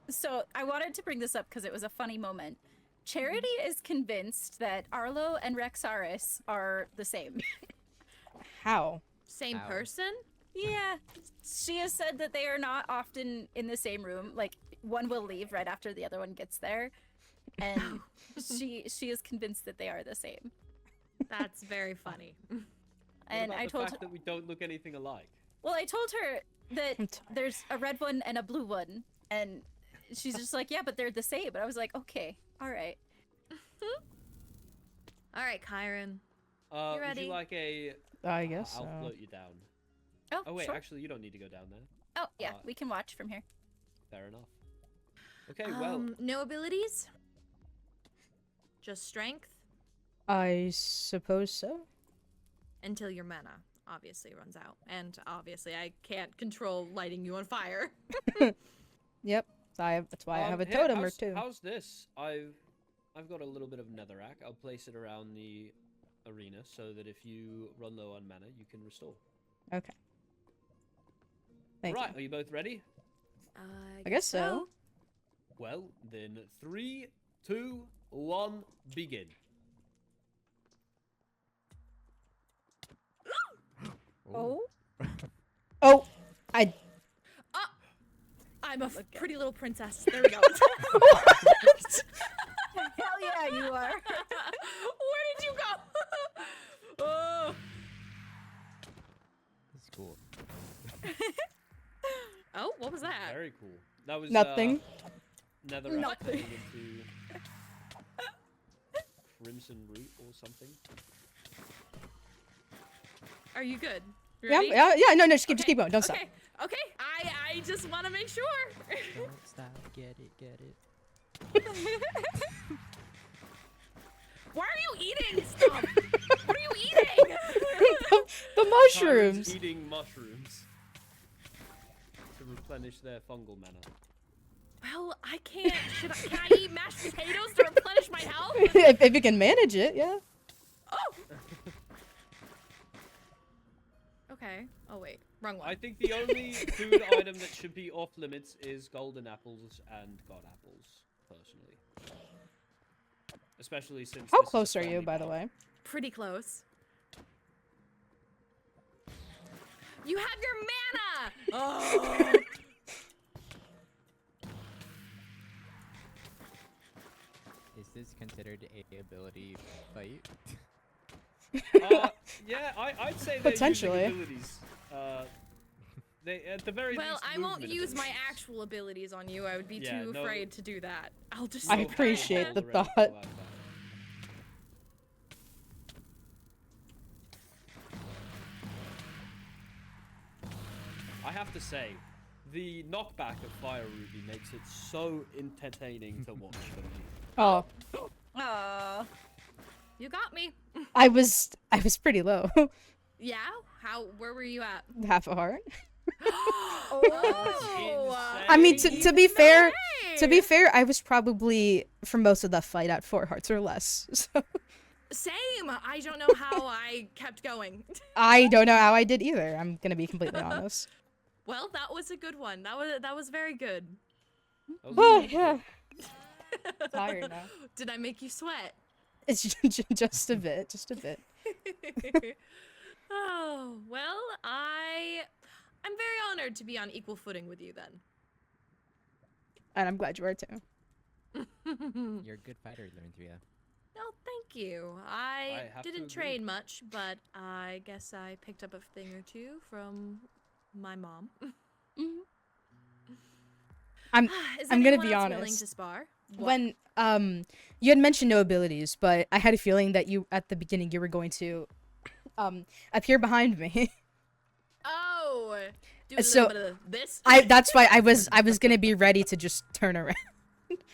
So I wanted to bring this up because it was a funny moment. Charity is convinced that Arlo and Rexaris are the same. How? Same Ow. person? Yeah, she has said that they are not often in the same room. Like, one will leave right after the other one gets there, and she is convinced that they are the same. That's very funny. What And about I the told her, fact that we don't look anything alike. well, I told her that I'm tired. there's a red one and a blue one, and she's just like, yeah, but they're the same. But I was like, okay, all right. All right, Kyrin. Would ready? you like a? I guess I'll so. float you down. Oh, wait, sure. actually, you don't need to go down there. Oh, yeah, uh, we can watch from here. Fair enough. Okay, well, No abilities? Just strength I suppose so. until your mana obviously runs out. And obviously I can't control lighting you on fire. Yep. That's why I have a here, totem or how's- two. How's this? I've got a little bit of netherrack. I'll place it around the arena so that if you run low on mana, you can restore. Okay. Thank right, you. are you both ready? I guess so. Well, then 3, 2, 1, begin. Oh? Oh, I. I'm a pretty little princess. There we go. Hell yeah, you are. Where did you go? Oh. It's cool. Oh, what was that? Very cool. That was Nothing. Netherrack Nothing. turning into crimson root or something. Are you good? You Yeah, ready? yeah. No, just keep going. Don't stop. Okay. Okay. I just want to make sure. Don't stop. Get it. Why are you eating stuff? What are you eating? The Kyrin's mushrooms. eating mushrooms to replenish their fungal mana. Well, I can't. Can I eat mashed potatoes to replenish my health? if you can manage it, yeah. Oh. Okay. Oh wait, wrong one. I think the only food item that should be off limits is golden apples and god apples, personally. Especially since. How this is a close are you, family by the bar. way? Pretty close. You have your mana. Oh. Is this considered a ability fight? Yeah, I'd say they're Potentially. using abilities. They at the very Well, least. I won't movement use my abilities. actual abilities on you. I would be Yeah, too no. afraid to do that. I'll just. I No, appreciate hold the ready thought. for that. I have to say, the knockback of Fire Ruby makes it so entertaining to watch for me. Oh, Aww. You got me. I was pretty low. Yeah. How? Where were you at? Half a heart. Oh, I mean, to be fair, okay. I was probably for most of the fight at 4 hearts or less. So Same. I don't know how I kept going. I don't know how I did either. I'm gonna be completely honest. Well, that was a good one. That was very good. That was Oh good. yeah, tired now. Did I make you sweat? It's just a bit, just a bit. Oh, well, I'm very honored to be on equal footing with you then. And I'm glad you are too. You're a good fighter, Lorynthia. Oh, thank you. I have to didn't agree. train much, but I guess I picked up a thing or two from my mom. I'm Is I'm gonna anyone be else willing honest. to spar? What? When you had mentioned no abilities, but I had a feeling that you at the beginning you were going to appear behind me. Oh, do a So, little bit of this. That's why I was gonna be ready to just turn around.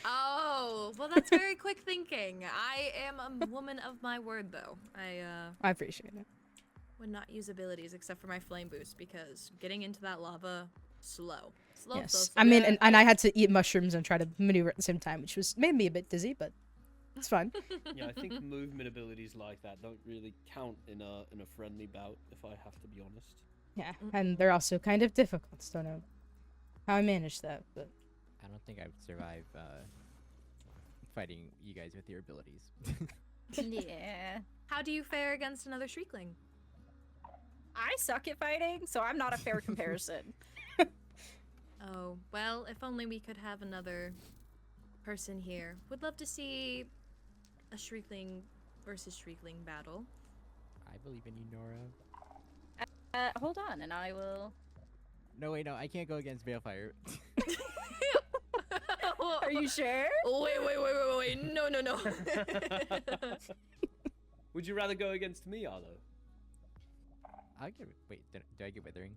Oh, well, that's very quick thinking. I am a woman of my word, though. I appreciate it. Would not use abilities except for my flame boost because getting into that lava, slow. Slow, Yes, slow, slow. I mean, and I had to eat mushrooms and try to maneuver at the same time, which made me a bit dizzy, but it's fun. Yeah, I think movement abilities like that don't really count in a friendly bout, if I have to be honest. Yeah, and they're also kind of difficult. So don't know how I managed that, but I don't think I would survive fighting you guys with your abilities. Yeah. How do you fare against another Shriekling? I suck at fighting, so I'm not a fair comparison. Oh, well, if only we could have another person here. Would love to see a Shriekling versus Shriekling battle. I believe in you, Nora. Hold on, and I will. No, wait, no, I can't go against Balefire. Are you sure? Wait. No. Would you rather go against me, Arlo? I'll get. Wait, do I get Withering?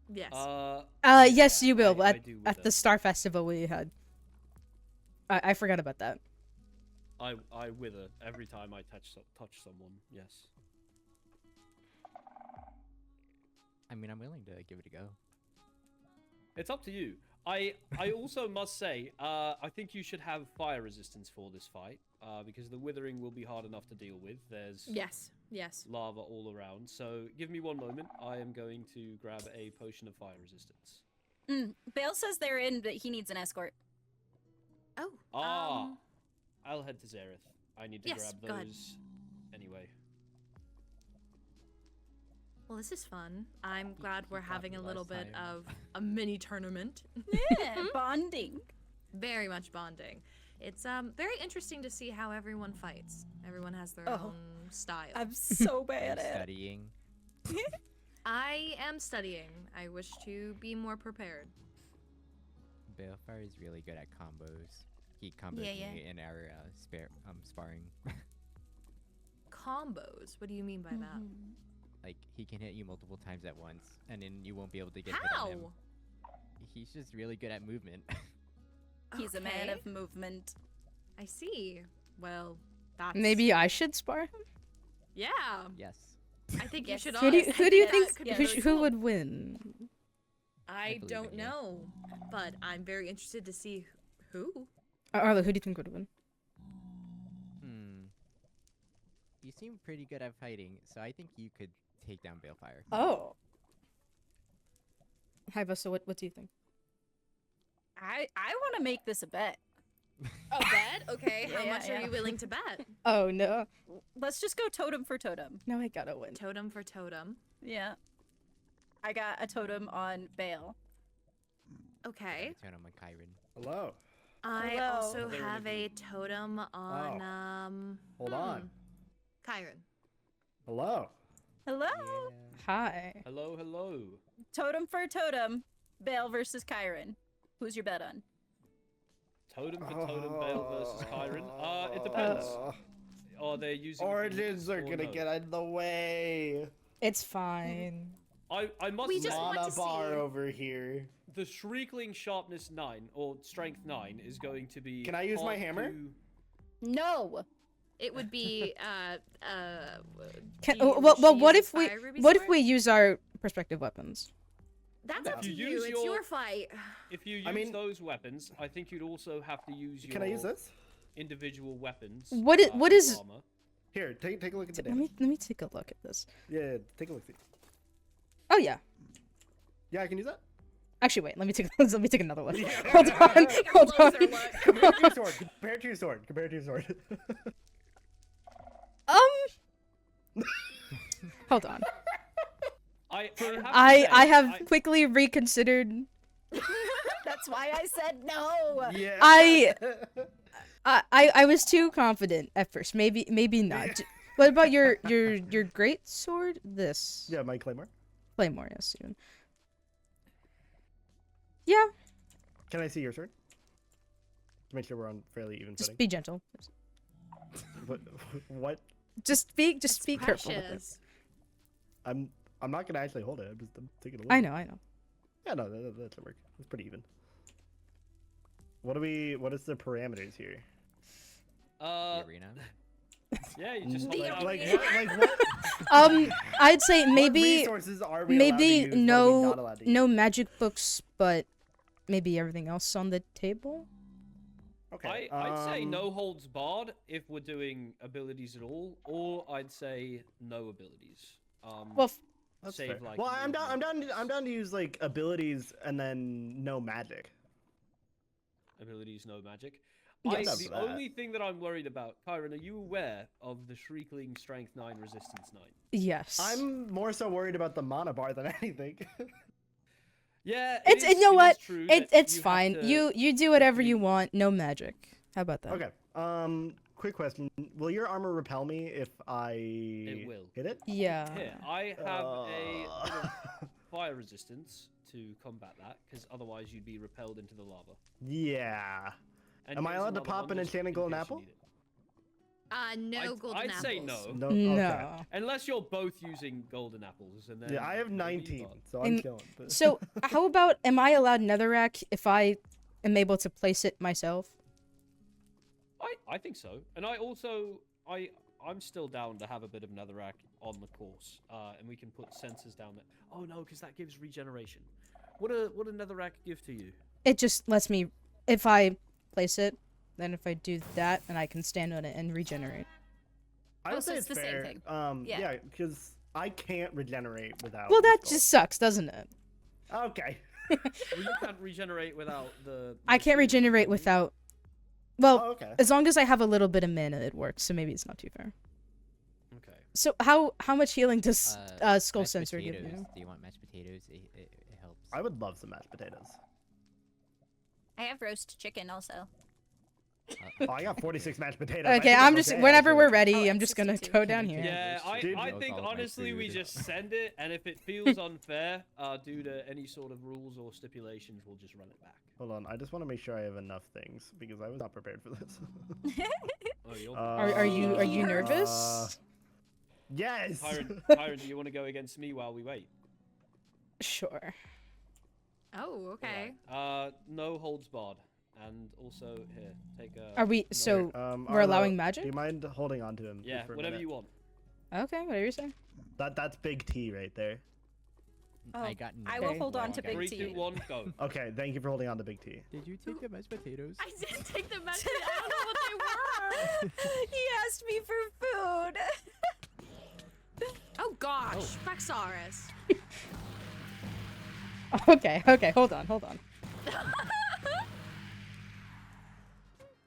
Yes. yes, you will. I At do at the Star Festival we had. I forgot about that. I wither every time I touch someone. Yes. I mean, I'm willing to give it a go. It's up to you. I also must say, I think you should have fire resistance for this fight, because the withering will be hard enough to deal with. There's Yes. lava all around. So give me one moment. I am going to grab a potion of fire resistance. Bale says they're in, but he needs an escort. Oh. I'll head to Zareth. I need to Yes, grab go ahead. those anyway. Well, this is fun. I'm glad we're got having me a little last bit time. of a mini tournament. Yeah, bonding. Very much bonding. It's very interesting to see how everyone fights. Everyone has their Oh. own style. I'm so I'm bad at it. studying. I am studying. I wish to be more prepared. Balefire is really good at combos. He combos me in our sparring. Combos? What do you mean by that? Like, he can hit you multiple times at once, and then you won't be able to get hit How? on him. He's just really good at movement. He's a man Okay. of movement. I see. Well, that's Maybe I should spar him. Yeah. Yes. I think Yes. you should. Who do you, honestly- who do you that think could be who, really who cool. would win? I believe don't in you. know, but I'm very interested to see who. Arlo, who do you think would win? You seem pretty good at fighting, so I think you could take down Balefire. Oh. Hi, Busta, what do you think? I want to make this a bet. A bet? Okay. How Yeah, much yeah. are you willing to bet? Oh no. Let's just go totem for totem. No, I gotta win. Totem for totem. Yeah. I got a totem on Bale. Okay. Turn on my Kyrin. Hello. I Hello. also Very have a good. totem on Hold on. Kyrin. Hello. Hello. Hi. Hello. Totem for totem. Bale versus Kyrin. Who's your bet on? Totem for totem, Bale versus Kyrin. It depends. Are they using Origins are or gonna no? get in the way. It's fine. I must We say, just want Mana to bar see. over here. the Shriekling Sharpness 9 or Strength 9 is going to be. Can I use my hard hammer? to- No. It would be Can, do you- well, she what uses if we fire ruby what if sword? we use our perspective weapons? That's No. up to If you you. use It's your- your fight. If you use I mean- those weapons, I think you'd also have to use your Can I use this? individual weapons. What and is- armor. Here, take a look at the Let damage. me take a look at this. Yeah, take a look. Oh yeah. Yeah, I can use that. Actually, wait. Let me take another look. Yeah. Hold on. Take a Hold on. closer look. Compare to your sword. Compare to your sword. Compare to your sword. Hold on. I have quickly reconsidered. That's why I said no. Yeah. I was too confident at first. Maybe not. What about your great sword? This Yeah, my claymore. claymore, yes. Yeah. Can I see your sword? To make sure we're on fairly even Just footing. be gentle. What? Just be careful with it. Precious. I'm not gonna actually hold it. I'm taking a look. I know. Yeah, no, that should work. It's pretty even. What is the parameters here? Arena. Yeah, you just The hold it Like out. what? I'd say What maybe resources are we allowed to maybe use, what are we not no allowed to use? no magic books, but maybe everything else on the table. Okay. I'd say no holds barred if we're doing abilities at all, or I'd say no abilities. Well, That's save, fair. like, Well, I'm movement. down to use like abilities and then no magic. Abilities, no magic. Yes. The only thing that I'm worried about, Kyrin, are you aware of the Shrieking Strength 9 Resistance 9? yes. I'm more so worried about the mana bar than anything. Yeah, It's it is, you know it what? is true It's that it's you have fine. to You do whatever you quickly- want. No magic. How about that? Okay. Quick question: will your armor repel me if I will. hit it? Yeah. Here, I have a bit of fire resistance to combat that, because otherwise you'd be repelled into the lava. Yeah. And Am I here's allowed to another pop one an just enchanted in golden case you apple? need it. No golden I'd apples. say no. No. No. Okay. Unless you're both using golden apples, and then Yeah, I have maybe, 19, but- so I'm And killing. But... So how about am I allowed netherrack if I am able to place it myself? I think so, and I also I'm still down to have a bit of netherrack on the course, and we can put sensors down there. Oh no, because that gives regeneration. What a netherrack give to you? It just lets me, if I place it, then if I do that, and I can stand on it and regenerate. I Oh, would so say it's it's the same fair. thing. Yeah, Yeah. because I can't regenerate without. Well, that this just sucks, doesn't it? gold. Okay. Well, you can't regenerate without the. I can't regenerate without. Well, Oh, okay. as long as I have a little bit of mana, it works. So maybe it's not too fair. Okay. So how much healing does skull Mashed sensor give potatoes. you? Do you want mashed potatoes? It helps. I would love some mashed potatoes. I have roast chicken also. Oh, I got 46 mashed potatoes. I Okay, think I'm just okay, whenever actually. we're ready, Oh, I'm just gonna 62. go down here. Yeah, Dude, I knows think all of my honestly we food. just send it, and if it feels unfair, due to any sort of rules or stipulations, we'll just run it back. Hold on, I just want to make sure I have enough things because I was not prepared for this. Oh, you're. Are you nervous? Yes. Kyrin, do you want to go against me while we wait? Sure. Oh, okay. No holds barred, and also here, take a. Are we so we're Arlo, allowing Do magic? you mind holding on to him? Yeah, for a whatever minute? you want. Okay, whatever you say. That's big T right there. I got. I will Okay. hold on to Okay. Big 3, T. 2, 1, go. Okay, thank you for holding on to big T. Did you take the mashed potatoes? I did take the message. I don't know what they were. He asked me for food. Oh gosh, Rexaris. Okay, hold on.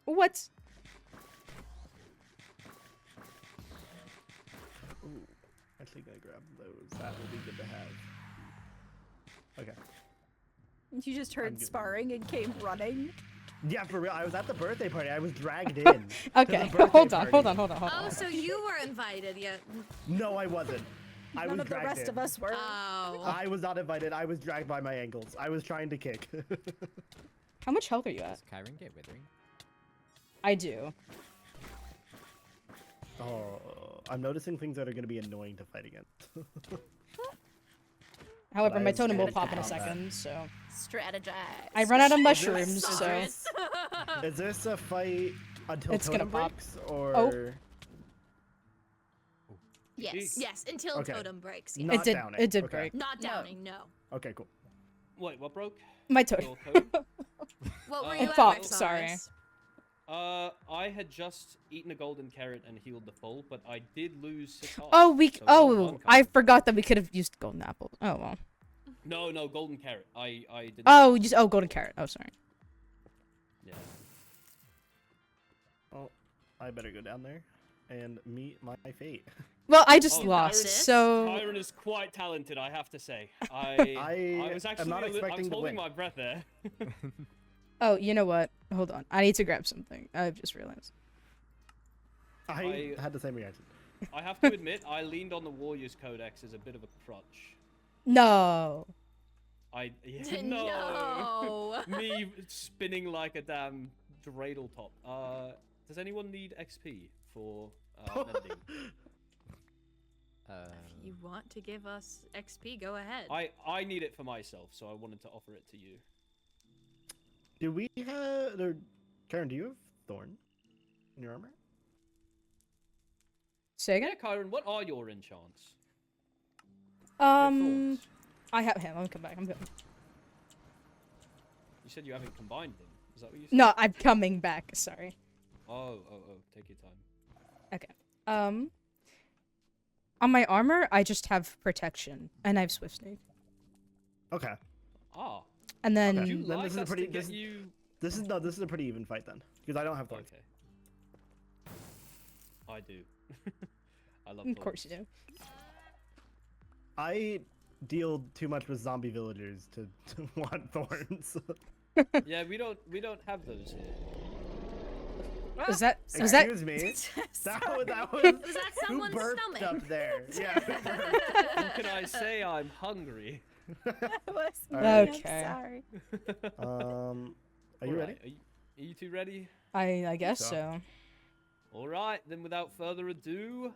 What? Ooh, actually gonna grab those. That will be good to have. Okay. You just I'm heard good. sparring and came running. Yeah, for real. I was at the birthday party. I was dragged in. to the Okay, birthday hold on. party. Oh, so you were invited yet? No, I wasn't. I None was of the dragged rest in. of us were. Oh. I was not invited. I was dragged by my ankles. I was trying to kick. How much health are you at? Does Kyrin get withering? I do. Oh, I'm noticing things that are going to be annoying to fight against. However, I my was totem will gonna pop in a combat. second, so Strategize. I run out of Is mushrooms, this- so Is this a fight until It's gonna totem pop. breaks, or Oh. Yes, until Okay. totem breaks. Yes. Not it did. downing. It did Okay. break. Not No. downing, no. Okay, cool. Wait, what broke? My totem. Your code? What were Uh, you at, Fuck, Rexaris? sorry. I had just eaten a golden carrot and healed the full, but I did lose 6 hearts. Oh, we. so well done, Oh, I Kyrin. forgot that we could have used golden apples. Oh well. No, golden carrot. I didn't. Oh, just golden carrot. Oh, sorry. Yeah. Oh, I better go down there and meet my fate. Well, I just Oh, lost, Kyrin- so Kyrin is quite talented, I have to say. I was am actually not I was expecting to holding win. my breath there. oh, you know what? Hold on, I need to grab something. I've just realized. I had the same reaction. I have to admit, I leaned on the Warriors Codex as a bit of a crutch. No. Yeah, No. Me spinning like a damn dreidel top. Does anyone need XP for mending? If you want to give us XP, go ahead. I need it for myself, so I wanted to offer it to you. Do we have... Or, Kyrin, do you have Thorn in your armor? Say Yeah, again. Kyrin, what are your enchants? I have him. Let me come back. I'm good. You said you haven't combined them. Is that what you said? No, I'm coming back. Sorry. Oh, take your time. Okay. On my armor, I just have protection, and I have swift sneak. Okay. Ah. And then Would you Then like this is a us pretty- to get this- you... This is a pretty even fight then, because I don't have Thorn. Okay. I do. I love of course you thorns. do. I deal too much with zombie villagers to want thorns. Yeah, we don't have those here. Is that is that Excuse me. That was Was that who someone's burped stomach? up there. Yeah. What can I say? I'm hungry. Okay. Sorry. Are you ready? Alright, are you two ready? I guess So. so. All right, then without further ado,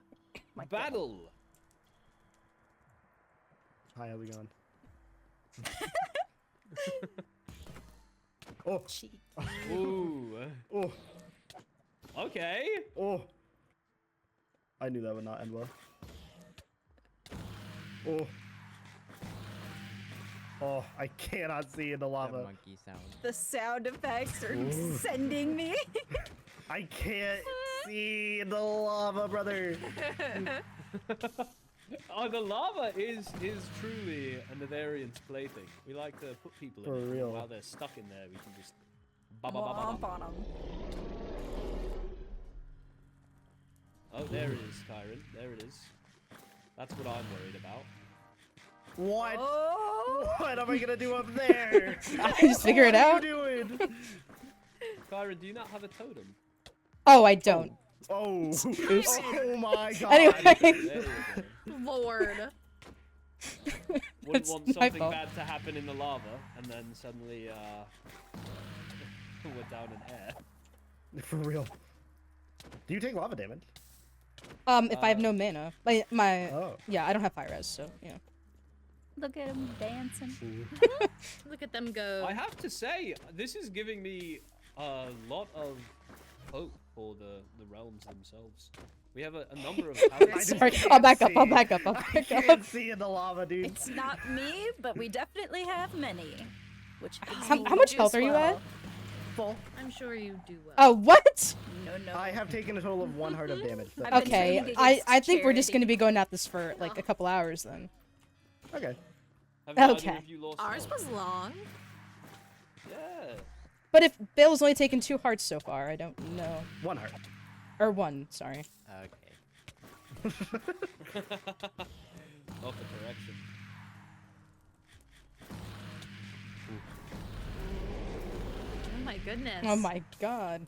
battle. Hi, how's it going? Oh, Ooh. oh, Okay. oh. I knew that would not end well. Oh. Oh, I cannot see in the The lava. monkey sound. The sound effects are Ooh. sending me. I can't see in the lava, brother. Oh, the lava is truly a Netherian's plaything. We like to put people For in it. real. While they're stuck in there, we can just ba-ba-ba-ba-ba. Womp on 'em. Oh, there it is, Kyrin. There it is. That's what I'm worried about. What? Oh. What am I gonna do up there? I just figure it What are out. you doing? Kyrin, do you not have a totem? Oh, I don't. Oh. Oops. Oh my god. Anyway. There you go. Lord. Wouldn't That's want my something fault. bad to happen in the lava, and then suddenly, we're down in air. For real. Do you take lava damage? If I have no mana, my Oh. yeah, I don't have fire res, so yeah. Look at him dancing. Look at them go. I have to say, this is giving me a lot of hope for the realms themselves. We have a number of I just Sorry, can't I'll back up. I'll see. back up. I'll I back up. can't see in the lava, dude. It's not me, but we definitely have many. Which gives How me much juice health are you at? well. Full. I'm sure you do well. Oh, what? No. I have taken a total of 1 heart of damage. I've been Okay, training I against think we're just charity. gonna be going at this for like a couple hours then. Okay. Have either Okay. of you lost Ours health? was long. Yeah. But if Bill's only taken 2 hearts so far, I don't know. 1 heart. Or 1, sorry. Okay. Not the correction. Oh my goodness. Oh my god.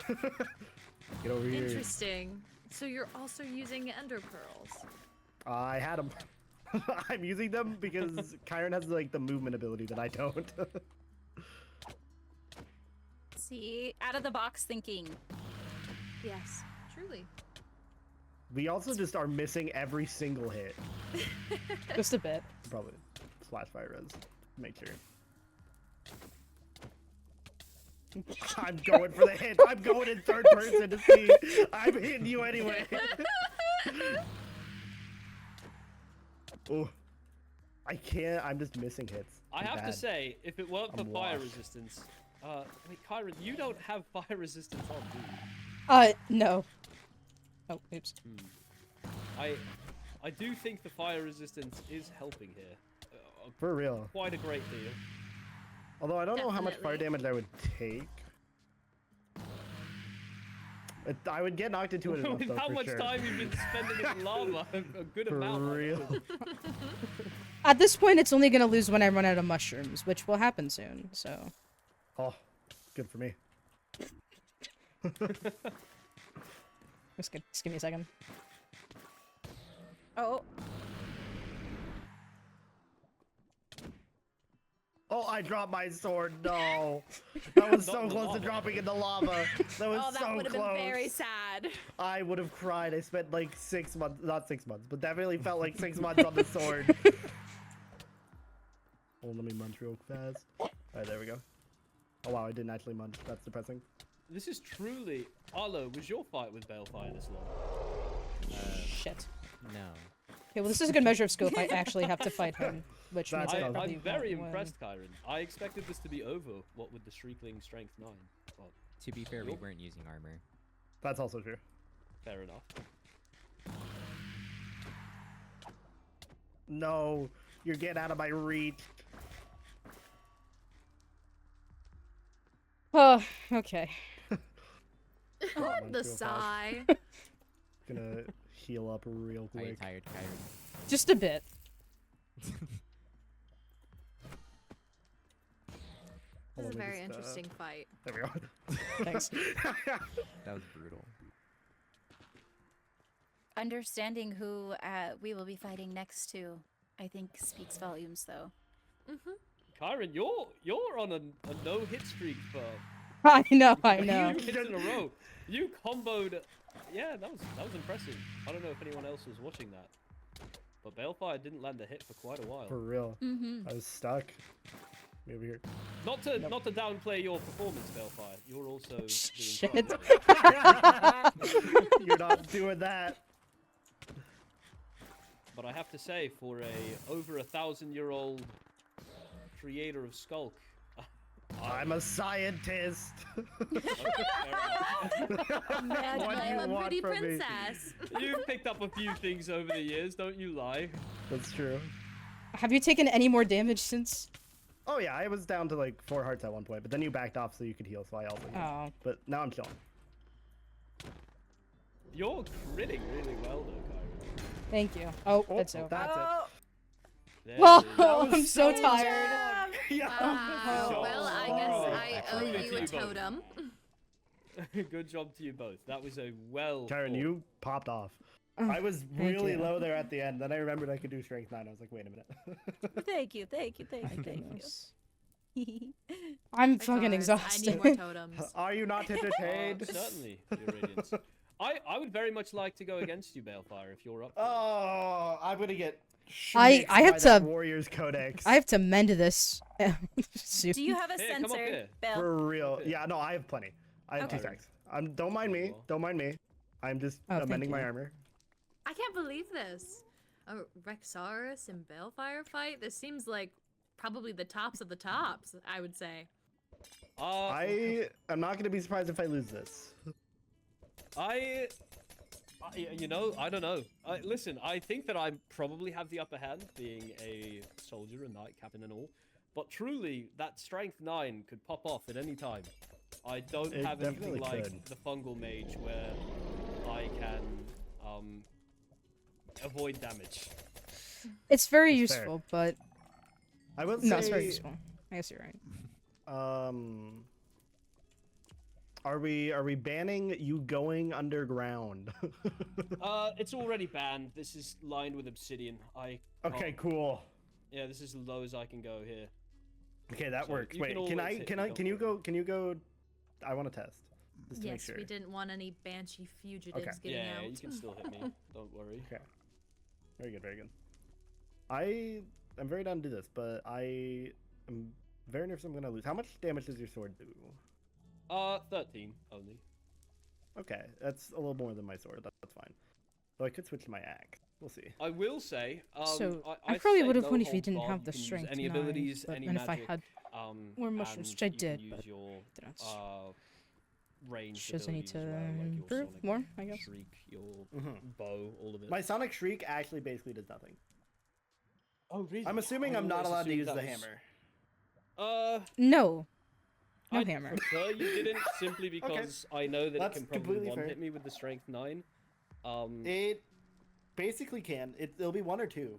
Get over here. Interesting. So you're also using ender pearls. I had them. I'm using them because Kyrin has like the movement ability that I don't. See, out of the box thinking. Yes, truly. We also just are missing every single hit. Just a bit. Probably slash fire res. Make sure. I'm going for the hit. I'm going in third person to see. I'm hitting you anyway. Oh, I can't. I'm just missing hits. I have to bad. say, if it weren't for I'm fire washed. resistance, wait, Kyrin, you don't have fire resistance on, do you? No. Oh, oops. I do think the fire resistance is helping here. For real. Quite a great deal. Although I don't know how much fire Definitely. damage I would take. I would get knocked into it enough, With though, how for much sure. time you've been spending in lava, a good For amount. real. At this point, it's only gonna lose when I run out of mushrooms, which will happen soon. So. Oh, good for me. Just give me a second. Oh, Oh, I dropped my sword. No. That was Not so in the close to lava. dropping in the lava. That was Oh, that so would have close. been very sad. I would have cried. I spent like 6 months, not 6 months, but definitely felt like 6 months on the sword. Oh, let me munch real fast. Alright, there we go. Oh wow, I didn't actually munch. That's depressing. This is truly... Arlo, was your fight with Balefire this long? Shit. No. Okay, well, this is a good measure of skill if I actually have to fight him, which means That's I tough. probably I'm very won't win. impressed, Kyrin. I expected this to be over, what with the Shriekling Strength 9. Well, To be fair, we Yup. weren't using armor. That's also true. fair enough. No, you're getting out of my reach. Oh, okay. Munch The real fast. sigh. Gonna heal up real Are you quick. tired, Kyrin? Just a bit. This Hold is a on, let me very just, interesting fight. There we go. Thanks. That was brutal. understanding who we will be fighting next to, I think speaks volumes, though. Kyrin, you're on a no-hit streak for I know. two hits in a row. You comboed... Yeah, that was impressive. I don't know if anyone else was watching that. But Balefire didn't land a hit for quite a while. For real. I was stuck. Me over here. Not to downplay your performance, Balefire. You're also doing Shit. quite well. You're not doing that. But I have to say, for a over 1,000-year-old creator of Skulk, I'm a scientist. okay, fair enough. What do you I'm a want pretty from me? princess. You've picked up a few things over the years, don't you lie? That's true. Have you taken any more damage since? Oh yeah, I was down to like 4 hearts at one point, but then you backed off so you could heal, so I also healed. Oh. But now I'm chilling. You're critting really well, though, Kyrin. Thank you. Oh, Oh, that's over. that's There Whoa, it is. I'm so so tired. Yeah. Wow. Well, I guess I owe Kudos you to a you both. totem. Good job to you both. That was a well. Kyrin, fought- you popped off. Oh, I was thank really you. low there at the end. Then I remembered I could do strength 9. I was like, wait a minute. Thank you. Goodness. I'm fucking I need exhausted. more totems. Are you not entertained? Certainly, Your Radiance. I would very much like to go against you, Balefire, if you're up. for it. Oh, I'm gonna get. I schmicked have by that to- Warriors Codex. I have to mend this. soon. Do you have a Here, come up sensor, here. Belle? For real. Yeah, no, I have plenty. I have 2 Okay. stacks. Don't mind me. Don't mind me. I'm just Oh, thank amending my you. armor. I can't believe this. A Rexaris and Balefire fight? This seems like probably the tops of the tops, I would say. I am not gonna be surprised if I lose this. You know, I don't know. Listen, I think that I probably have the upper hand, being a soldier, a knight, captain, and all. But truly, that strength 9 could pop off at any time. I don't It have anything definitely like could. the fungal mage where I can avoid damage. It's very That's fair. useful, but I will no, it's very say, useful. I guess you're right. are we banning you going underground? It's already banned. This is lined with obsidian. Okay, can't- cool. Yeah, this is as low as I can go here. Okay, that So works. you Wait, can can always I hit can me, I don't can you worry. go I want to test. Just to make Yes, sure. we didn't want any banshee fugitives Okay. getting Yeah, out. you can still hit me. Don't worry. Okay. Very good, very good. I'm very down to do this, but I am very nervous I'm gonna lose. How much damage does your sword do? 13 only. Okay, that's a little more than my sword. That's fine. So I could switch to my axe. We'll see. I will say, So, I probably say would have no won if you holds didn't barred. have You the can use strength any 9, abilities, but any then if I magic, had more mushrooms, and which I you can did, use but your didn't. ranged She doesn't need abilities as well, to like your improve sonic more, I guess. shriek, your Mhm. bow, all of it. My Sonic Shriek actually basically does nothing. Oh, really? I'm assuming I'm not allowed to use the hammer. No. No I'd hammer. prefer you didn't, simply because I know that That's it can probably completely fair. one-hit me with the strength 9. It basically can. It'll be 1 or 2.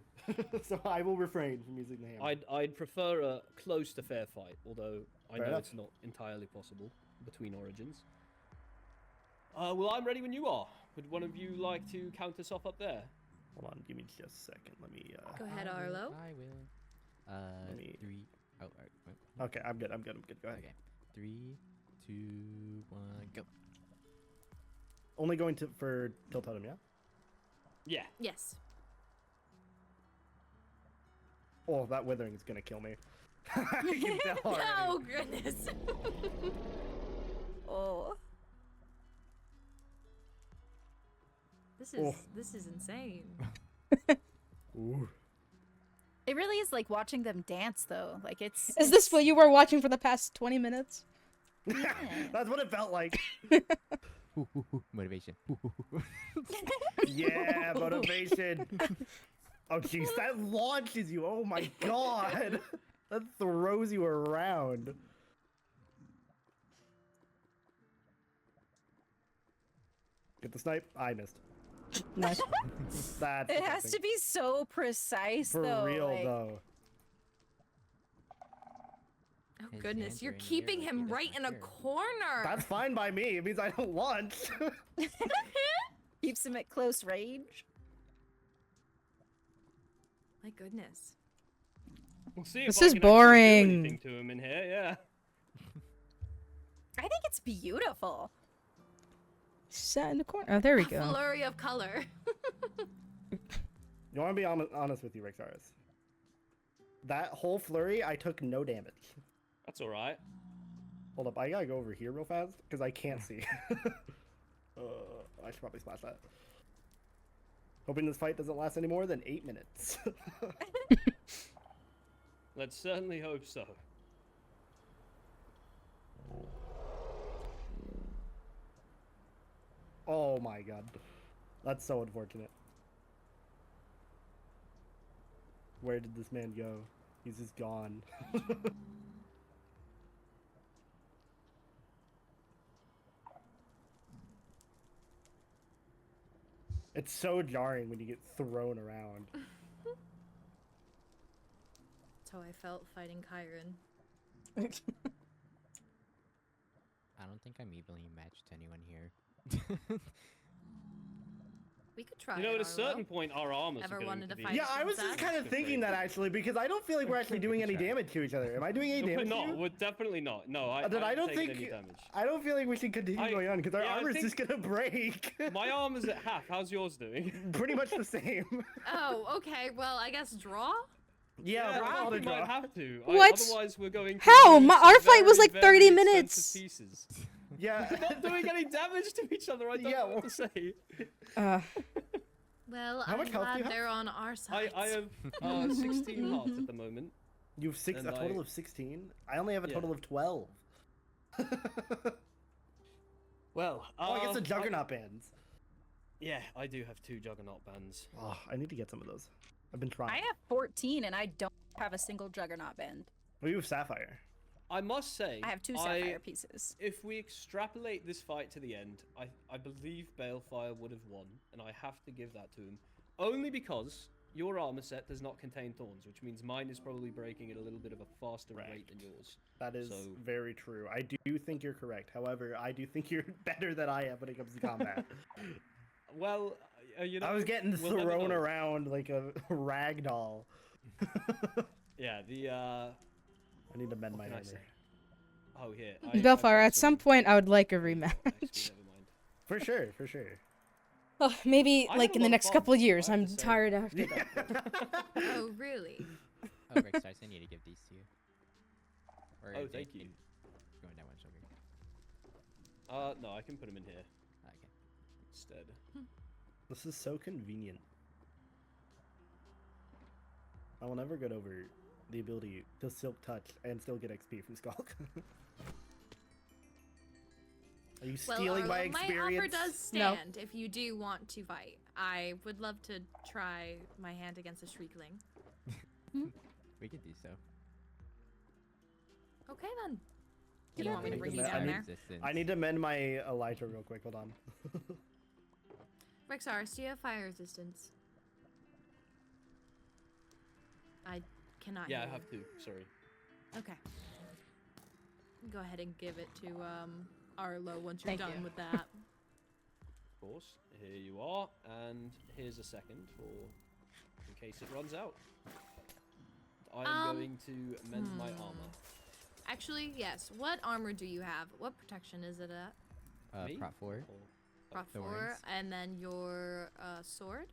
So I will refrain from using the hammer. I'd prefer a close to fair fight, although I Fair know enough. it's not entirely possible between origins. Well, I'm ready when you are. Would one of you like to count us off up there? Hold on, give me just a second. Let me. Go ahead, Arlo. I will. Let me- 3. Oh, alright. Wait. Okay, I'm good. Go ahead. Okay. 3, 2, 1, go. Only going to for Tilt Totem, yeah? Yeah. Yes. Oh, that withering is gonna kill me. I can tell already. Oh goodness. Oh. This is insane. Ooh. It really is like watching them dance, though. Like it's. Is this what you were watching for the past 20 minutes? That's what it felt like. Motivation. Yeah, motivation. Oh jeez, that launches you. Oh my god. That throws you around. Get the snipe. I missed. Nice. That's It has to be so precise, for though. real like- though. Oh His goodness, hands you're are in the air keeping like he him does right not in a care. corner. That's fine by me. It means I don't launch. Keeps him at close range. My goodness. We'll see This if I is can actually do boring. anything to him in here. Yeah. I think it's beautiful. Sat in the corner. Oh, there we A go. flurry of color. You want to be honest with you, Rexaris? That whole flurry, I took no damage. That's all right. Hold up, I gotta go over here real fast because I can't see. I should probably splash that. Hoping this fight doesn't last any more than 8 minutes. Let's certainly hope so. Oh my god. That's so unfortunate. Where did this man go? He's just gone. It's so jarring when you get thrown around. That's how I felt fighting Kyrin. I don't think I'm evenly matched to anyone here. We could try. You know, it, at a certain Arlo. point, our armors Ever are going wanted to to be... fight Yeah, I was just kind of thinking that actually because I don't feel like we're actually doing any damage to each other. Am I doing any No, we're damage? to not. you? We're definitely not. No, I Then I don't haven't taken think any damage. I don't feel like we should continue going on because our yeah, I armor's think- just gonna break. My armor's at half. How's yours doing? Pretty much the same. Oh, okay. Well, I guess draw. Yeah, we're I all think we to might draw. have to. What? Otherwise, we're going to How? lose some Our fight was very, like 30 very minutes. expensive Pieces. Yeah. We're not doing any damage to each other. I don't know what to say. Well, How I'm much health do you glad have? they're on our side. I have 16 hearts at the moment. You have And a total I- of 16. I only have a Yeah. total of 12. Well, Oh, I guess the Juggernaut bands. Yeah, I do have 2 Juggernaut bands. Oh, I need to get some of those. I've been trying. I have 14 and I don't have a single Juggernaut band. Well, you have Sapphire. I must say, I have 2 Sapphire pieces. If we extrapolate this fight to the end, I believe Balefire would have won, and I have to give that to him. Only because your armor set does not contain thorns, which means mine is probably breaking at a little bit of a faster rate than yours. That is So- very true. I do think you're correct. However, I do think you're better than I am when it comes to combat. Well, you know, I was getting we'll never thrown know. around like a rag doll. Yeah, the I need to mend my can I armor. say? Oh, here. Bellfire, at some point I would like a rematch. Actually, never mind. For sure, for sure. Oh, maybe I like had a in the lot of next fun, couple of years. I have I'm to say. tired after that. Oh, really? Oh, Rick Stars, I need to give these to you. Or Oh, they thank you. can go in that one sugar. No, I can put him in here Okay. instead. This is so convenient. I will never get over the ability to Silk Touch and still get XP from Skulk. Are you stealing my experience? My offer does stand if you do want to fight. I would love to try my hand against a Shriekling. We could do so. Okay then. Do you want me to bring you I down need- there? I need to mend my Elytra real quick. Hold on. Rexaris, do you have fire resistance? I cannot Yeah, hear I you. have to. Sorry. Okay. Go ahead and give it to Arlo once you're Thank done you. with that. Of course. Here you are, and here's a second for in case it runs out. I'm going to mend my armor. Actually, yes. What armor do you have? What protection is it at? Me? Prot 4. Or- Prot 4, thorns. and then your sword?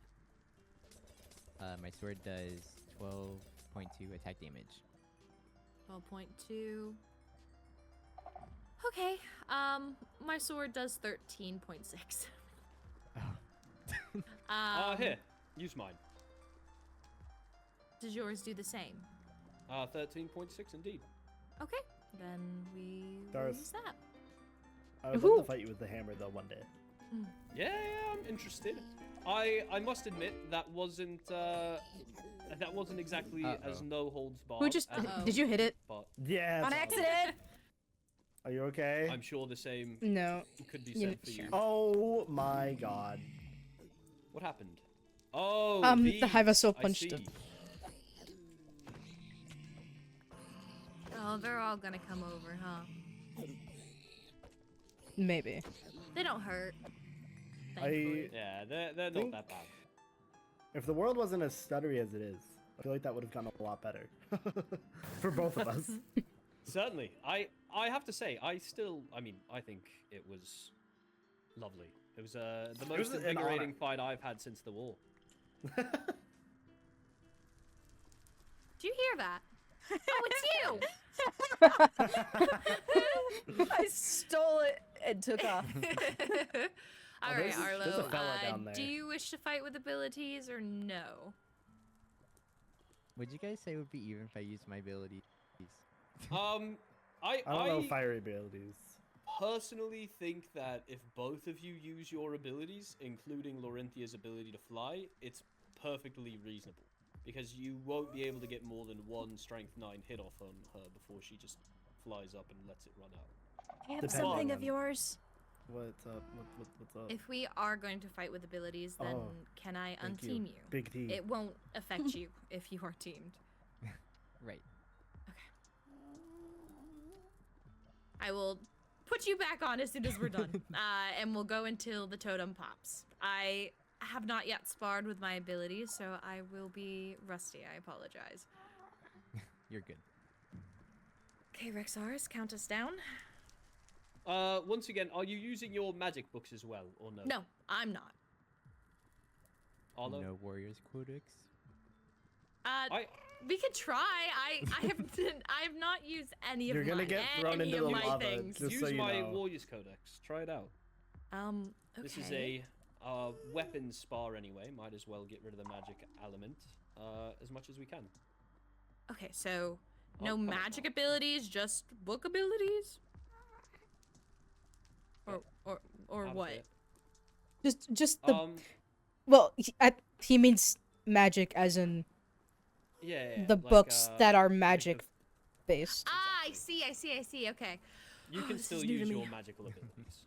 My sword does 12.2 attack damage. 12.2. Okay. My sword does 13.6. Here, use mine. Does yours do the same? 13.6 indeed. Okay, then we Doris. use that. I would love to fight you with the hammer though one day. Yeah, I'm interested. I must admit that wasn't exactly as no holds barred. Who just as did you hit it? But Yeah. On it's- accident. Are you okay? I'm sure the same No. could be You- said for you. Oh my god. What happened? Oh, The Hive Soul I punched see. him. Oh, they're all gonna come over, huh? Maybe. They don't hurt. Thankfully. Yeah, they're not Think- that bad. If the world wasn't as stuttery as it is, I feel like that would have gone a lot better for both of us. Certainly. I have to say, I think it was lovely. It was the most was an invigorating honor. fight I've had since the war. Do you hear that? Oh, it's you! I stole it and took off. All Oh, right, there's a Arlo. fella down there. Do you wish to fight with abilities or no? Would you guys say it would be even if I used my abilities? I don't know fiery abilities. personally think that if both of you use your abilities, including Lorenthia's ability to fly, it's perfectly reasonable. Because you won't be able to get more than one Strength 9 hit off on her before she just flies up and lets it run out. I have Depends something on- of yours. What's up? What's up? If we are going to fight with abilities, then Oh, can I thank unteam you? Big T. It won't affect you if you are teamed. Right. I will put you back on as soon as we're done, and we'll go until the totem pops. I have not yet sparred with my abilities, so I will be rusty. I apologize. You're good. Okay, Rexaris, count us down. Once again, are you using your magic books as well, or no? No, I'm not. Arlo? No Warriors Codex? We could try. I have not used any of You're gonna mine. get thrown any into of the my lava. things. Just Use so you my know. Warriors Codex. Try it out. Okay. This is a weapons spar anyway. Might as well get rid of the magic element as much as we can. Okay, so no come on. magic abilities, just book abilities? Or How to what? say it. Just the Um, he means magic as in yeah, the like, books that are magic magic based. Ah, I see. Okay. You Oh, can this still is new to use me. your magical abilities.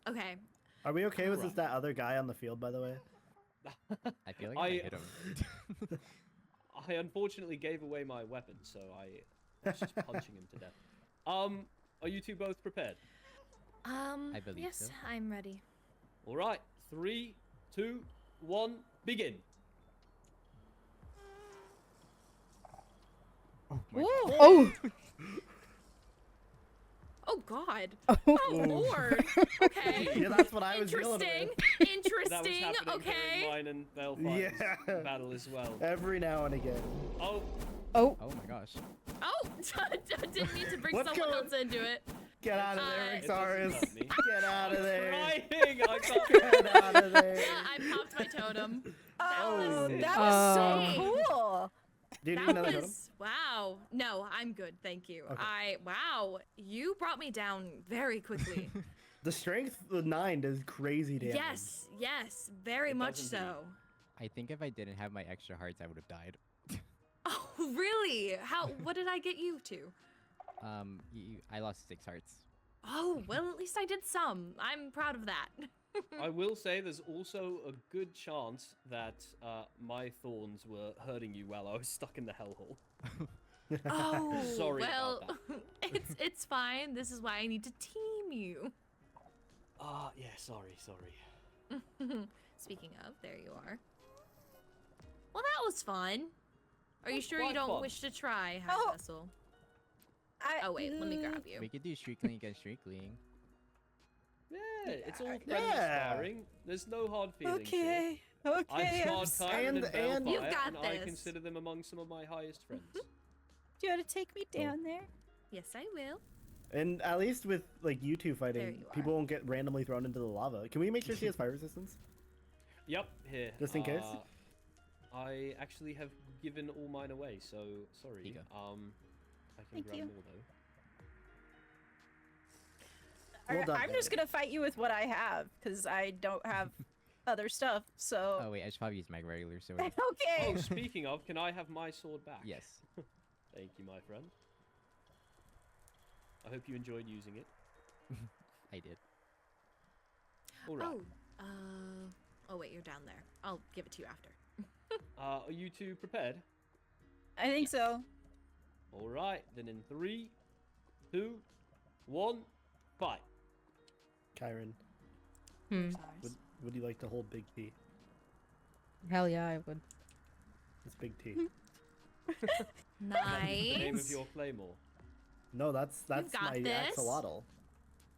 Okay. Are we okay with this? Right. That other guy on the field, by the way. I feel like I hit him. I unfortunately gave away my weapon, so I was just punching him to death. Are you two both prepared? I believe yes, so. I'm ready. All right, 3, 2, 1, begin. Oh, Oh God. oh, Oh Lord. Okay. Yeah, that's what I was dealing Interesting. with. Interesting. That was happening Okay. during mine and Bellfire's Yeah. battle as well. Every now and again. Oh, oh, Oh my gosh. Oh, didn't mean to bring What's someone going- else into it. Get out of there, It doesn't Rexaris. hurt me. Get out of there. crying! I can't. Get out of there. Yeah, I popped my totem. Oh, was that was so insane. cool. Do you need That another totem? was wow. No, I'm good, thank you. Okay. Wow, you brought me down very quickly. The strength 9 does crazy damage. yes, very It much does so. I think if I didn't have my extra hearts, I would have died. Oh, really? How? What did I get you to? I lost 6 hearts. Oh, well, at least I did some. I'm proud of that. I will say there's also a good chance that my thorns were hurting you while I was stuck in the hellhole. Oh, Sorry well, about it's fine. This is why I need to team you. Yeah, sorry. Speaking of, there you are. Well, that was fun. Are you sure you quite don't fun. wish to try, Oh. High Vessel? Oh wait, let me grab you. We could do Shriekling against Shriekling. Yeah, it's all friendly Yeah. sparring. There's no hard feelings here. Okay. I've sparred Kyrin and and- You've Balefire, got and I this. consider them among some of my highest friends. Do you want to take me down there? Yes, I will. And at least with like you two There fighting, you are. people won't get randomly thrown into the lava. Can we make sure she has fire resistance? Yep, here. Just in case? I actually have given all mine away, so sorry. Here you go. I can Thank grab you. more though. Well done, I'm just Ellie. gonna fight you with what I have because I don't have other stuff. So Oh wait, I should probably use my regular sword. okay. Oh, speaking of, can I have my sword back? Yes. Thank you, my friend. I hope you enjoyed using it. I did. All right. Oh wait, you're down there. I'll give it to you after. Are you two prepared? I think so. All right. Then in 3, 2, 1, fight. Kyrin, would you like to hold Big T? Hell yeah, I would. It's Big T. Nice. The name of your claymore. No, that's got my this. axolotl.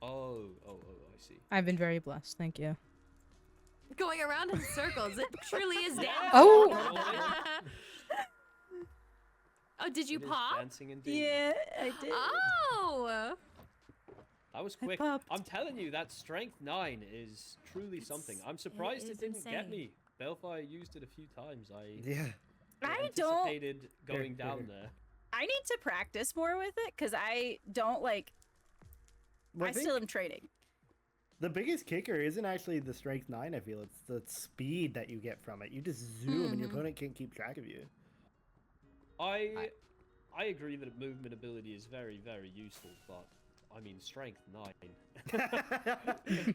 Oh, I see. I've been very blessed, thank you. Going around in circles. It truly is dancing. Oh! Oh, did you It is pop? Dancing indeed. Yeah, I did. Oh. That was quick. popped. I'm telling you, that strength 9 is truly something. I'm surprised it is didn't get insane. me. Balefire used it a few times. I Yeah. I don't. anticipated going down there. I need to practice more with it because I don't like. Well, I still am training. The biggest kicker isn't actually the strength 9, I feel. It's the speed that you get from it. You just zoom and your opponent can't keep track of you. I agree that movement ability is very, very useful, but I mean, strength 9.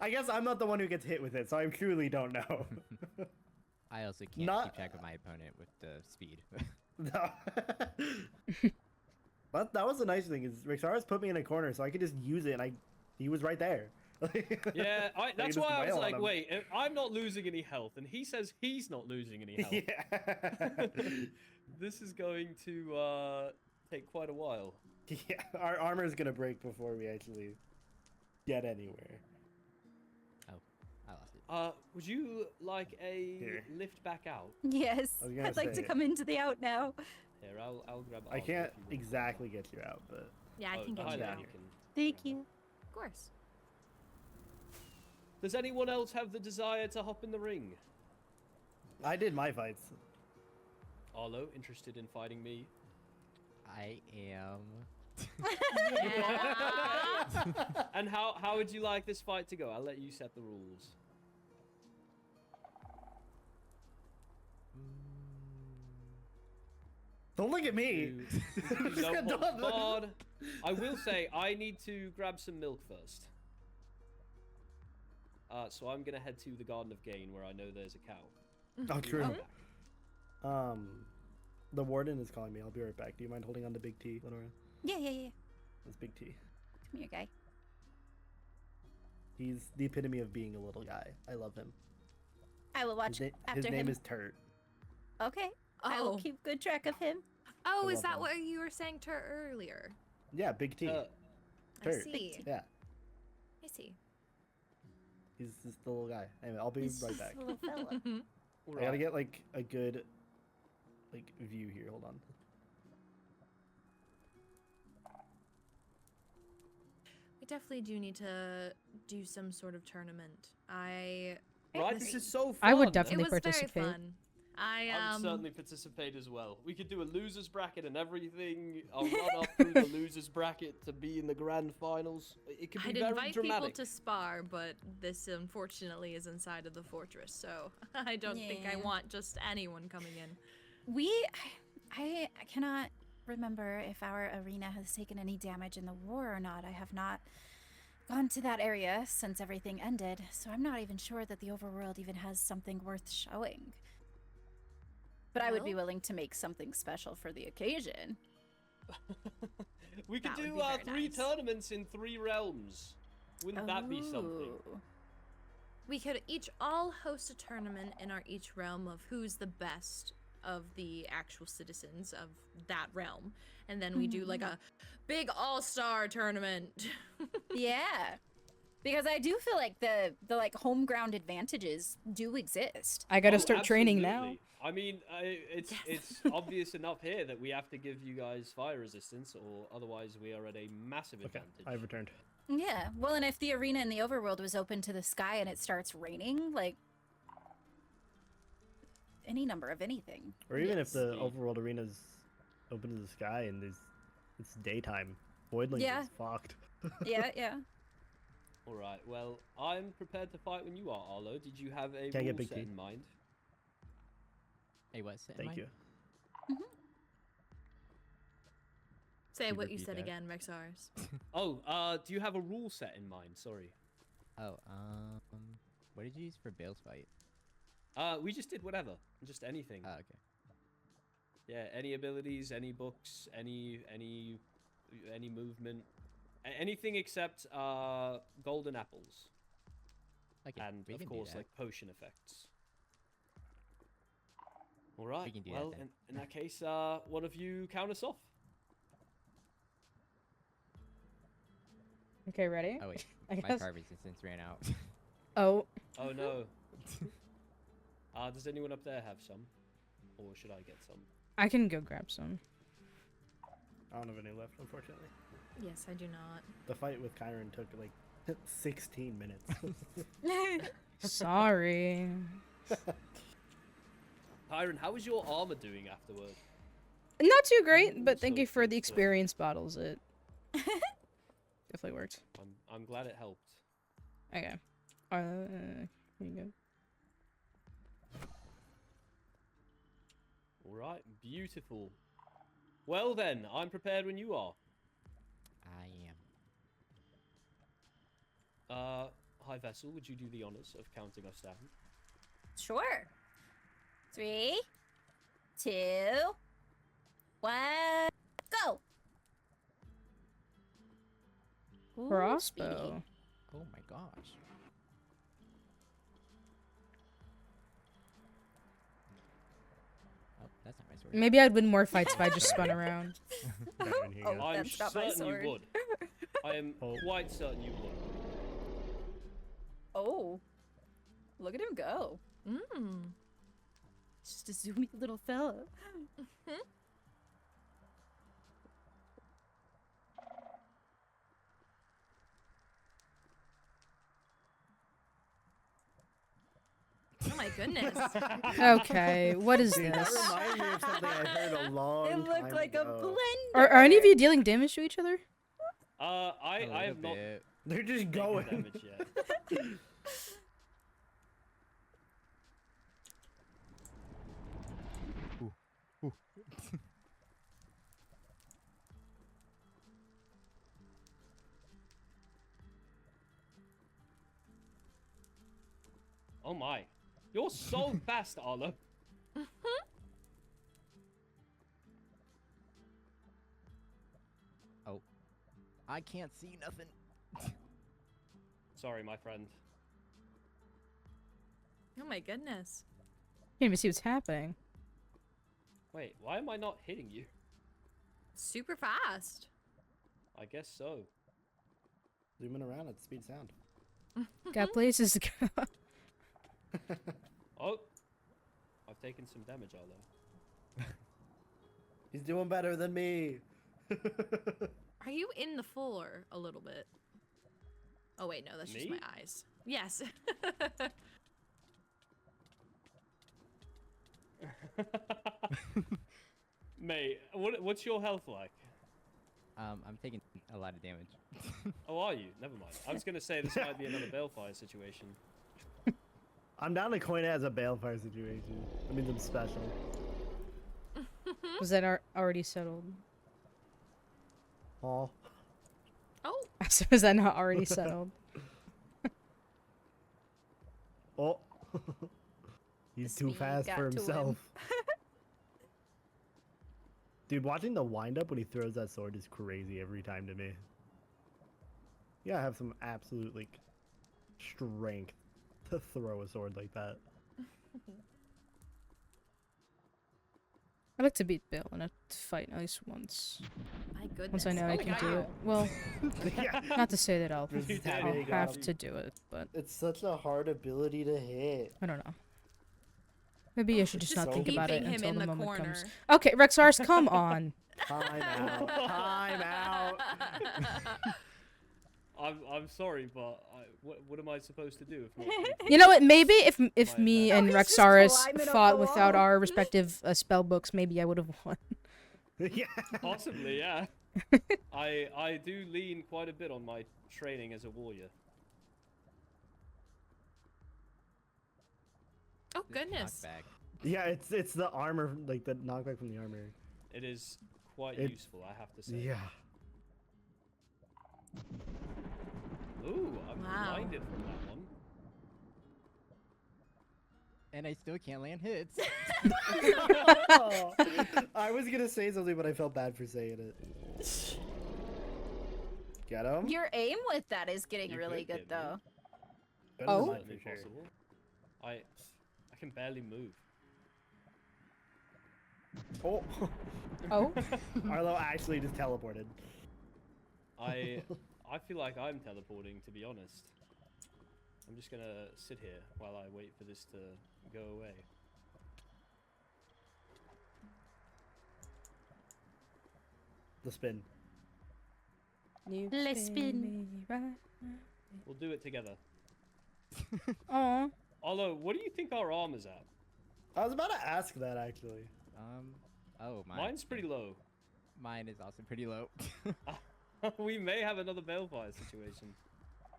I guess I'm not the one who gets hit with it, so I truly don't know. I also can't Not- keep track of my opponent with the speed. No. But that was the nice thing, is Rexaris put me in a corner so I could just use it, and he was right there. Yeah, that's just why I was wail on like, him. wait, I'm not losing any health, and he says he's not losing any health. Yeah. This is going to take quite a while. Yeah, our armor is gonna break before we actually get anywhere. Oh, I lost it. Would you like a Here. lift back out? Yes, I was gonna I'd like say to it. come into the out now. Here, I'll grab. I Arthur can't if you want. exactly get you out, but Yeah, I Oh, can get hi you there, out. you can- Thank you. Of course. Does anyone else have the desire to hop in the ring? I did my fights. Arlo, interested in fighting me? I am. Yeah. And how would you like this fight to go? I'll let you set the rules. Don't look at me. You Just don't got hold done. guard. I will say I need to grab some milk first. So I'm gonna head to the Garden of Gain where I know there's a cow. Oh, true. Oh. The warden is calling me. I'll be right back. Do you mind holding on to Big T, Lanoira? Yeah. That's Big T. Come here, guy. He's the epitome of being a little guy. I love him. I will watch His after name him. is Turt. Okay. I will Oh. keep good track of him. Oh, I is love that them. what you were saying to her earlier? Yeah, Big T. I Turt. see. Yeah, I see. he's just the little guy. Anyway, I'll be He's right just back. a little fella. I gotta get like a good view here. Hold on. We definitely do need to do some sort of tournament. Right, this is so fun. I would It definitely was very participate. fun. I would certainly participate as well. We could do a losers bracket and everything. I'll run up through the losers bracket to be in the grand finals. It could be I'd very invite dramatic. people to spar, but this unfortunately is inside of the fortress, so I don't think I Yeah. want just anyone coming in. I cannot remember if our arena has taken any damage in the war or not. I have not gone to that area since everything ended, so I'm not even sure that the overworld even has something worth showing. But I would be Well- willing to make something special for the occasion. We could That would do be very 3 nice. tournaments in 3 realms. Wouldn't that be something? Ooh. We could each all host a tournament in our each realm of who's the best of the actual citizens of that realm. And then we do like a big all-star tournament. Yeah. Because I do feel like the like home ground advantages do exist. I gotta Oh, start training now. absolutely. I mean, it's obvious enough here that we have to give you guys fire resistance, or otherwise we are at a massive Okay, advantage. I've returned. Yeah. Well, and if the arena in the overworld was open to the sky and it starts raining, like any number of anything. Or even if Yes. the overworld arena's open to the sky and it's daytime, Voidlings Yeah. is fucked. Yeah. All right. Well, I'm prepared to fight when you are, Arlo. Did you have a Can I get rule big set T? in mind? Hey, what's it? Thank you. Say Can you what you repeat said that? again, Rexaris. Oh, do you have a rule set in mind? Sorry. Oh, what did you use for Bale's fight? We just did whatever, just anything. Oh, okay. Yeah, any abilities, any books, any movement, anything except golden apples, Okay, and we of can do course that. like potion effects. All right. can do that Well, then. in that case, one of you count us off. Okay, ready? Oh wait, I my guess. fire resistance ran out. Oh, Oh no. Does anyone up there have some, or should I get some? I can go grab some. I don't have any left, unfortunately. Yes, I do not. The fight with Kyrin took like 16 minutes. Sorry. Kyrin, how is your armor doing afterward? Not too great, but thank So you for the good. experience bottles. It definitely worked. I'm glad it helped. Okay. Here you go. All right, beautiful. Well then, I'm prepared when you are. I am. High Vessel, would you do the honors of counting us down? Sure. 3, 2, 1, go. Ooh, speedy. Crossbow. Oh my gosh. Oh, that's not my sword. Maybe I'd win more fights if I just spun around. Kyrin, here you Oh, go. I'm that's not my certain you sword. would. I am Oh. quite certain you would. Oh. Look at him go. Mmm. Just a zoomy little fella. Oh my goodness. Okay, what is Dude, that this? reminds me of something I heard a long It time looked like a ago. blender. Are any of you dealing damage to each other? I A little have not bit. They're just taken going. damage yet. Oh my. You're so fast, Arlo. Oh, I can't see nothing. Sorry, my friend. Oh my goodness. Can't even see what's happening. Wait, why am I not hitting you? Super fast. I guess so. Zooming around at the speed of sound. Got places to go. Oh. I've taken some damage, Arlo. He's doing better than me. Are you in the floor a little bit? Oh wait, no, that's just Me? my eyes. Yes. Mate, what's your health like? I'm taking a lot of damage. Oh, are you? Never mind. I was gonna say this might be another balefire situation. I'm down to coin it as a balefire situation. I mean, them special. Was that already settled? Oh. Oh, So was that not already settled? Oh. He's This too me fast got for to him. himself. Dude, watching the wind up when he throws that sword is crazy every time to me. You gotta have some absolute, like, strength to throw a sword like that. I'd like to beat Bill in a fight at least once. my goodness. Once I know oh I my can God. do it. Well, Yeah. not to say that I'll Just have having a to do it, but It's such a hard ability to hit. I don't know. Maybe I should just not think about it keeping him until in the the moment corner. comes. Okay, Rexaris, come on. Time out. Time out. I'm sorry, but what am I supposed to do if not? You know what? Maybe if My me bad. and he's just Rexaris climbing up fought the without wall. our respective spell books, maybe I would have won. Yeah. Possibly, yeah. I do lean quite a bit on my training as a warrior. Oh goodness. Knockback. Yeah, it's the armor, like the knockback from the armor. It is quite It- useful, I have to say. Yeah. Ooh, I'm Wow. blinded from that one. And I still can't land hits. Oh, I was gonna say something, but I felt bad for saying it. Get him? Your aim with that is getting You really could good, get me. though. Better Oh. than mine, Certainly for sure. possible. I can barely move. Oh, Oh, Arlo actually just teleported. I feel like I'm teleporting, to be honest. I'm just gonna sit here while I wait for this to go away. The spin. you Let's spin. me right. We'll do it together. Aw. Although, what do you think our armor's at? I was about to ask that actually. Oh, Mine's pretty low. Mine is also pretty low. We may have another balefire situation.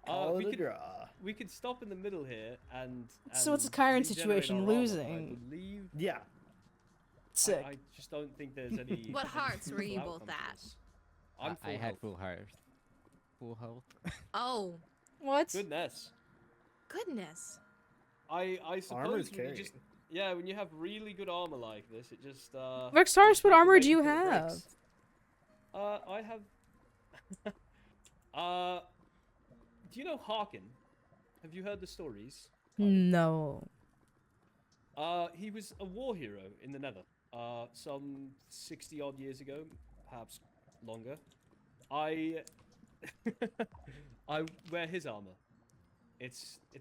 Call we it a could draw. we could stop in the middle here and. So what's the and Kyrin regenerate situation? our armor. Losing. I believe. Yeah. Sick. I just don't think there's any. What hearts were you outcome both to at? this. I'm I full had health. full health. Full health. Oh What? Goodness. goodness. I Armor's suppose when you carrying. just when you have really good armor like this, it just Rexaris, what you have to armor wait do you until it have? breaks. I have. Do you know Harkin? Have you heard the stories? No. He was a war hero in the Nether. Some 60 odd years ago, perhaps longer. I wear his armor. It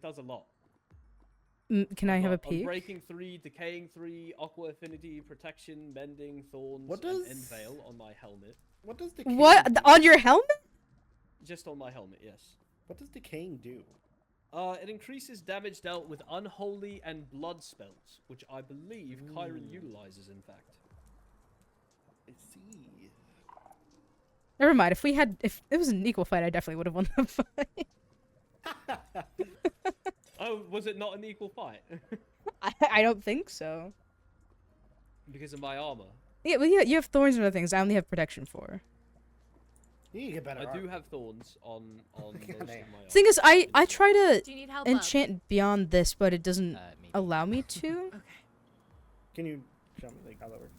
does a lot. Can I have a Got peek? Breaking 3, Decaying 3, Aqua Affinity, Protection, Mending, Thorns, What and does- End Veil on my helmet. What does the What? On your helmet? Just on my helmet, yes. What does decaying do? It increases damage dealt with unholy and blood spells, which I believe Kyrin utilizes, in fact. I see. Never mind. If it was an equal fight, I definitely would have won the fight. Oh, was it not an equal fight? I don't think so. Because of my armor. Yeah, well, you have thorns and other things. I only have protection for. You need to get better. I do armor. have thorns on most of my armor. Thing is, I try to Do you need help? enchant beyond this, but it doesn't Maybe. allow me to. Okay. Can you show me like how that works?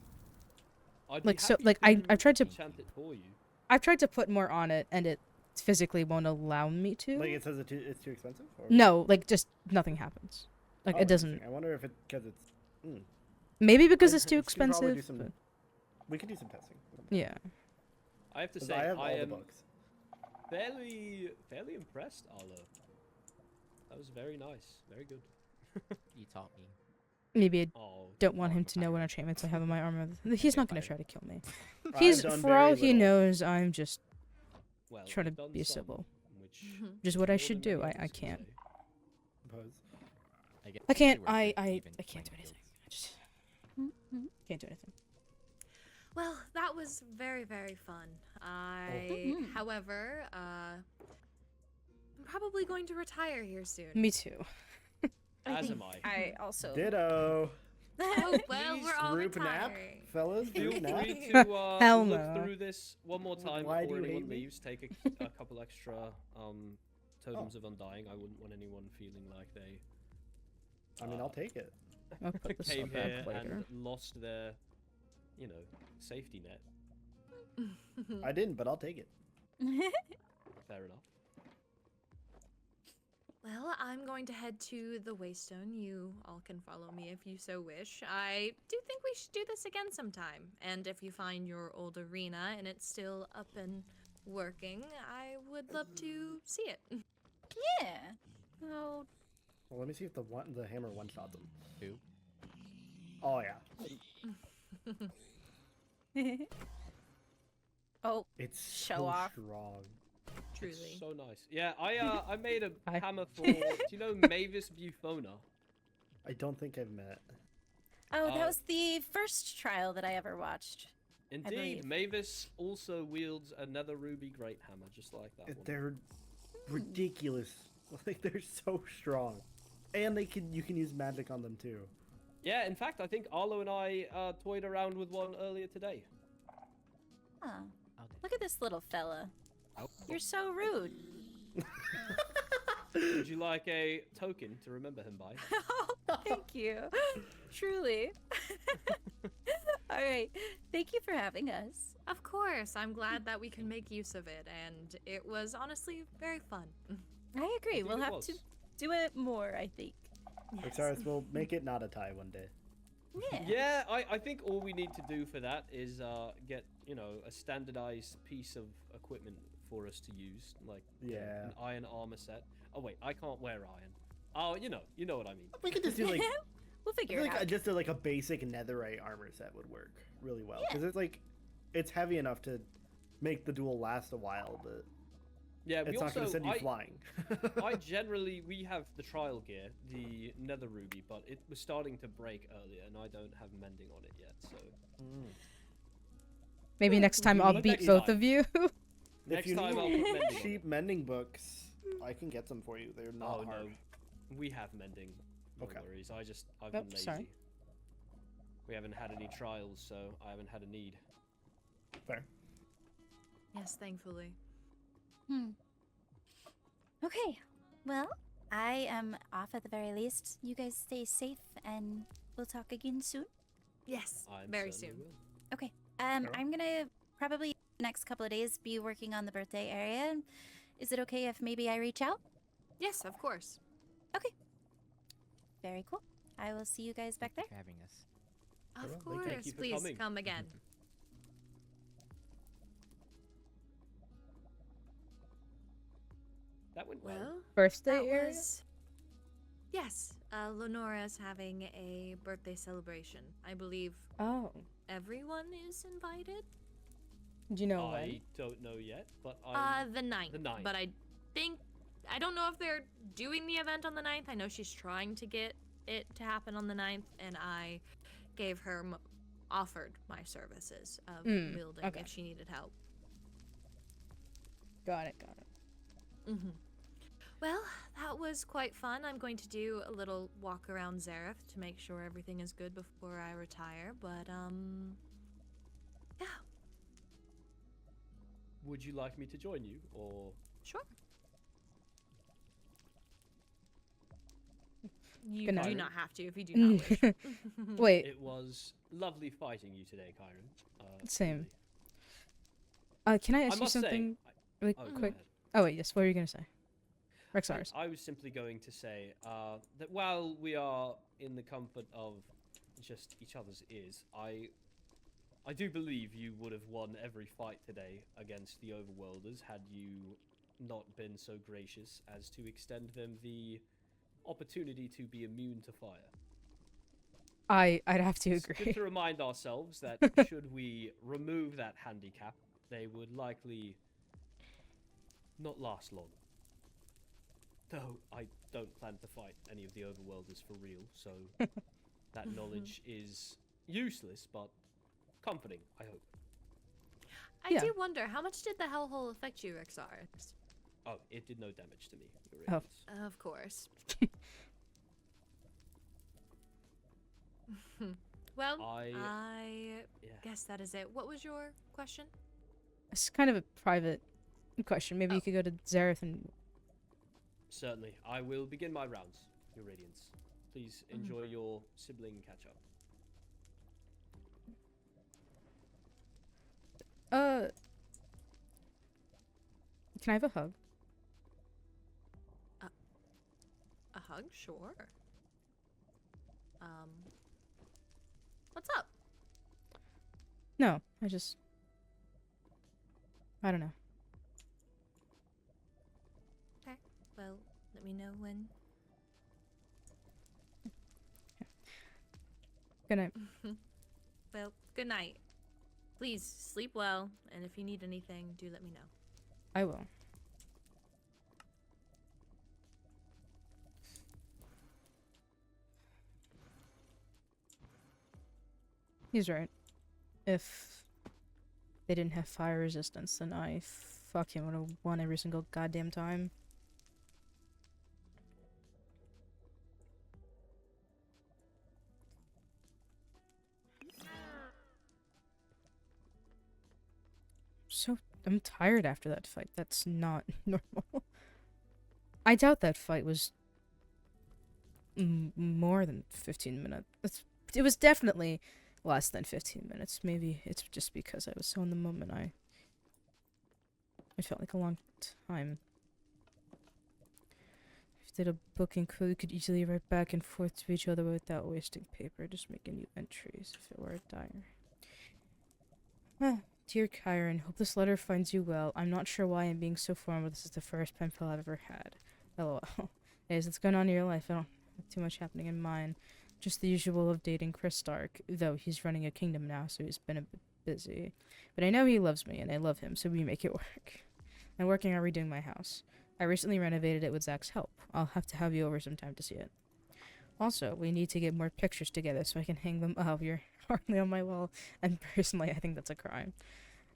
I'd be Like, so, happy like, I've tried to enchant it for you. I've tried to put more on it, and it physically won't allow me to. Like it says it's too expensive? Or? No, like just nothing happens. Like Oh, it doesn't. interesting. I wonder if it because it's. Maybe because I- it's too we should probably do expensive. some- but- We could do some testing. yeah. I have to 'Cause say, I have all the am books. fairly impressed, Arlo. That was very nice. Very good. You taught me. Maybe I Oh, don't want oh, him to know what enchantments I have in my armor. He's not gonna try to kill me. I've He's done for very all he little. knows, I'm just well, trying to you've done be some, civil. Which Just what I more should than do. many I others can't. say. Suppose. I, guess I can't. it works with I even can't do playing anything. guilds. I just Can't do anything. Well, that was very, very fun. However, I'm probably going to retire here soon. Me too. As am I. I also. Ditto. Oh, well, we're all Group nap, retiring. fellas. Feel Group nap. free to Hell look no. through this one more time Why do before you anyone hate me? leaves. Take a couple extra totems of undying. I wouldn't want anyone feeling like they I mean, I'll take it. I'll put this came on back here later. and lost their, safety net. I didn't, but I'll take it. Fair enough. Well, I'm going to head to the Waystone. You all can follow me if you so wish. I do think we should do this again sometime. And if you find your old arena and it's still up and working, I would love to see it. Yeah. Oh, Well, let me see if the hammer one shot them. Who? Oh yeah, oh, it's Show so off. strong. Truly. It's so nice. Yeah, I made a Hi. hammer for. Do you know Mavis Bufona? I don't think I've met. oh, that Uh, was the first trial that I ever watched. Indeed, believe. Mavis also wields another ruby great hammer, just like that one. They're ridiculous. Like they're so strong, and you can use magic on them too. Yeah, in fact, I think Arlo and I toyed around with one earlier today. Oh, I'll do- look at this little fella. Oh. You're so rude. Would you like a token to remember him by? Oh, thank you. Truly. All right. Thank you for having us. Of course, I'm glad that we can make use of it, and it was honestly very fun. I agree. Indeed We'll it have was. to do it more, I think. Rexaris, we'll make it not a tie one day. Yeah. Yeah, I think all we need to do for that is get, a standardized piece of equipment for us to use, like Yeah. an iron armor set. Oh wait, I can't wear iron. Oh, you know what I mean. We could just do like We'll I figure feel it like out. just like a basic netherite armor set would work really well Yeah. because it's heavy enough to make the duel last a while, but Yeah, we it's not also going to send you flying. we have the trial gear, the nether ruby, but it was starting to break earlier, and I don't have mending on it yet. So Maybe next time I'll Next beat both time. of you. next you time need I'll put mending on cheap it. mending books, I can get some for you. They're not Oh hard. no, we have mending. No Okay. worries. I've Oh, been lazy. sorry. We haven't had any trials, so I haven't had a need. Fair. Yes, thankfully. Okay. Well, I am off at the very least. You guys stay safe and we'll talk again soon. Yes, I'm very certainly soon. will. Okay. Sure. I'm gonna probably the next couple of days be working on the birthday area. Is it okay if maybe I reach out? Yes, of course. Very cool. I will see you guys back there. Thanks for having us. Of Well, course. thank you for Please coming. come again. That went well. Well, Birthday that area? was. Yes, Lanoira's having a birthday celebration. I believe Oh. everyone is invited. Do you know I when? don't know yet, but I. The 9th. The 9th. But I don't know if they're doing the event on the 9th. I know she's trying to get it to happen on the 9th, and I gave her offered my services of building okay. if she needed help. Got it. Mm-hmm. Well, that was quite fun. I'm going to do a little walk around Zareth to make sure everything is good before I retire, but, yeah, Would you like me to join you, or? sure. You Good do night. not have to if you do not wish. Wait. It was lovely fighting you today, Kyrin. Same. truly. Can I I ask you must say. something really Oh, go quick? ahead. Oh wait, yes. What were you gonna say? Rexaris. I was simply going to say that while we are in the comfort of just each other's ears, I do believe you would have won every fight today against the Overworlders had you not been so gracious as to extend them the opportunity to be immune to fire. I'd have to It's agree. good to remind ourselves that should we remove that handicap, they would likely not last long. Though I don't plan to fight any of the Overworlders for real, so that knowledge is useless, but comforting, I hope. I Yeah. do wonder, how much did the hellhole affect you, Rexaris? Oh, it did no damage to me. Your Oh. Radiance. Of course. Well, I Yeah. guess that is it. What was your question? It's kind of a private question. Maybe you could go to Zareth and... Certainly. I will begin my rounds, Your Radiance. Please Mm-hmm. enjoy your sibling catch-up. Can I have a hug? A hug? Sure. What's up? No, I don't know. Okay. Well, let me know when. Good night. Well, good night. Please sleep well, and if you need anything, do let me know. I will. He's right. If they didn't have fire resistance, then I fucking would have won every single goddamn time. I'm tired after that fight. That's not normal. I doubt that fight was more than 15 minutes. It was definitely less than 15 minutes. Maybe it's just because I was so in the moment. It felt like a long time. If you did a booking crew, you could easily write back and forth to each other without wasting paper. Just making new entries if it were a diary. Dear Kyrin, hope this letter finds you well. I'm not sure why I'm being so formal, but this is the first pen pal I've ever had. LOL. Anyways, what's going on in your life? I don't have too much happening in mine. Just the usual of dating Chris Stark, though he's running a kingdom now, so he's been a bit busy. But I know he loves me, and I love him, so we make it work. I'm working on redoing my house. I recently renovated it with Zach's help. I'll have to have you over sometime to see it. Also, we need to get more pictures together so I can hang them up. You're hardly on my wall, and personally, I think that's a crime.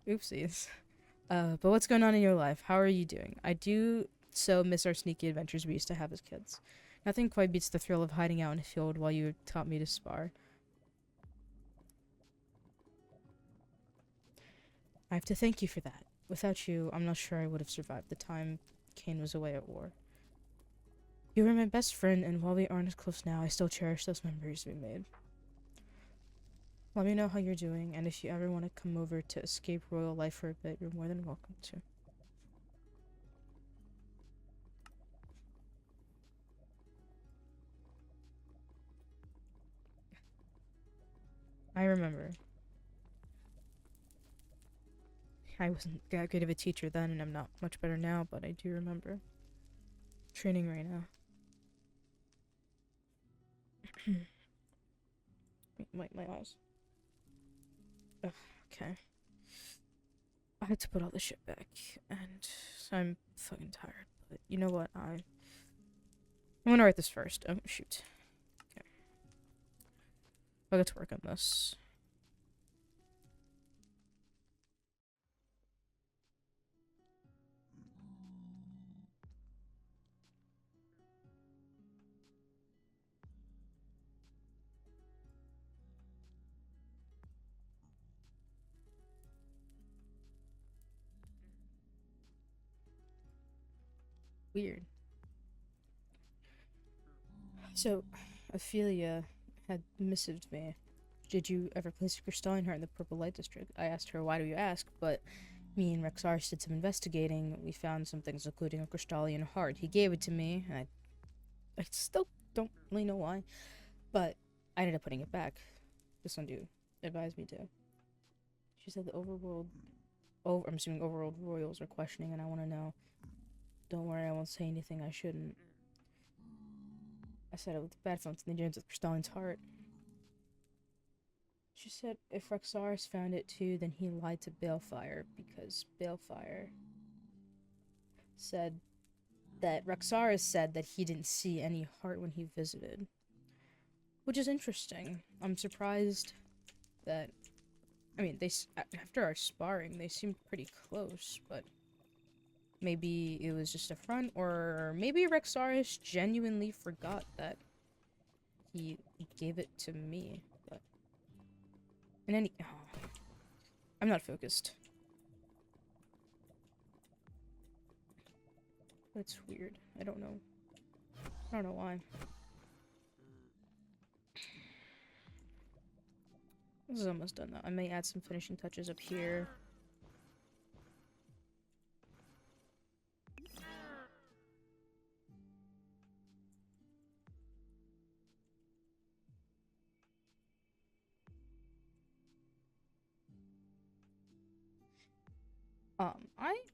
Oopsies. But what's going on in your life? How are you doing? I do so miss our sneaky adventures we used to have as kids. Nothing quite beats the thrill of hiding out in a field while you taught me to spar. I have to thank you for that. Without you, I'm not sure I would have survived the time Kane was away at war. You were my best friend, and while we aren't as close now, I still cherish those memories we made. Let me know how you're doing, and if you ever want to come over to escape royal life for a bit, you're more than welcome to. I remember. I wasn't that great of a teacher then, and I'm not much better now, but I do remember training Reina. Wait, my eyes. Ugh, okay. I had to put all this shit back, and I'm fucking tired. But you know what? I'm gonna write this first. Oh, shoot. Okay. I'll get to work on this. Weird. So, Ophelia had missived me. Did you ever place a crystal in her in the Purple Light District? I asked her, why do you ask? But me and Rexaris did some investigating. We found some things, including a crystalline heart. He gave it to me, and I still don't really know why. But I ended up putting it back. This one do advise me to. She said the Overworld... I'm assuming Overworld royals are questioning, and I want to know. Don't worry, I won't say anything I shouldn't. I said it with bad phones in the dreams with Crystalline's heart. She said if Rexaris found it too, then he lied to Balefire, because Balefire said that Rexaris said that he didn't see any heart when he visited. Which is interesting. I'm surprised that, I mean, after our sparring, they seemed pretty close, but maybe it was just a front, or maybe Rexaris genuinely forgot that he gave it to me, but in any, I'm not focused. That's weird. I don't know why. This is almost done though. I may add some finishing touches up here.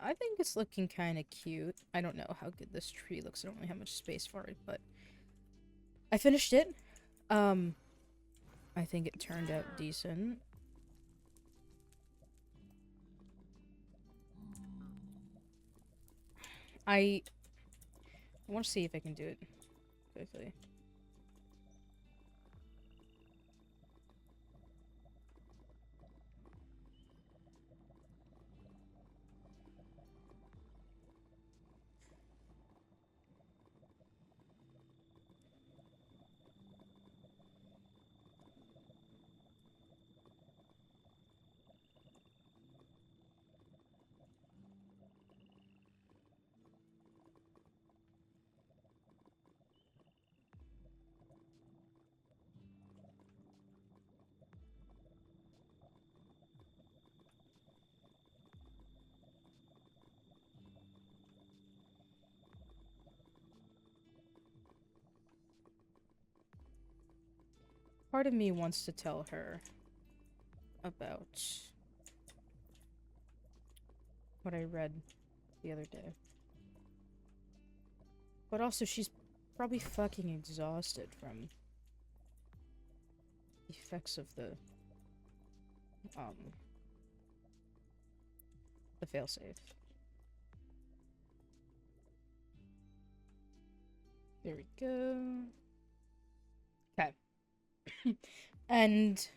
I think it's looking kind of cute. I don't know how good this tree looks. I don't really have much space for it, but I finished it. I think it turned out decent. I want to see if I can do it quickly. Part of me wants to tell her about what I read the other day. But also, she's probably fucking exhausted from the effects of the failsafe. There we go. Okay. And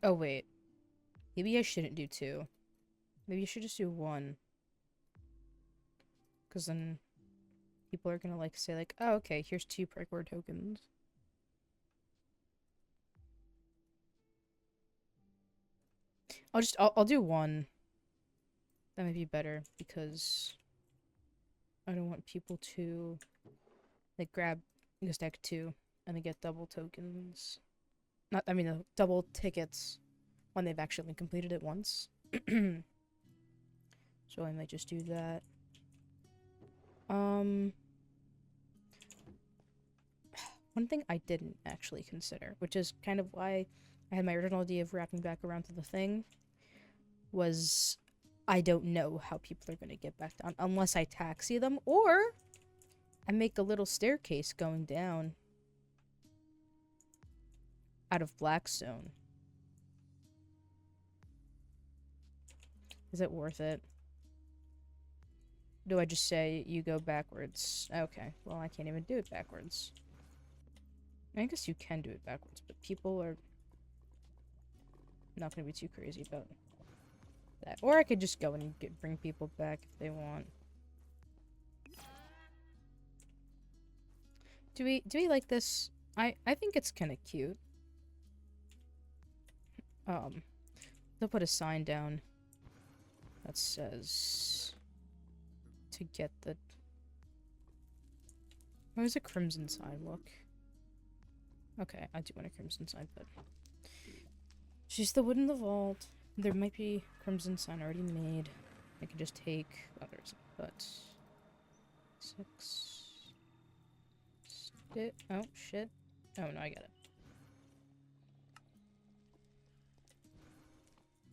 oh wait, maybe I shouldn't do 2. Maybe I should just do 1, because then people are gonna like say like, oh okay, here's 2 perk tokens. I'll do 1. That might be better, because I don't want people to like grab just deck 2 and they get double tokens. Double tickets when they've actually completed it once. So I might just do that. One thing I didn't actually consider, which is kind of why I had my original idea of wrapping back around to the thing, was I don't know how people are going to get back down unless I taxi them, or I make a little staircase going down out of Blackstone. Is it worth it? Do I just say you go backwards? Okay, well I can't even do it backwards. I guess you can do it backwards, but people are not gonna be too crazy about that. Or I could just go and bring people back if they want. Do we like this? I think it's kind of cute. They'll put a sign down that says to get the. How does a crimson sign look? Okay, I do want a crimson sign, but she's the wood in the vault. There might be crimson sign already made. I can just take others, but 6. Oh shit! Oh no, I get it.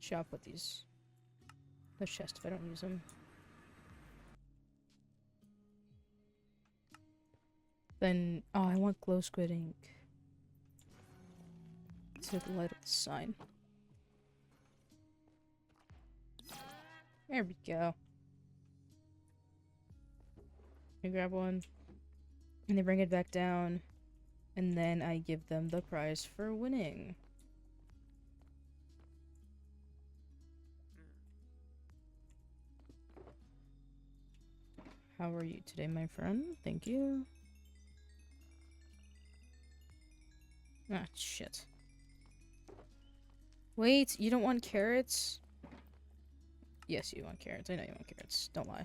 Shop with these. The chest if I don't use them. Then, oh, I want glow squid ink to light up the sign. There we go. I grab one, and they bring it back down, and then I give them the prize for winning. How are you today, my friend? Thank you. Ah, shit. Wait, you don't want carrots? Yes, you want carrots. I know you want carrots. Don't lie.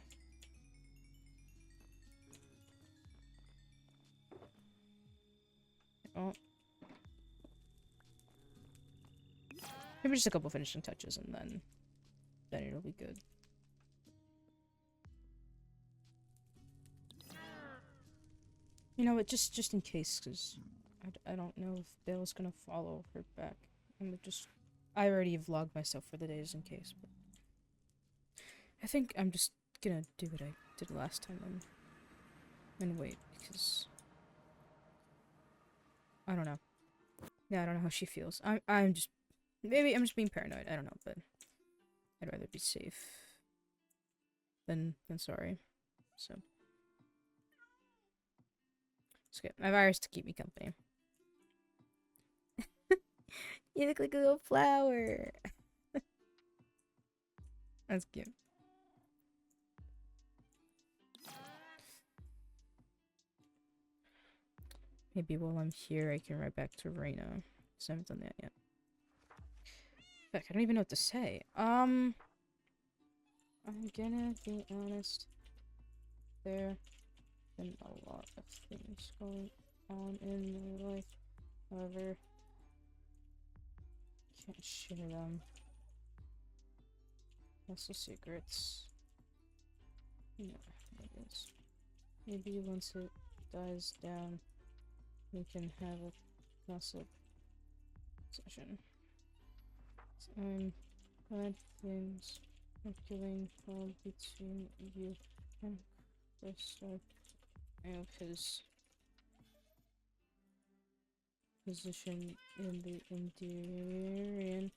Oh. Maybe just a couple finishing touches and then it'll be good. You know what, just in case, because I don't know if Bale's gonna follow her back. I already vlogged myself for the days in case, but I think I'm just gonna do what I did last time and wait, because I don't know. Yeah, I don't know how she feels. Maybe I'm just being paranoid, I don't know, but I'd rather be safe than sorry, so. It's good. My virus to keep me company. You look like a little flower. That's cute. Maybe while I'm here, I can write back to Reina. Because I haven't done that yet. Fuck, I don't even know what to say. I'm gonna be honest. There have been a lot of things going on in my life. However, can't share them. Also secrets. No, it is. Maybe once it dies down, we can have a gossip session. So I'm glad things are going well between you and Chris. I hope his position in the Netherian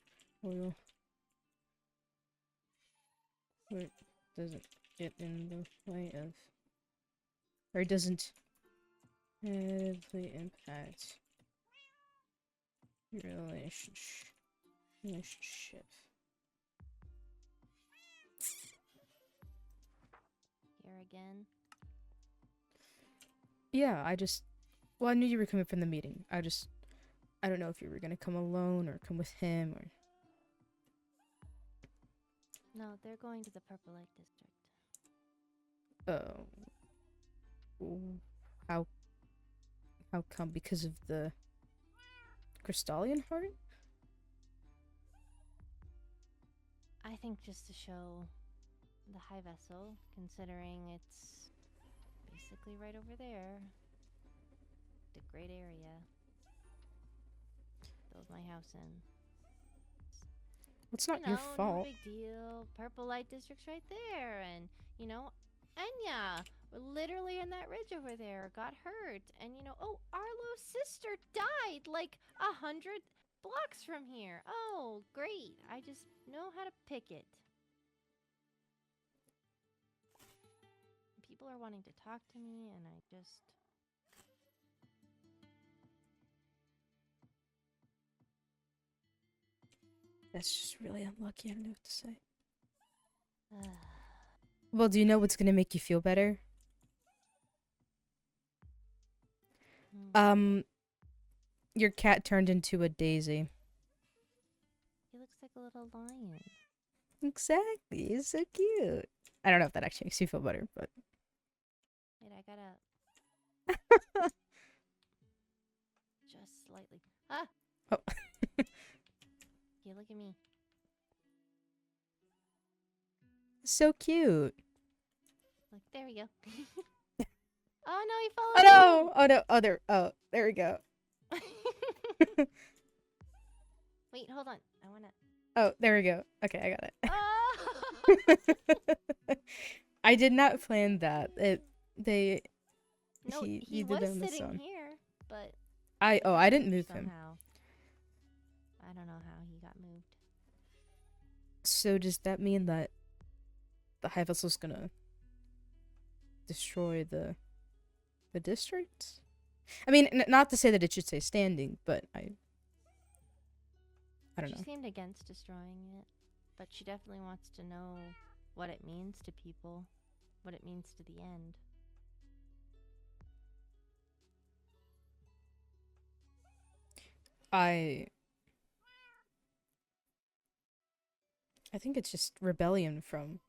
oil doesn't get in the way of, or doesn't heavily impact your relationship. Here again. Yeah, well, I knew you were coming from the meeting. I don't know if you were gonna come alone or come with him or. No, they're going to the Purple Light District. How come? Because of the Crystallian heart? I think just to show the High Vessel, considering it's basically right over there. The great area. Build my house in. It's not your fault. No big deal. Purple Light District's right there, and Enya, literally in that ridge over there, got hurt, and Arlo's sister died like 100 blocks from here. Oh, great! I just know how to pick it. People are wanting to talk to me, and I just. That's just really unlucky. I don't know what to say. Well, do you know what's gonna make you feel better? Your cat turned into a daisy. He looks like a little lion. Exactly. He's so cute. I don't know if that actually makes you feel better, but. Wait, I gotta. Just slightly. Ah! Oh. Okay, look at me. So cute. Look, there we go. Oh no, he followed Oh no! Oh no! There we go. Wait, hold on. I wanna. Oh, there we go. Okay, I got Oh! it. I did not plan that. No, he he did was it on his sitting own. here, but I didn't move him. somehow. I don't know how he got moved. So does that mean that the High Vessel's gonna destroy the district? I mean, not to say that it should stay standing, but I don't know. She seemed against destroying it, but she definitely wants to know what it means to people. what it means to the end. I think it's just rebellion from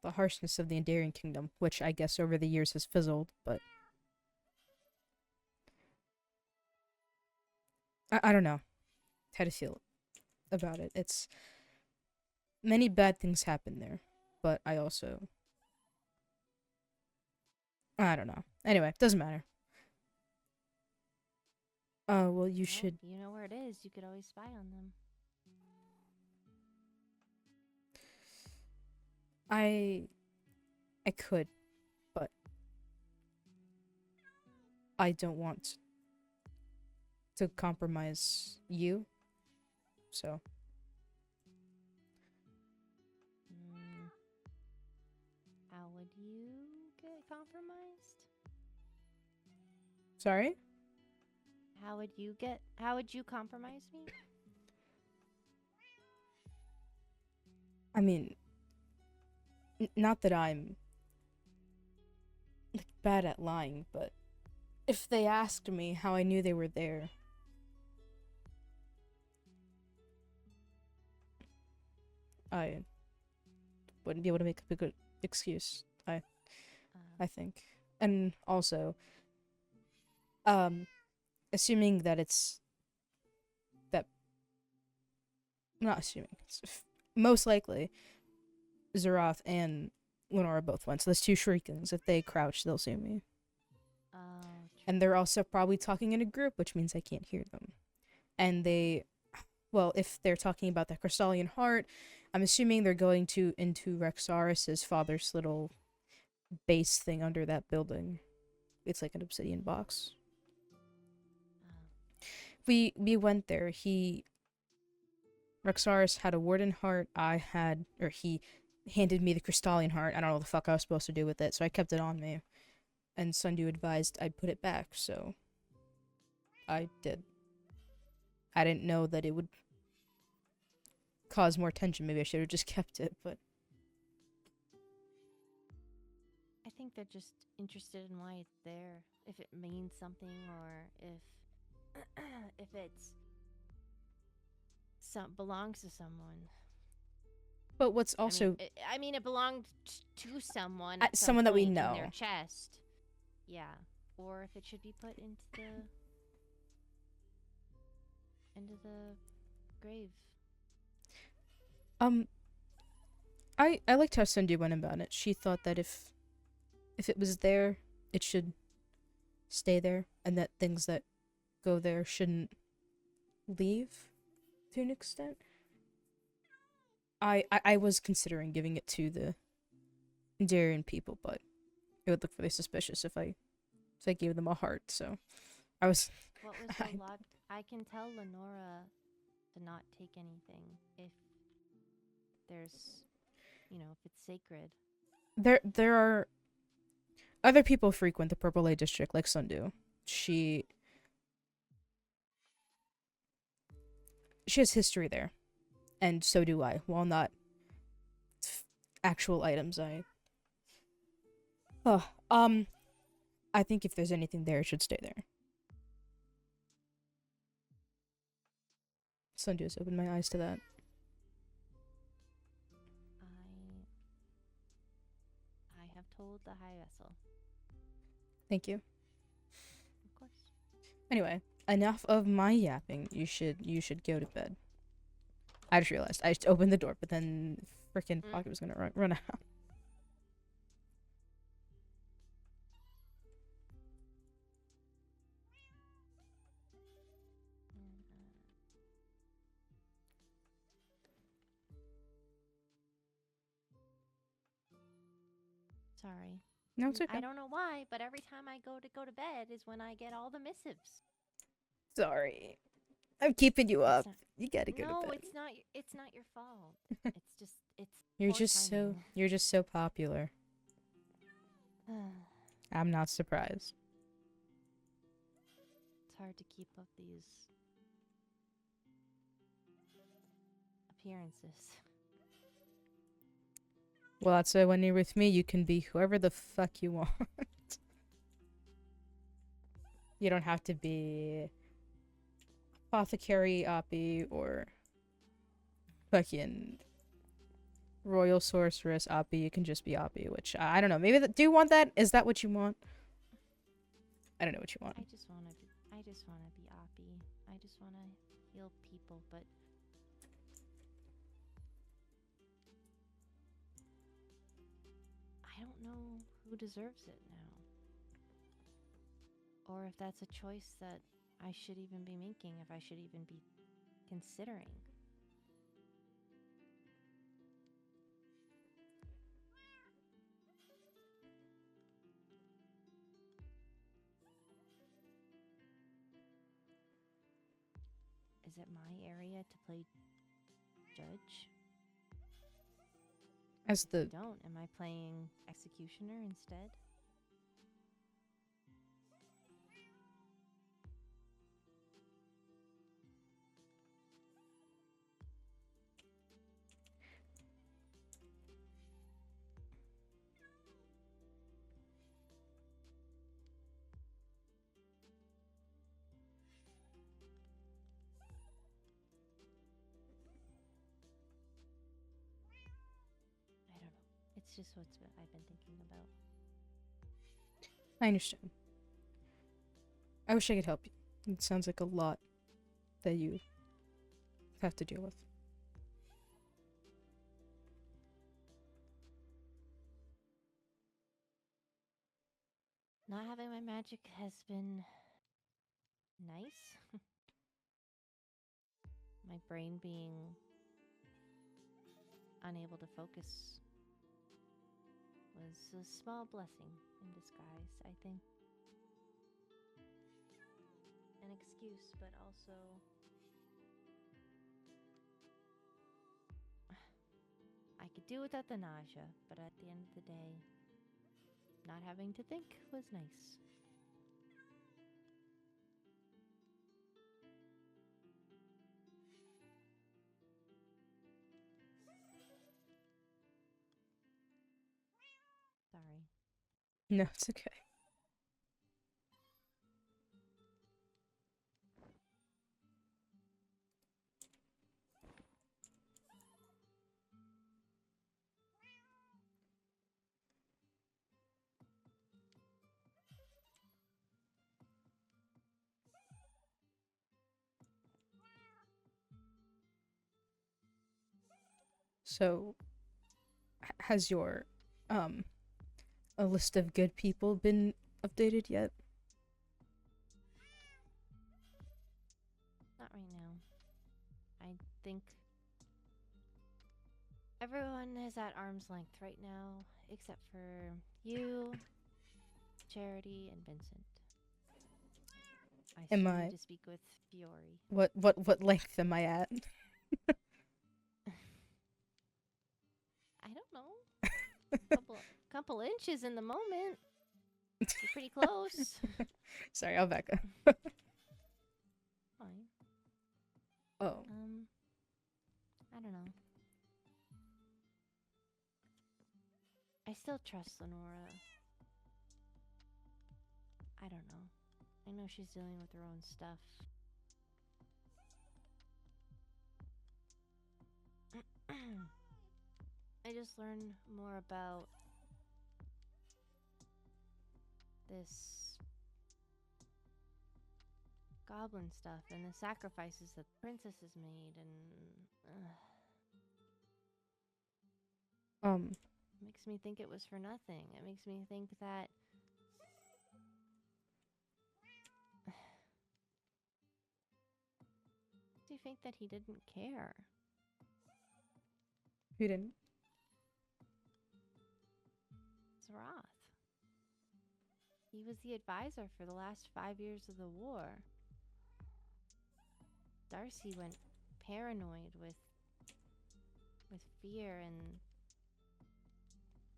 the harshness of the Endarian kingdom, which I guess over the years has fizzled, but I don't know how to feel about it. It's many bad things happen there, but I don't know. Anyway, doesn't matter. Well, you should. You know where it is. You could always spy on them. I could, but I don't want to compromise you. So. How would you get compromised? Sorry? How would you compromise me? I mean, not that I'm like bad at lying, but if they asked me how I knew they were there, I wouldn't be able to make up a good excuse. I think. And also, assuming that not assuming, most likely Zeroth and Lanoira both went, so there's two Shriekings. If they crouch, they'll see me. And they're also probably talking in a group, which means I can't hear them. And if they're talking about the Crystalline Heart, I'm assuming they're going into Rexaris' father's little base thing under that building. It's like an obsidian box. We went there. Rexaris had a Warden Heart. He handed me the Crystalline Heart. I don't know what the fuck I was supposed to do with it, so I kept it on me. And Sundew advised I put it back, so I did. I didn't know that it would cause more tension. Maybe I should have just kept it, but I think they're just interested in why it's there. If it means something, or if it's belongs to someone. But what's also... I mean, it belonged to someone. Someone that we in know. their chest. Yeah. Or if it should be put into the grave. I liked how Sundew went about it. She thought that if it was there, it should stay there, and that things that go there shouldn't leave to an extent. I was considering giving it to the Endarian people, but it would look really suspicious if I gave them a heart, so I was... What was the lot? I can tell Lanoira to not take anything if there's, if it's sacred. There are other people frequent the Purple Lake District, like Sundew. She has history there, and so do I. While not actual items, I think if there's anything there, it should stay there. Sundew has opened my eyes to that. I have told the High Vessel. Thank you. Of course. Anyway, enough of my yapping. You should go to bed. I just realized I just opened the door, but then frickin' Pocket was gonna run out. Sorry. No, it's okay. I don't know why, but every time I go to bed is when I get all the missives. Sorry. I'm keeping you up. You gotta go to bed. No, it's not your fault. it's You're just so popular. I'm not surprised. It's hard to keep up these appearances. Well, that's why when you're with me, you can be whoever the fuck you want. You don't have to be Apothecary, Oppy, or fucking Royal Sorceress Oppy. You can just be Oppy, which I don't know. Maybe do you want that? Is that what you want? I don't know what you want. I just want to be Oppy. I just want to heal people, but I don't know who deserves it now. Or if that's a choice that I should even be making, if I should even be considering. Is it my area to play judge? As the Don't. Am I playing executioner instead? I don't know. It's just I've been thinking about. I understand. I wish I could help you. It sounds like a lot that you have to deal with. Not having my magic has been nice. My brain being unable to focus was a small blessing in disguise, I think. An excuse, but also I could do without the nausea, but at the end of the day, not having to think was nice. Sorry. No, it's okay. So, has your, a list of good people been updated yet? Not right now. I think everyone is at arm's length right now, except for you, Charity, and Vincent. I Am still I- need to speak with Fiore. What length am I at? I don't know. couple inches in the moment. You're pretty close. Sorry, I'll back up. Fine. Oh. I don't know. I still trust Lanoira. I don't know. I know she's dealing with her own stuff. I just learned more about this goblin stuff and the sacrifices that the princess has made, and it makes me think it was for nothing. It makes me think that do you think that he didn't care? Who didn't? Zeroth. He was the advisor for the last 5 years of the war. Darcy went paranoid with fear and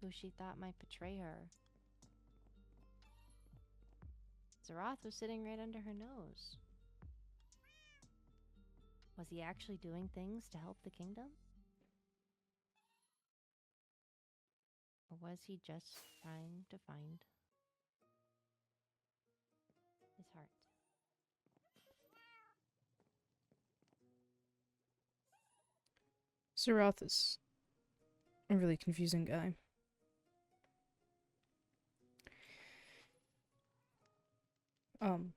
who she thought might betray her. Zeroth was sitting right under her nose. Was he actually doing things to help the kingdom? Or was he just trying to find his heart? Zeroth is a really confusing guy. I don't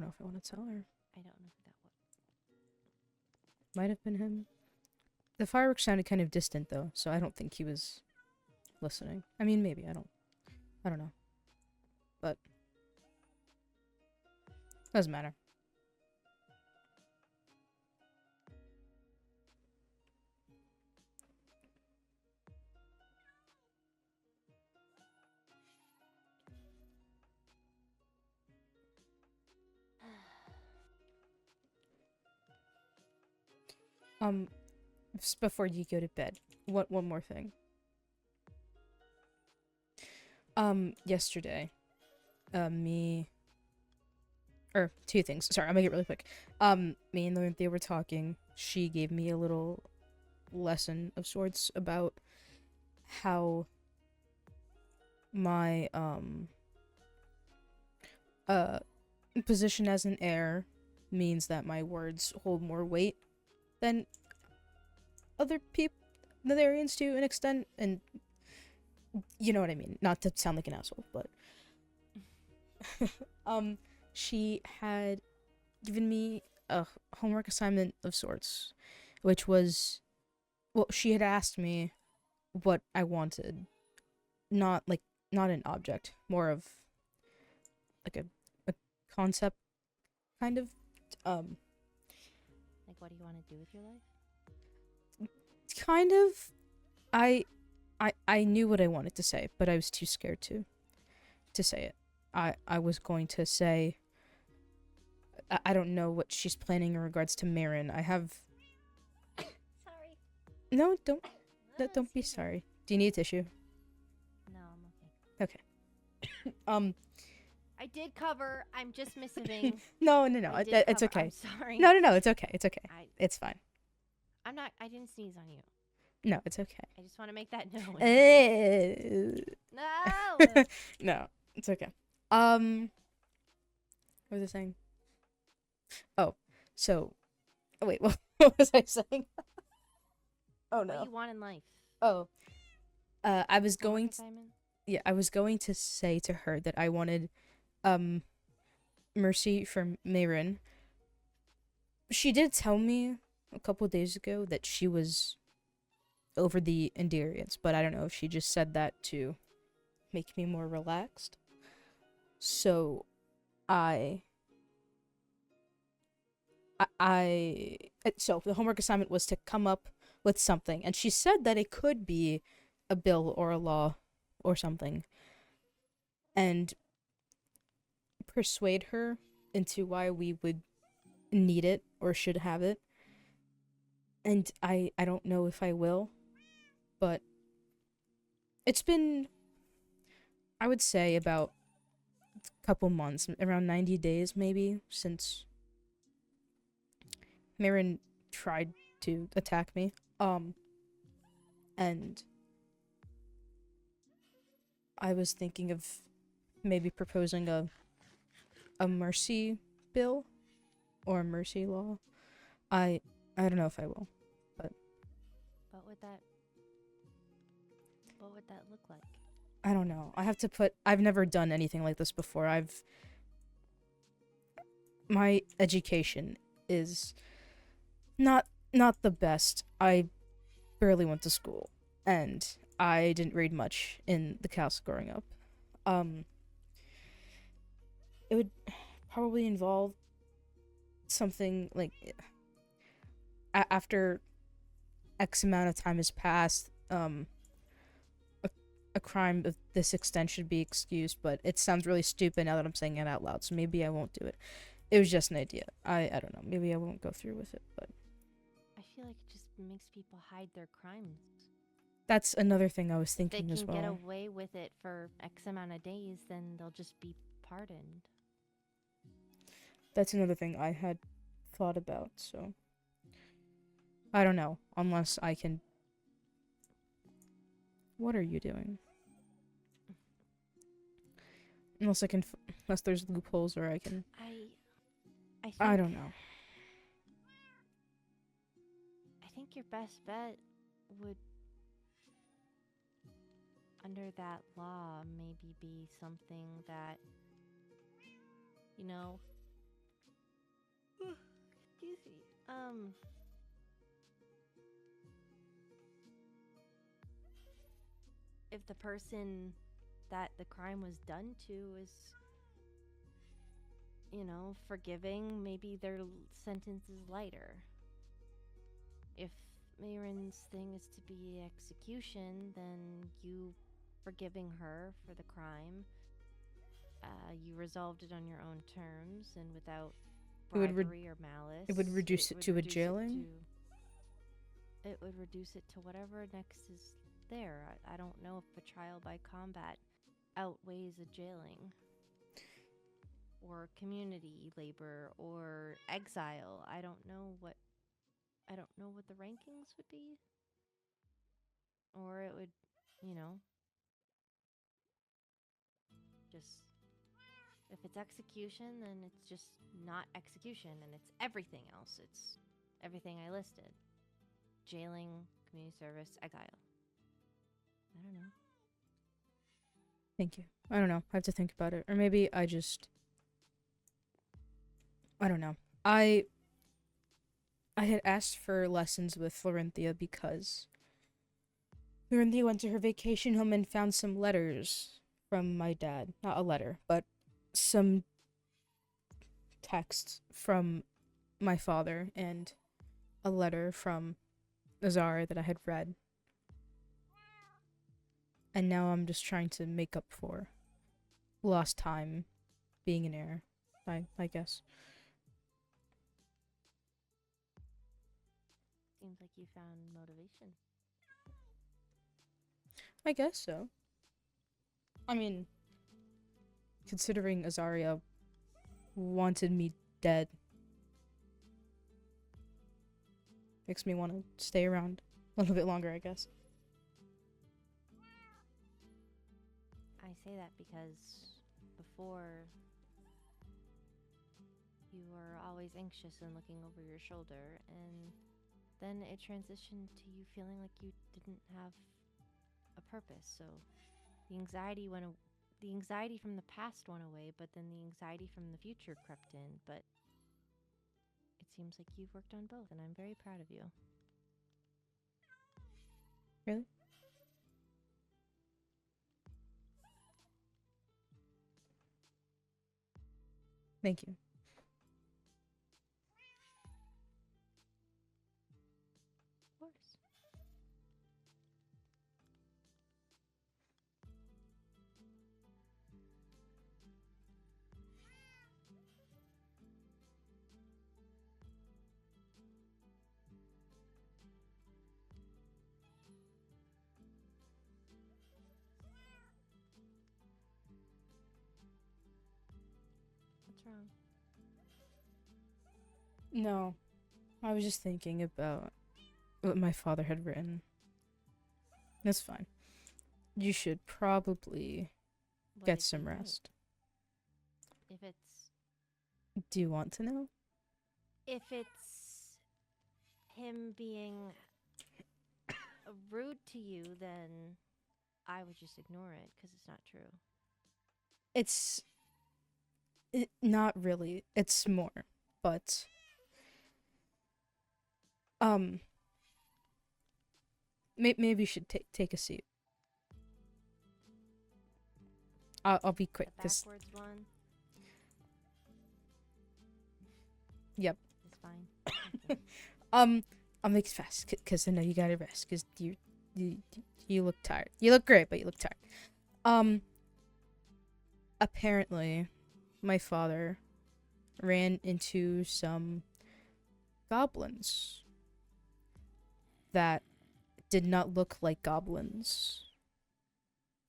know if I want to tell her. I don't know who that was. Might have been him. The fireworks sounded kind of distant though, so I don't think he was listening. I mean, maybe, I don't know. But doesn't matter. Just before you go to bed, one more thing. Yesterday, two things. Sorry, I'll make it really quick. Me and Lorynthia were talking. She gave me a little lesson of sorts about how my, position as an heir means that my words hold more weight than other Netherians to an extent, and you know what I mean. Not to sound like an asshole, but she had given me a homework assignment of sorts, which was, well, she had asked me what I wanted, not an object, more of like a concept, kind of. Like, what do you want to do with your life? Kind of. I knew what I wanted to say, but I was too scared to say it. I was going to say, I don't know what she's planning in regards to Marin. I have. Sorry. No, don't be sorry. Do you need a tissue? No, I'm okay. Okay. I did cover. I'm just missing. No. It's okay. I'm sorry. No. It's okay. It's okay. It's fine. I'm not. I didn't sneeze on you. No, it's okay. I just want to make that known. No. No, it's okay. What was I saying? Oh, so, wait, what was I saying? Oh no. What you want in life? Oh, I was going to say to her that I wanted, mercy from Marin. She did tell me a couple days ago that she was over the Netherians, but I don't know if she just said that to make me more relaxed. So, so the homework assignment was to come up with something, and she said that it could be a bill or a law or something, and persuade her into why we would need it or should have it. And I don't know if I will, but it's been, I would say, about a couple months, around 90 days maybe, since Marin tried to attack me. And I was thinking of maybe proposing a mercy bill or a mercy law. I don't know if I will, but what would that look like? I don't know. I've never done anything like this before. My education is not the best. I barely went to school, and I didn't read much in the castle growing up. It would probably involve something like, after X amount of time has passed, a crime of this extent should be excused, but it sounds really stupid now that I'm saying it out loud, so maybe I won't do it. It was just an idea. I don't know. Maybe I won't go through with it, but I feel like it just makes people hide their crimes. that's another thing I was thinking as well. If they can get away with it for X amount of days, then they'll just be pardoned. That's another thing I had thought about, so I don't know, unless I can What are you doing? Unless I can, unless there's loopholes where I can. I think, I don't know. I think your best bet would, under that law, maybe be something that, you know, excuse me, if the person that the crime was done to is, you know, forgiving, maybe their sentence is lighter. If Mayron's thing is to be execution, then you forgiving her for the crime, you resolved it on your own terms and without bribery or malice. It would reduce it to a jailing? It would reduce it to whatever next is there. I don't know if a trial by combat outweighs a jailing. Or community labor or exile. I don't know what the rankings would be. Or it would, you know, just, if it's execution, then it's just not execution and it's everything else. It's everything I listed. Jailing, community service, exile. I don't know. Thank you. I don't know. I have to think about it. Or maybe I just... I don't know. I had asked for lessons with Lorynthia because Lorynthia went to her vacation home and found some letters from my dad. Not a letter, but some text from my father and a letter from Azara that I had read. And now I'm just trying to make up for lost time being an heir, I guess. Seems like you found motivation. I guess so. I mean, considering Azaria wanted me dead, makes me want to stay around a little bit longer, I guess. I say that because before you were always anxious and looking over your shoulder, and then it transitioned to you feeling like you didn't have a purpose. So the anxiety the anxiety from the past went away, but then the anxiety from the future crept in. But it seems like you've worked on both, and I'm very proud of you. Really? Thank you. Of course. What's wrong? No. I was just thinking about what my father had written. That's fine. You should probably What get did some he write? rest. If it's Do you want to know? If it's him being rude to you, then I would just ignore it because it's not true. Not really. It's more. But maybe you should take a seat. I'll be quick. The 'Cause backwards one yep. is fine. Okay. I'll make it fast because I know you gotta rest because you look tired. You look great, but you look tired. Apparently, my father ran into some goblins that did not look like goblins.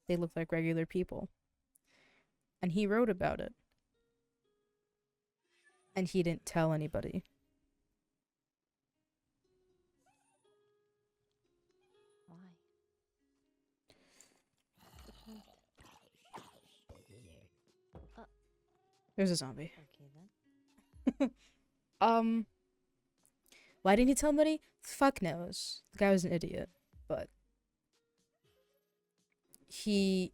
They looked like regular people. And he wrote about it. And he didn't tell anybody. Why? There's a zombie. Okay then. Why didn't he tell anybody? Fuck knows. The guy was an idiot, but he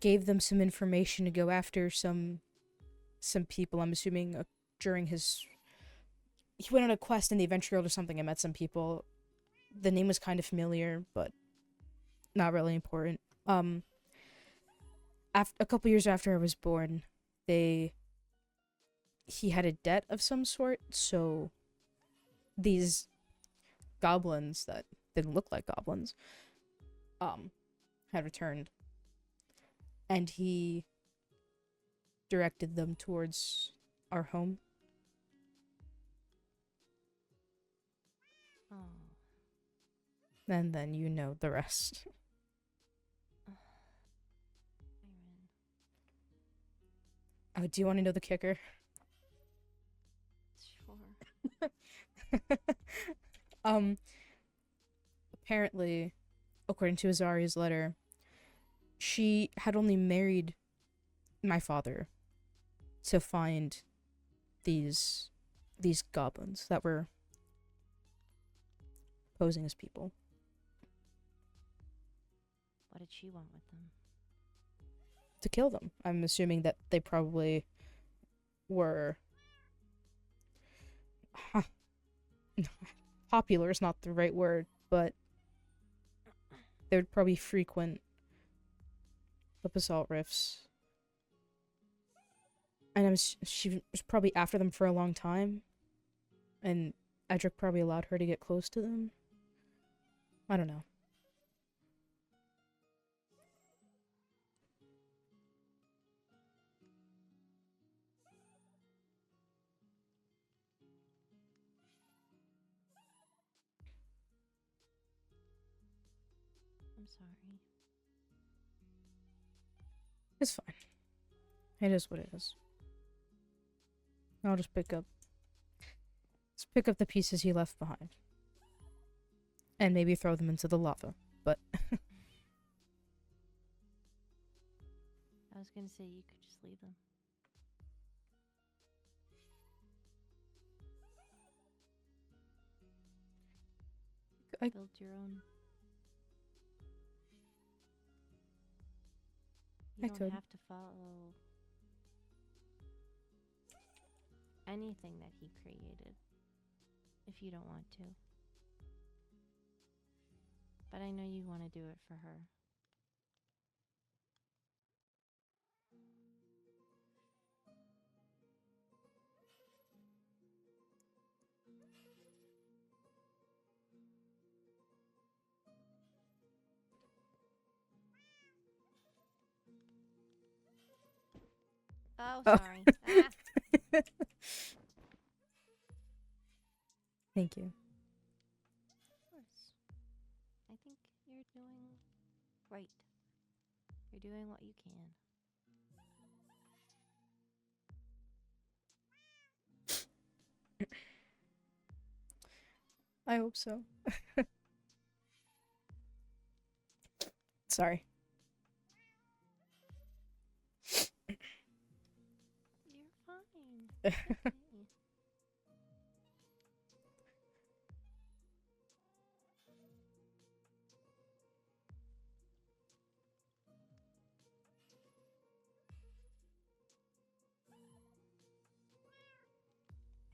gave them some information to go after some people. I'm assuming during his he went on a quest in the adventure world or something and met some people. The name was kind of familiar, but not really important. A couple years after I was born, he had a debt of some sort, so these goblins that didn't look like goblins had returned, and he directed them towards our home. Oh. And then you know the rest. Oh, do you want to know the kicker? Sure. Apparently, according to Azaria's letter, she had only married my father to find these goblins that were posing as people. What did she want with them? To kill them. I'm assuming that they probably were popular is not the right word, but they would probably frequent the basalt rifts. And she was probably after them for a long time, and Edric probably allowed her to get close to them. I don't know. I'm sorry. It's fine. It is what it is. I'll just pick up the pieces he left behind. And maybe throw them into the lava. But I was gonna say you could just leave them. Build your own. You don't have to follow anything that he created if you don't want to. But I know you want to do it for her. Oh, sorry. Ah. Thank you. Of course. I think you're doing right. You're doing what you can. I hope so. Sorry. You're fine. Okay.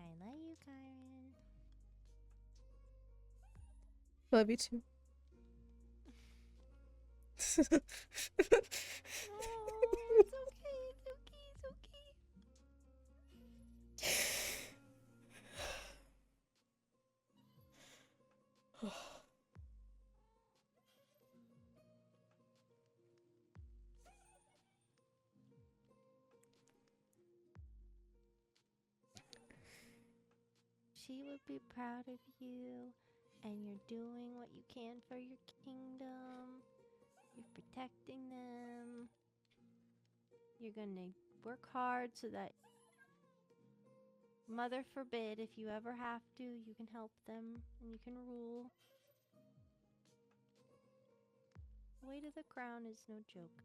I love you, Kyrin. Love you too. Oh, it's okay. It's okay. It's okay. She would be proud of you, and you're doing what you can for your kingdom. You're protecting them. You're gonna work hard so that, mother forbid, if you ever have to, you can help them and you can rule. The weight of the crown is no joke.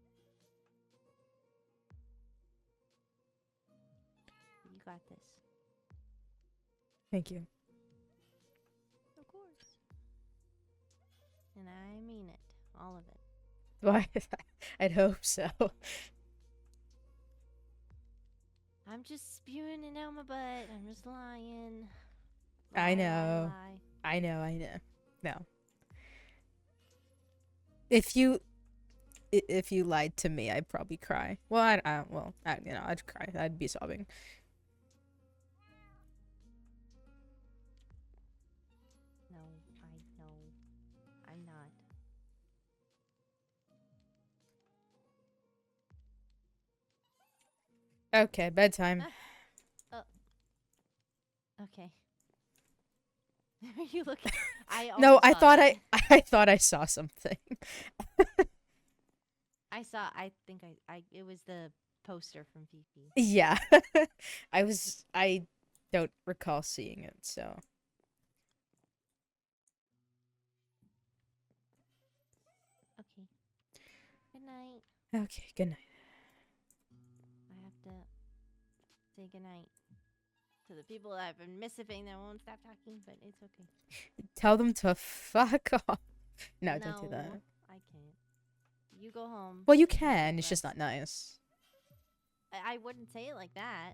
got this. Thank you. Of course. And I mean it. All of it. Why? I'd hope so. I'm just spewing it out my butt. I'm just lying. I Lie, know. lie. I know. No. If you lied to me, I'd probably cry. Well, I'd cry. I'd be sobbing. No, I know. I'm not. Okay, bedtime. Okay. Are you looking? No, also I saw thought that. I thought I saw something. I think it was the poster from Fifi. Yeah. I don't recall seeing it, so. Okay. Good night. Okay, good night. I have to say good night to the people that I've been missing that won't stop talking, but it's okay. Tell them to fuck off. No, don't do that. I can't. You go home. Well, you and can. get It's just rest. not nice. I wouldn't say it like that.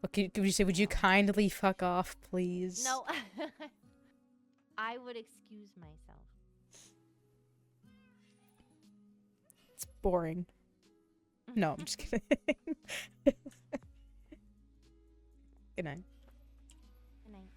What could you say? Would you kindly fuck off, please? No. I would excuse myself. It's boring. No, I'm just kidding. Good night. Good night.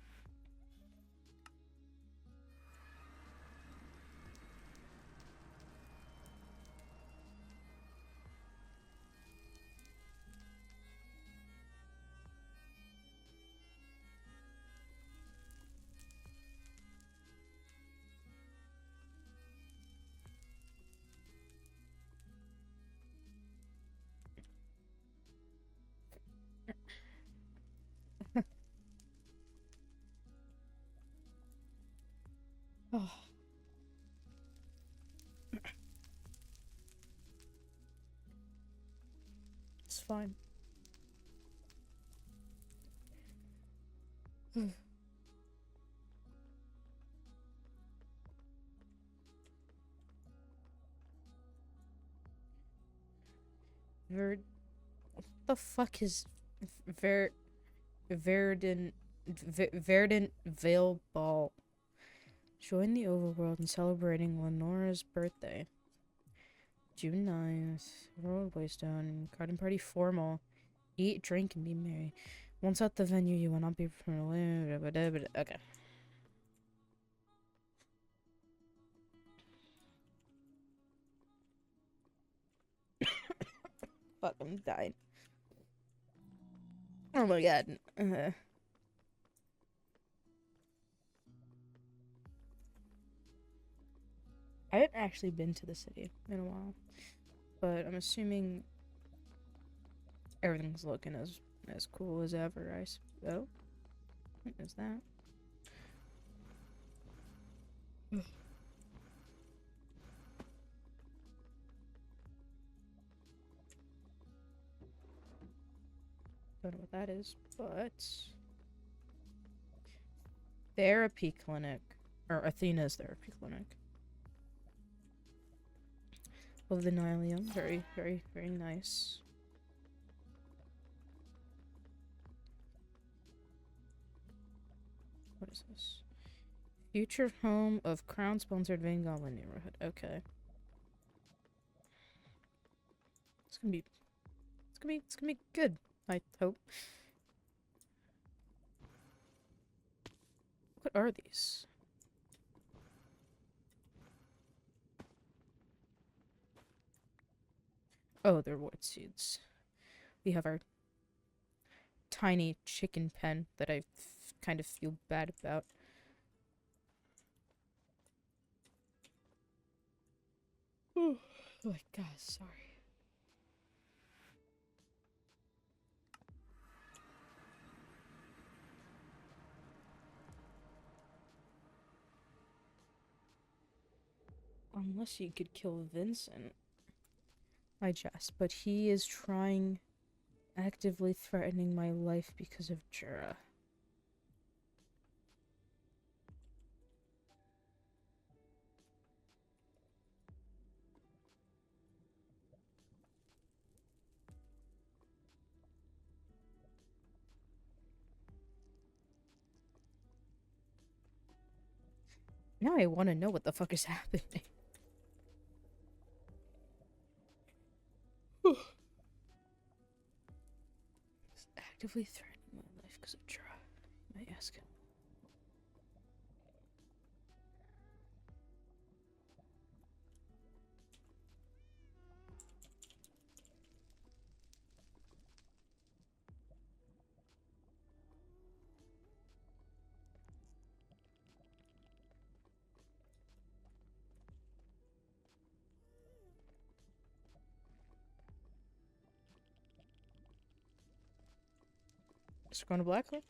Oh. It's fine. What the fuck is Verdant Veil Ball? Join the Overworld in celebrating Lanoira's birthday. June 9th. World Waystone. Garden party formal. Eat, drink, and be merry. Once at the venue, you will not be permitted. Okay. Fuck, I'm dying. Oh my god. I haven't actually been to the city in a while, but I'm assuming everything's looking as cool as ever. Oh, what is that? Don't know what that is, but therapy clinic, or Athena's therapy clinic. Of the Nylium, very, very, very nice. What is this? Future home of crown-sponsored Redvayne Goblin neighborhood. Okay. It's gonna be good. I hope. What are these? Oh, they're wood seeds. We have our tiny chicken pen that I kind of feel bad about. Oh my god, sorry. Unless you could kill Vincent. I jest, but he is trying Actively threatening my life because of Jura. Now I want to know what the fuck is happening. Actively threatening my life because of Jura. I ask him. Is it going to black hole?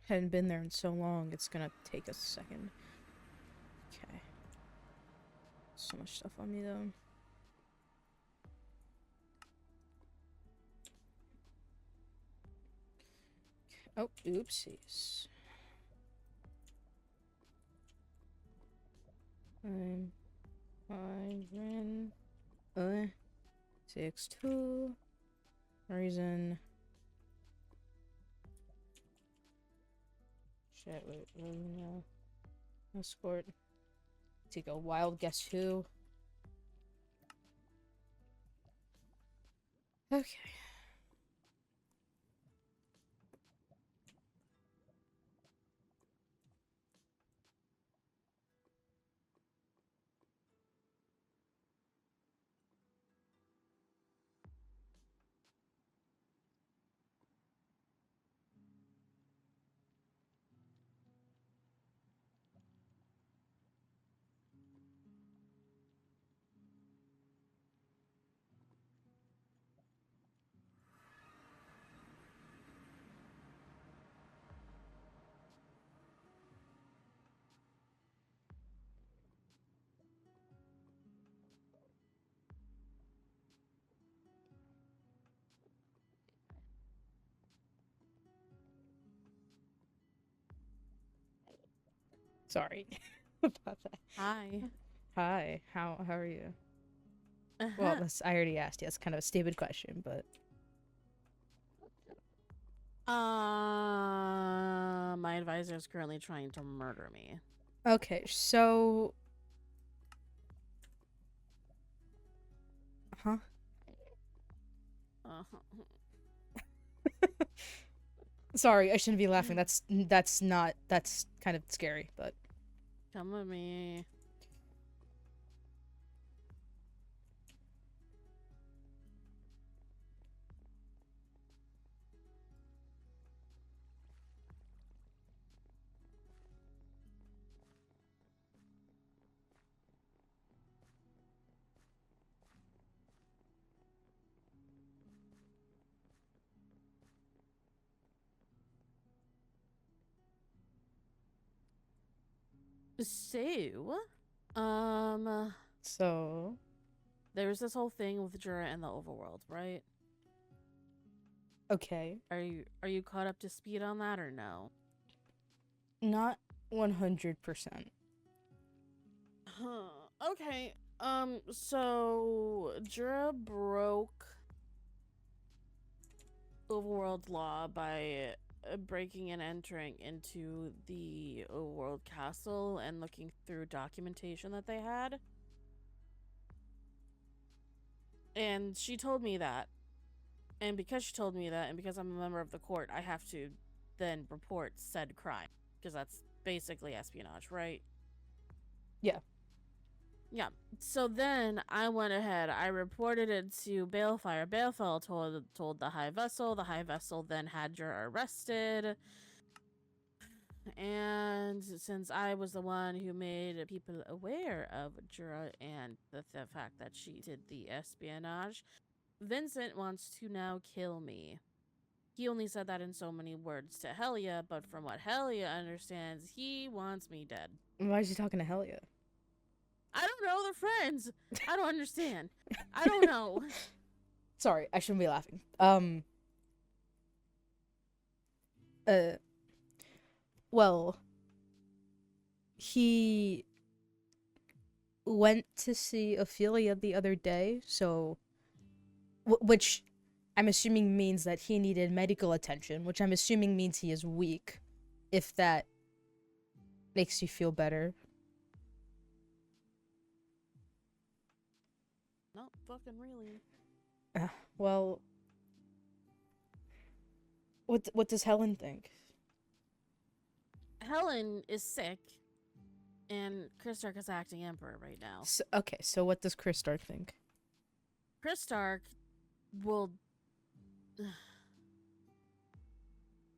Hadn't been there in so long, it's gonna take a second. Okay. So much stuff on me though. Oh, oopsies. I ran 6-2 reason. Shit, wait, no. Escort. Take a wild guess who. Okay. Sorry about that. Hi. Hi. How are you? Well, that's I already asked you. That's kind of a stupid question, but My advisor is currently trying to murder me. okay. So, huh? Sorry, I shouldn't be laughing. That's kind of scary, but Come with me. So, there's this whole thing with Jura and the Overworld, right? Okay. Are you caught up to speed on that or no? Not 100%. Okay. So Jura broke Overworld law by breaking and entering into the Overworld castle and looking through documentation that they had. And she told me that. And because she told me that, and because I'm a member of the court, I have to then report said crime. Because that's basically espionage, right? Yeah. Yeah. So then I went ahead. I reported it to Balefire. Balefire told the High Vessel. The High Vessel then had Jura arrested. And since I was the one who made people aware of Jura and the fact that she did the espionage, Vincent wants to now kill me. He only said that in so many words to Helia, but from what Helia understands, he wants me dead. Why is he talking to Helia? I don't know. They're friends. I don't understand. I don't know. Sorry, I shouldn't be laughing. Well, he went to see Ophelia the other day, so which I'm assuming means that he needed medical attention, which I'm assuming means he is weak, if that makes you feel better. Not fucking really. Well, what does Helen think? Helen is sick, and Kristark is acting emperor right now. So what does Kristark think? Kristark will...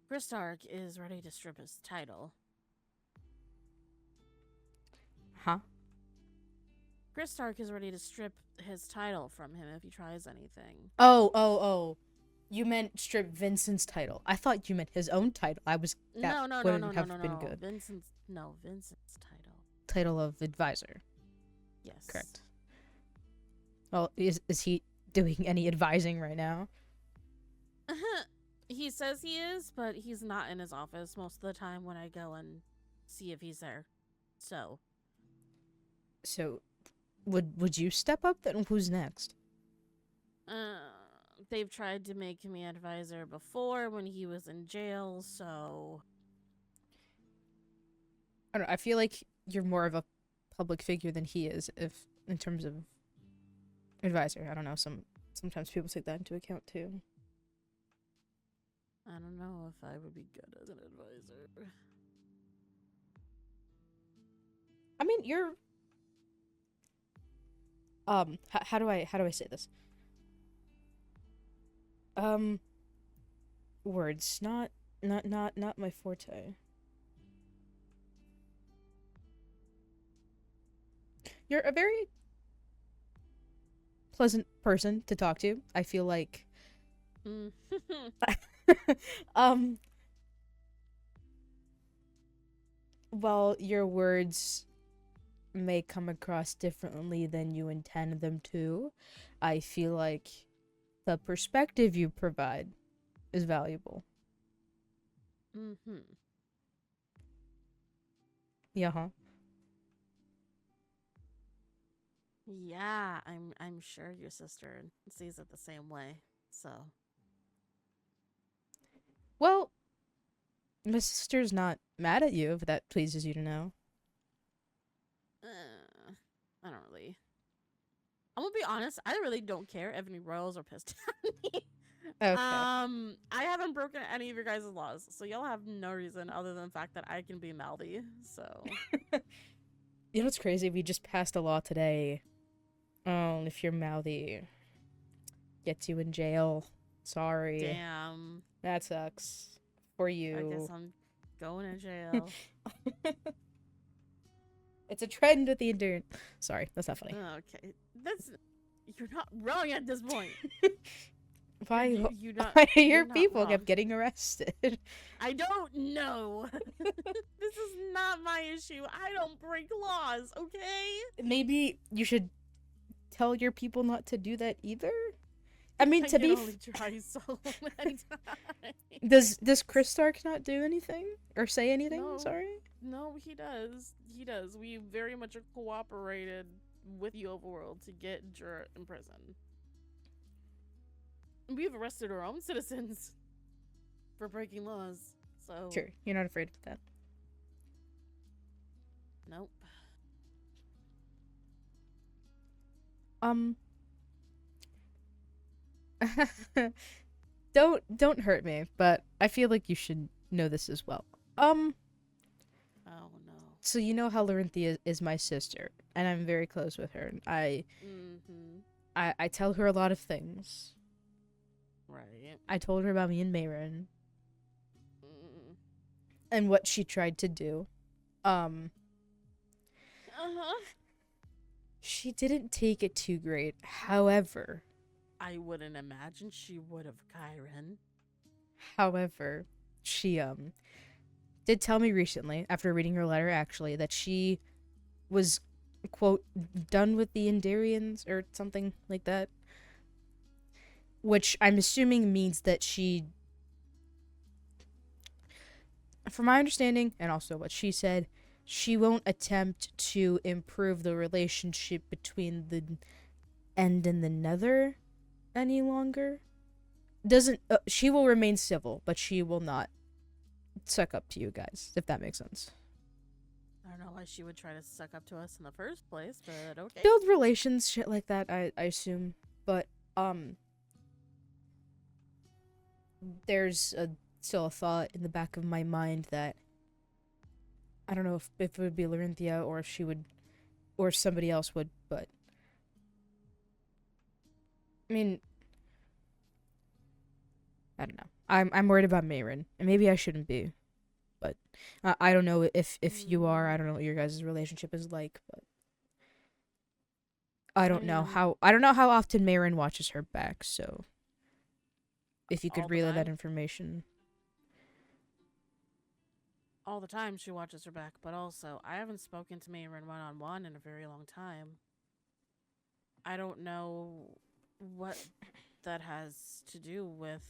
Kristark is ready to strip his title. Huh? Kristark is ready to strip his title from him if he tries anything. Oh. You meant strip Vincent's title. I thought you meant his own title. No. Been good. Vincent's title. Title of advisor. Yes. Correct. Well, is he doing any advising right now? He says he is, but he's not in his office most of the time when I go and see if he's there. So would you step up then? Who's next? They've tried to make me advisor before when he was in jail, so I don't know, I feel like you're more of a public figure than he is, if in terms of advisor. I don't know, sometimes people take that into account too. I don't know if I would be good as an advisor. I mean, you're how do I say this? Words, not my forte. You're a very pleasant person to talk to. I feel like while your words may come across differently than you intend them to, I feel like the perspective you provide is valuable. Yeah, huh? Yeah, I'm sure your sister sees it the same way. So, well, my sister's not mad at you, if that pleases you to know. I don't really. I'm gonna be honest. I really don't care if any royals are pissed at me. Okay. I haven't broken any of your guys' laws, so y'all have no reason other than the fact that I can be mouthy. So, you know what's crazy? We just passed a law today. If you're mouthy, gets you in jail. Sorry. damn. That sucks for you. I guess I'm going to jail. It's a trend with the endurance. Sorry, that's not funny. Okay, you're not wrong at this point. Why you're your not people wrong. kept getting arrested? I don't know. This is not my issue. I don't break laws, okay? Maybe you should tell your people not to do that either. I mean, I to can be only try so many times. does Kristark not do anything or say anything? No. Sorry. No, he does. He does. We very much cooperated with the Overworld to get Jura in prison. We've arrested our own citizens for breaking laws. So Sure, you're not afraid of that. Nope. Don't hurt me, but I feel like you should know this as well. Oh no. So you know how Lorynthia is my sister, and I'm very close with her. And I tell her a lot of things. Right. I told her about me and Mayron. And what she tried to do. She didn't take it too great. However, I wouldn't imagine she would have, Kyrin. However, she did tell me recently, after reading her letter actually, that she was quote, done with the Netherians or something like that. Which I'm assuming means that she, from my understanding, and also what she said, she won't attempt to improve the relationship between the End and the Nether any longer. Doesn't she will remain civil, but she will not suck up to you guys, if that makes sense. I don't know why she would try to suck up to us in the first place, but okay. Build relations, shit like that, I assume. But, there's still a thought in the back of my mind that I don't know if it would be Lorynthia or if she would, or somebody else would, but I mean, I don't know. I'm worried about Mayrin, and maybe I shouldn't be, but I don't know if you are. I don't know what your guys' relationship is like, but I don't know how often Mayrin watches her back. So if you could relay that information. All the time she watches her back, but also I haven't spoken to Mayrin one-on-one in a very long time. I don't know what that has to do with.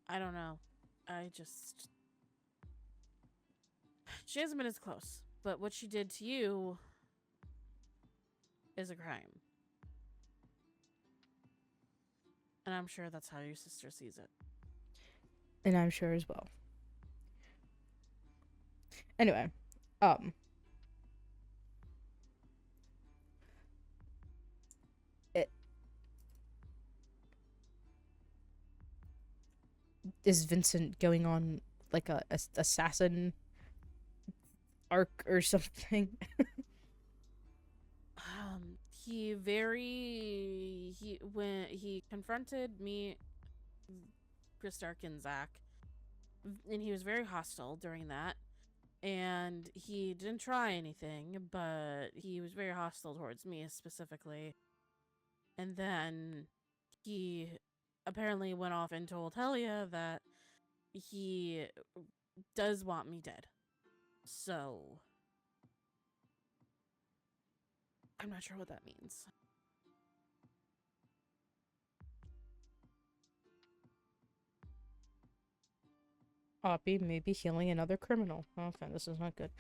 I don't know. She hasn't been as close, but what she did to you is a crime. And I'm sure that's how your sister sees it. And I'm sure as well. Anyway, is Vincent going on like a assassin arc or something? When he confronted me, Christark and Zach, and he was very hostile during that, and he didn't try anything, but he was very hostile towards me specifically. And then he apparently went off and told Helia that he does want me dead. So I'm not sure what that means. Oppy may be healing another criminal. Okay, this is not good.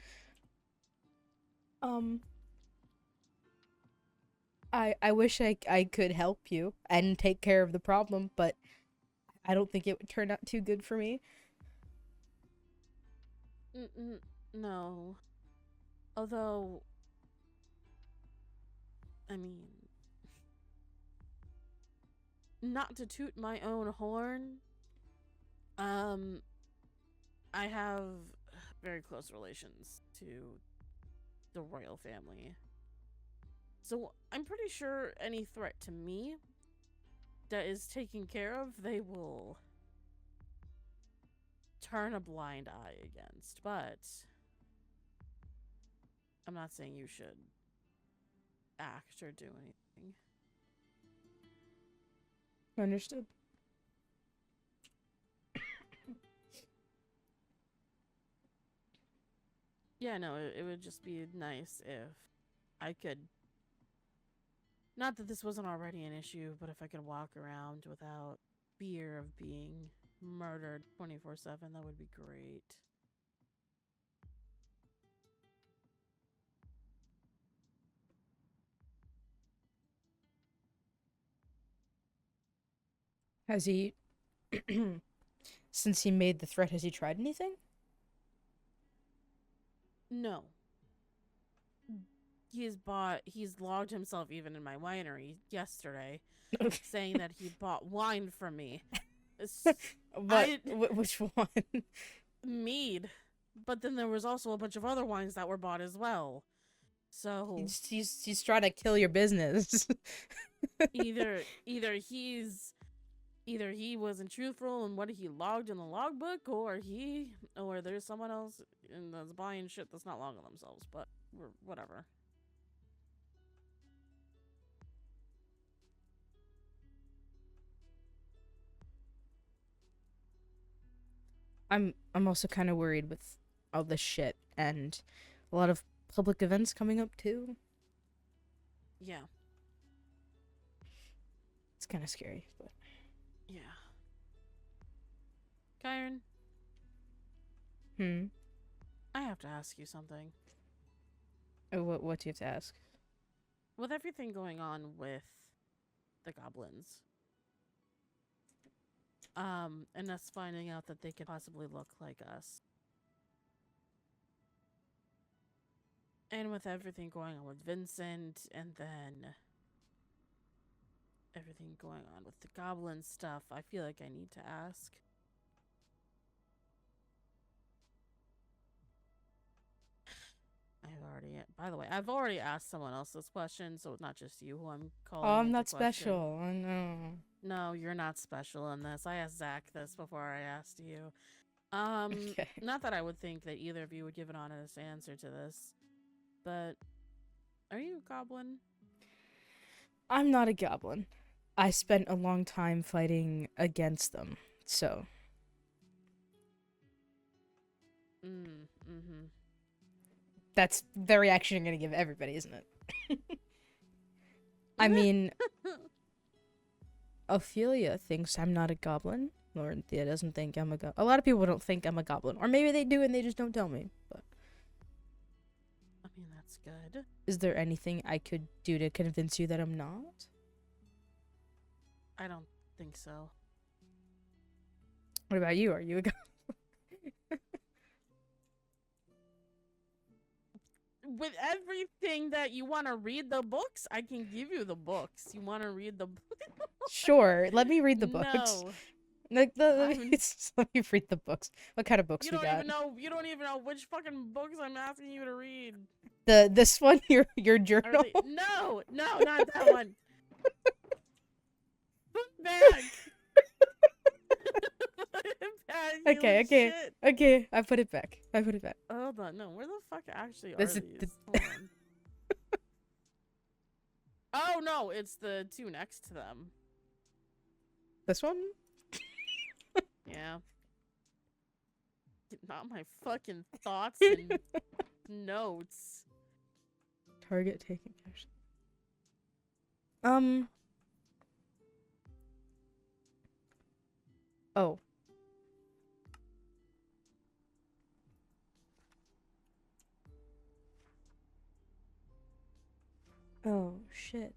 I wish I could help you and take care of the problem, but I don't think it would turn out too good for me. No. Although, I mean, not to toot my own horn, I have very close relations to the royal family. So I'm pretty sure any threat to me that is taken care of, they will turn a blind eye against. But I'm not saying you should act or do anything. Understood. Yeah, no, it would just be nice if I could. Not that this wasn't already an issue, but if I could walk around without fear of being murdered 24/7, that would be great. Has he, since he made the threat, has he tried anything? No. He's logged himself even in my winery yesterday, saying that he bought wine from me. Which one? Mead. But then there was also a bunch of other wines that were bought as well. So he's trying to kill your business. either he wasn't truthful in what he logged in the logbook, or there's someone else that's buying shit that's not logging themselves. But whatever. I'm also kind of worried with all this shit, and a lot of public events coming up too. Yeah. It's kind of scary, but Yeah. Kyrin, I have to ask you something. Oh, what do you have to ask? With everything going on with the goblins, and us finding out that they could possibly look like us, and with everything going on with Vincent, and then everything going on with the goblin stuff, I feel like I need to ask. By the way, I've already asked someone else this question, so it's not just you who I'm calling. Oh, I'm into not question. special. I know. No, you're not special in this. I asked Zach this before I asked you. Okay. Not that I would think that either of you would give an honest answer to this, but are you a goblin? I'm not a goblin. I spent a long time fighting against them, so. Mm-hmm. That's the reaction you're gonna give everybody, isn't it? I mean, Ophelia thinks I'm not a goblin. Lorynthia doesn't think I'm a goblin. A lot of people don't think I'm a goblin. Or maybe they do and they just don't tell me. But I mean, that's good. Is there anything I could do to convince you that I'm not? I don't think so. What about you? Are you a goblin? With everything that you want to read the books, I can give you the books. You want to read the books? Sure, let me read the books. No. Like let me read the books. What kind of books we got? You don't even know which fucking books I'm asking you to read. This one, your journal. No, not that one. Put back. Put it back. Okay. I put it back. Hold on, no. Where the fuck actually are This these? is Hold on. Oh no, it's the two next to them. This one? Yeah. Not my fucking thoughts and notes. Target taking action. Oh. Oh, shit.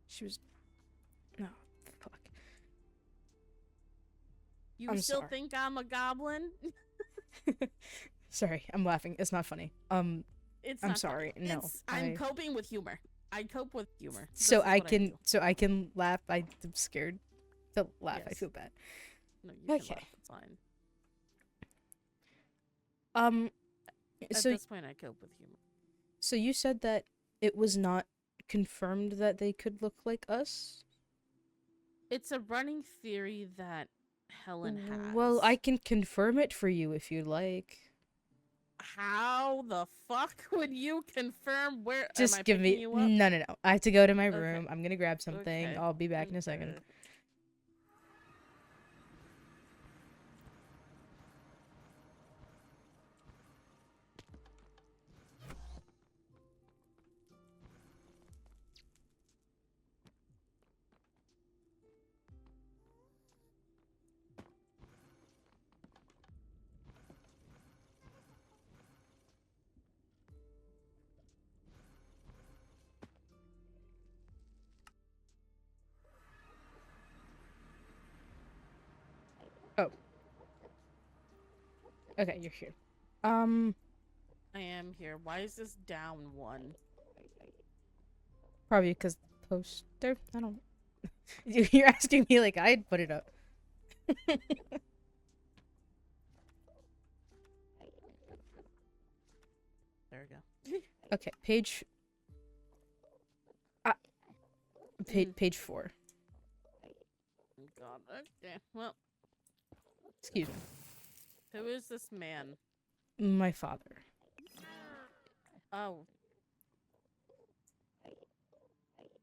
She was... No, fuck. You I'm still sorry. think I'm a goblin? Sorry, I'm laughing. It's not funny. I'm not sorry. funny. No. I'm coping with humor. I cope with humor. So I can laugh. I'm scared to laugh. I Yes. feel bad. No, you can Okay. laugh. It's fine. At So this point, I cope with humor. So you said that it was not confirmed that they could look like us? It's a running theory that Helen has. Well, I can confirm it for you if you'd like. How the fuck would you confirm where? Just am I give me... picking you up? No. I have to go to my Okay. room. I'm gonna grab something. Okay. I'll be back in a second. Okay. Oh. Okay, you're here. I am here. Why is this down one? Probably because the poster... I don't... You're asking me like I'd put it up. There we go. Okay, page 4. God. Okay. Well, Excuse me. who is this man? My father. Oh.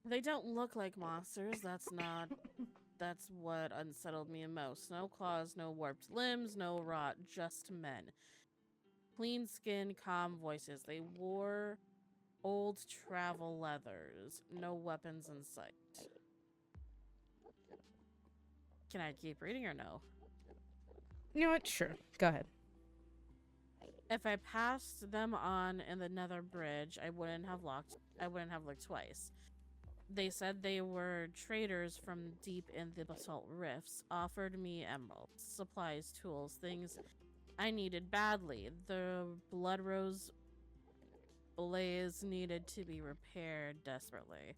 They don't look like monsters. That's not That's what unsettled me most. No claws, no warped limbs, no rot, just men. Clean skin, calm voices. They wore old travel leathers. No weapons in sight. Can I keep reading or no? You know what? Sure. Go ahead. If I passed them on in the Nether bridge, I wouldn't have looked twice. They said they were traders from deep in the basalt rifts, offered me emeralds, supplies, tools, things I needed badly. The blood rose blaze needed to be repaired desperately.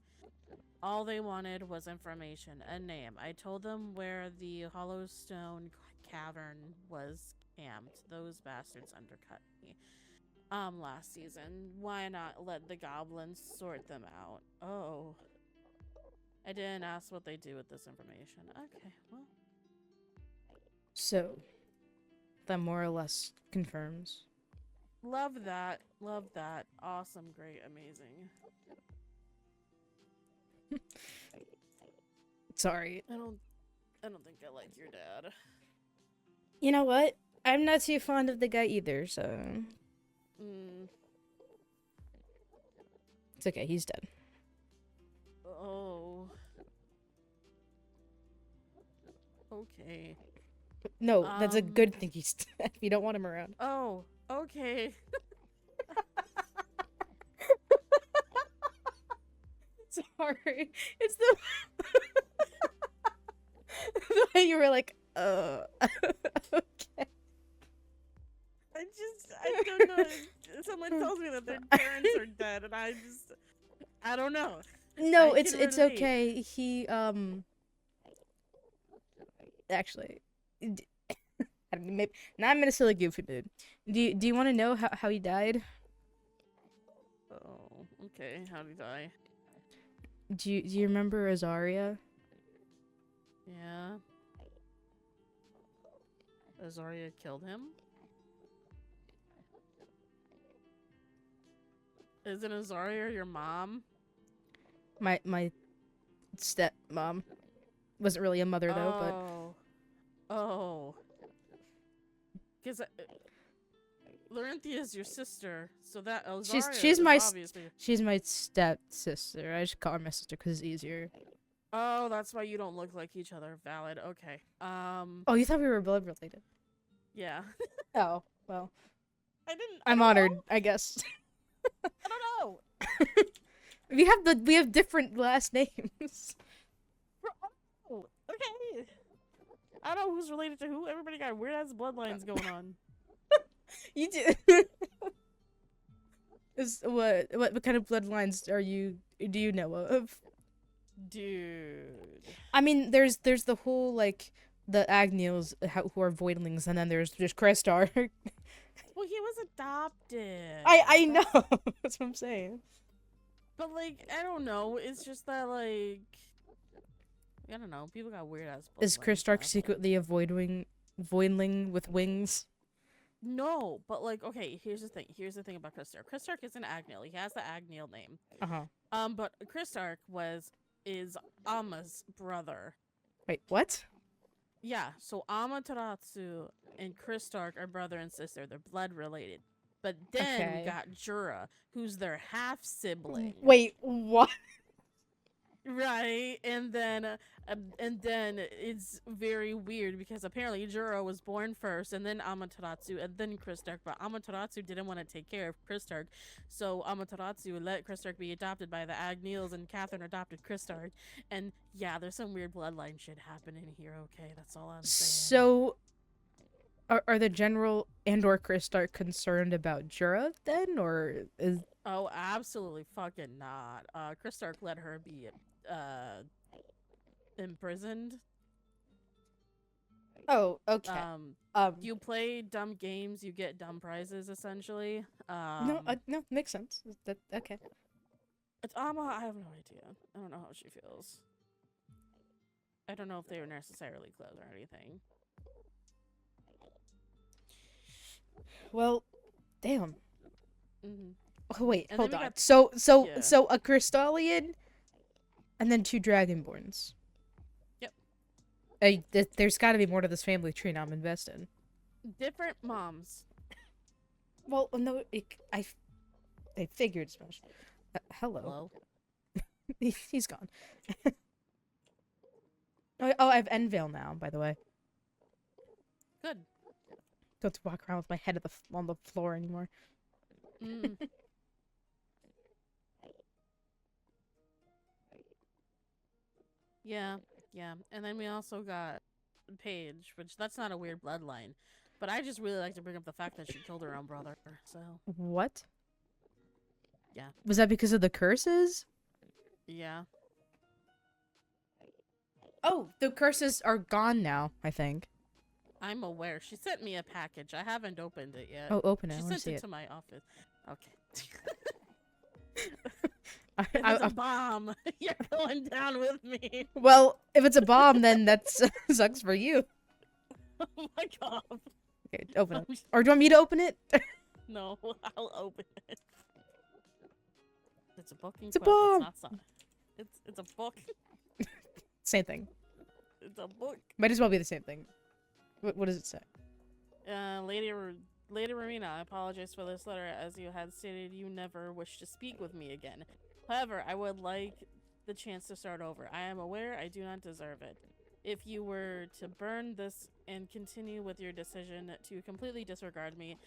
All they wanted was information, a name. I told them where the Hollowstone cavern was camped. Those bastards undercut me. Last season. Why not let the goblins sort them out? Oh. I didn't ask what they do with this information. Okay, well. So, that more or less confirms. Love that. Love that. Awesome, great, amazing. Sorry. I don't think I like your dad. You know what? I'm not too fond of the guy either, so... It's okay, he's dead. Oh. Okay. No, that's a good thing he's dead. You don't want him around. Oh, okay. Sorry. It's the... the way you were like, okay. I don't know. Someone tells me that their parents are dead, and I don't know. No, I it's can relate. okay. He actually, maybe now I'm in a silly goofy mood. Do you want to know how he died? Oh, okay. How'd he die? Do you remember Azaria? Yeah. Azaria killed him? Isn't Azaria your mom? My stepmom wasn't really a mother though, Oh. Because Lorynthia is your sister, so that Azaria she's is my obviously... she's my stepsister. I just call her my sister because it's easier. Oh, that's why you don't look like each other. Valid. Okay. Oh, you thought we were blood related? Yeah. Oh well. I'm honored, know. I guess. I don't know. we have different last names. Oh, okay. I don't know who's related to who. Everybody got weird ass bloodlines going on. You do. What kind of bloodlines do you know of? Dude. I mean, there's the whole like the Agneals who are voidlings, and then there's Kristar. Well, he was adopted. I know. That's what I'm saying. But like, I don't know. It's just that like, I don't know. People got weird ass. Is Kristar secretly a voidling with wings? No, but like, okay. Here's the thing about Kristar. Kristar is an Agneal. He has the Agneal name. But Kristar is Amma's brother. Wait, what? Yeah, so Amaterasu and Kristar are brother and sister. They're blood related. But then we got Jura, who's their half sibling. Wait, what? Right, and then it's very weird because apparently Jura was born first, and then Amaterasu, and then Kristar. But Amaterasu didn't want to take care of Kristar, so Amaterasu let Kristar be adopted by the Agneals, and Catherine adopted Kristar. And yeah, there's some weird bloodline shit happening here. Okay, that's all I'm saying. So, are the general and/or Kristar concerned about Jura then, or is? Oh, absolutely fucking not. Kristar let her be imprisoned. Oh, okay. You play dumb games, you get dumb prizes, essentially. No, makes sense. That okay. It's Amma. I have no idea. I don't know how she feels. I don't know if they were necessarily close or anything. Well, damn. Mm-hmm. Oh, wait, And hold then we on. got- So yeah. a Crystallian, and then 2 Dragonborns. Yep. There's got to be more to this family tree now I'm invested. Different moms. Well, no, I figured as much. Hello. He's gone. Oh, I have Envale now, by the way. Good. Don't have to walk around with my head on the floor anymore. Mm. Yeah. And then we also got Paige, which that's not a weird bloodline. But I just really like to bring up the fact that she killed her own brother, so... What? Yeah. Was that because of the curses? Yeah. Oh, the curses are gone now, I think. I'm aware. She sent me a package. I haven't opened it yet. Oh, open it. She I want to sent see it it. to my office. Okay. I- It's a bomb. You're going down with me. Well, if it's a bomb, then that sucks for you. Oh my god. Okay, open it. Or do you want me to open it? No, I'll open it. It's a book. It's a bomb. It's not it's a book. Same thing. It's a book. Might as well be the same thing. What does it say? Lady Rowena, I apologize for this letter. As you had stated, you never wish to speak with me again. However, I would like the chance to start over. I am aware I do not deserve it. If you were to burn this and continue with your decision to completely disregard me,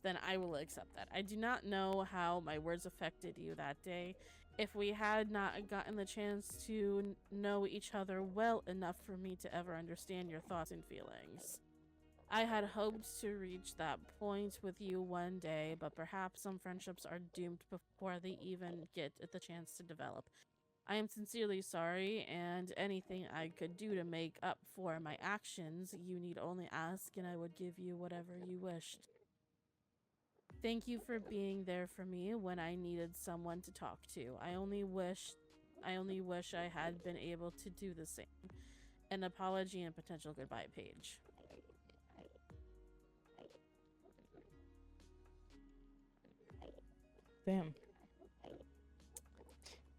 then I will accept that. I do not know how my words affected you that day. If we had not gotten the chance to know each other well enough for me to ever understand your thoughts and feelings. I had hoped to reach that point with you one day, but perhaps some friendships are doomed before they even get the chance to develop. I am sincerely sorry, and anything I could do to make up for my actions, you need only ask and I would give you whatever you wished. Thank you for being there for me when I needed someone to talk to. I only wish I had been able to do the same. An apology and potential goodbye, Paige. Damn.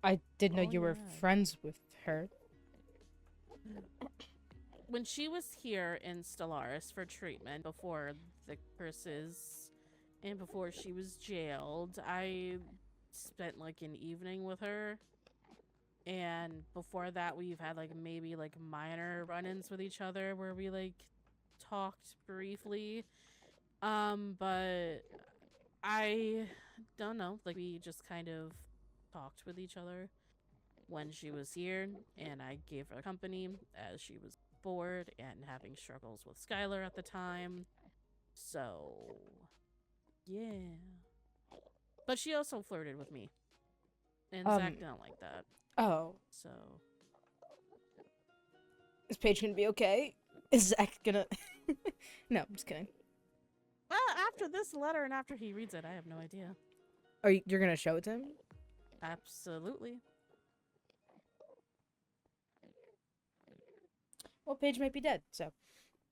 I didn't know you were friends with her. When she was here in Stellaris for treatment before the curses and before she was jailed, I spent like an evening with her. And before that, we've had like maybe like minor run-ins with each other where we like talked briefly. But I don't know, like we just kind of talked with each other when she was here, and I gave her company as she was bored and having struggles with Skylar at the time. So, yeah. But she also flirted with me. And Zach didn't like that. Oh. So. Is Paige gonna be okay? Is Zach gonna... No, I'm just kidding. Well, after this letter and after he reads it, I have no idea. You're gonna show it to him? Absolutely. Well, Paige might be dead, so...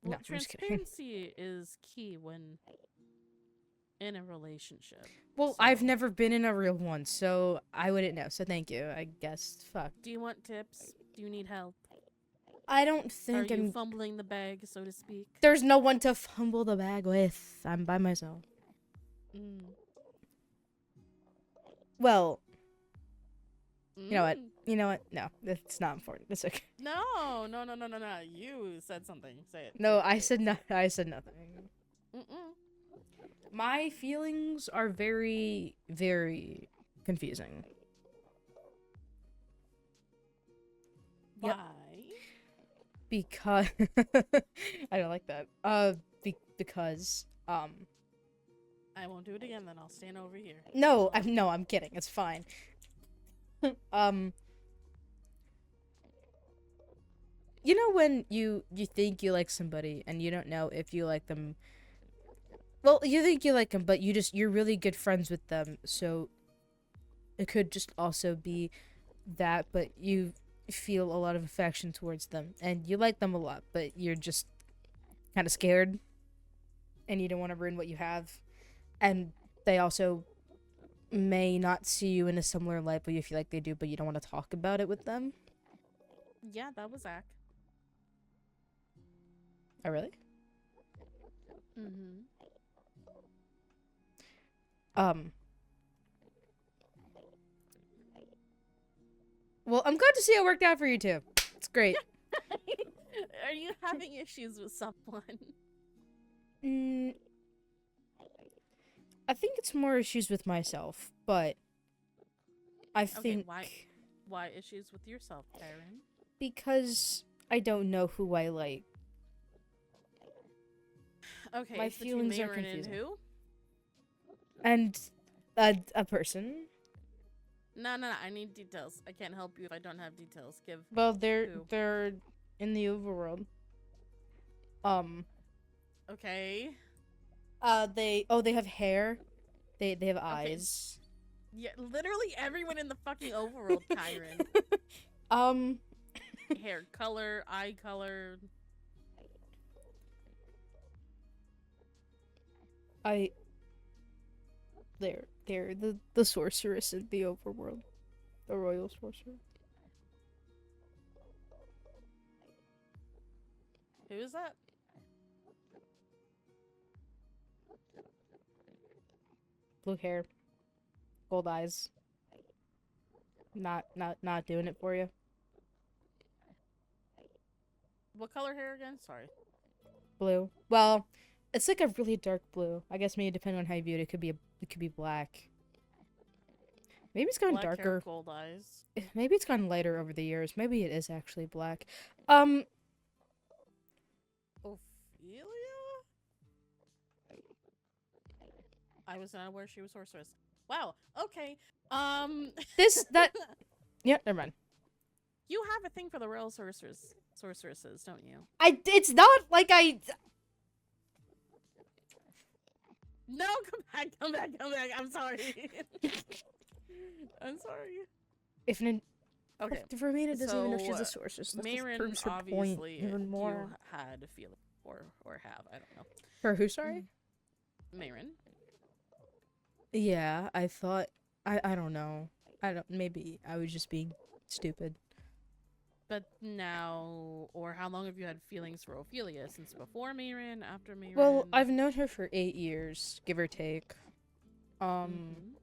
Well, no, I'm just kidding. transparency is key when in a relationship. Well, I've never been in a real one, so I wouldn't know. So thank you, I guess. Fuck. Do you want tips? Do you need help? I don't think Are you I'm... fumbling the bag, so to speak? There's no one to fumble the bag with. I'm by myself. Well... You know what? You know what? No, it's not important. It's okay. No. You said something. Say it. No, I said no. I said nothing. Mm-mm. My feelings are very, very confusing. Why? Yep. Because I don't like that. Because I won't do it again. Then I'll stand over here. No, I'm kidding. It's fine. You know when you think you like somebody and you don't know if you like them. Well, you think you like them, but you're really good friends with them, so it could just also be that, but you feel a lot of affection towards them and you like them a lot, but you're just kind of scared and you don't want to ruin what you have, and they also may not see you in a similar light, but you feel like they do, but you don't want to talk about it with them. Yeah, that was Zach. Oh, really? Mm-hmm. Well, I'm glad to see it worked out for you two. It's great. Are you having issues with someone? Mm, I think it's more issues with myself, but I think Why issues with yourself, Kyrin? because I don't know who I like. Okay, My it's between feelings are Mayrin and confusing. who? And a person. No, I need details. I can't help you if I don't have details. Give. Well, who? they're in the overworld. Okay. They have hair. They have eyes. Yeah, literally everyone in the fucking overworld, Kyrin. Hair color, eye color. They're the sorceress in the overworld. The royal sorcerer. Who is that? Blue hair. Gold eyes. Not doing it for you. What color hair again? Sorry. Blue. Well, it's like a really dark blue. I guess maybe depending on how you view it, it could be black. Maybe it's gone Black darker. hair, gold eyes. Maybe it's gone lighter over the years. Maybe it is actually black. Ophelia? I was not aware she was sorceress. Wow. Okay. Yeah, never mind. You have a thing for the royal sorceresses, don't you? It's not like I. No, come back. I'm sorry. I'm sorry. Okay. If Rowena doesn't even know she's a So, sorceress, that Mayrin proves her point obviously even more. you had a feeling or have, I don't know. For who, sorry? Mayrin. Yeah, I thought. I don't know. Maybe I was just being stupid. But now, or how long have you had feelings for Ophelia? Since before Mayrin, after Mayrin? Well, I've known her for 8 years, give or take. And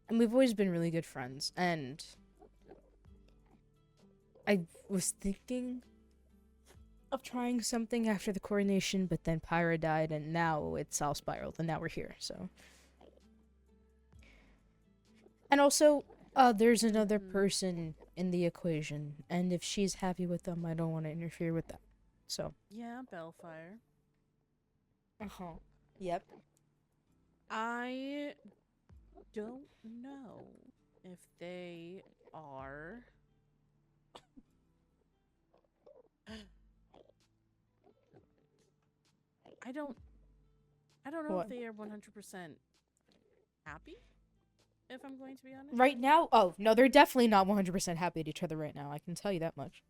we've always been really good friends, and I was thinking of trying something after the coronation, but then Pyra died, and now it's all spiraled, and now we're here, so. And also, there's another person in the equation, and if she's happy with them, I don't want to interfere with that. So. Yeah, Bellfire. Uh-huh. Yep. I don't know if they are... I don't know What? if they are 100% happy, if I'm going to be honest. Right now? Oh, no, they're definitely not 100% happy at each other right now. I can tell you that much.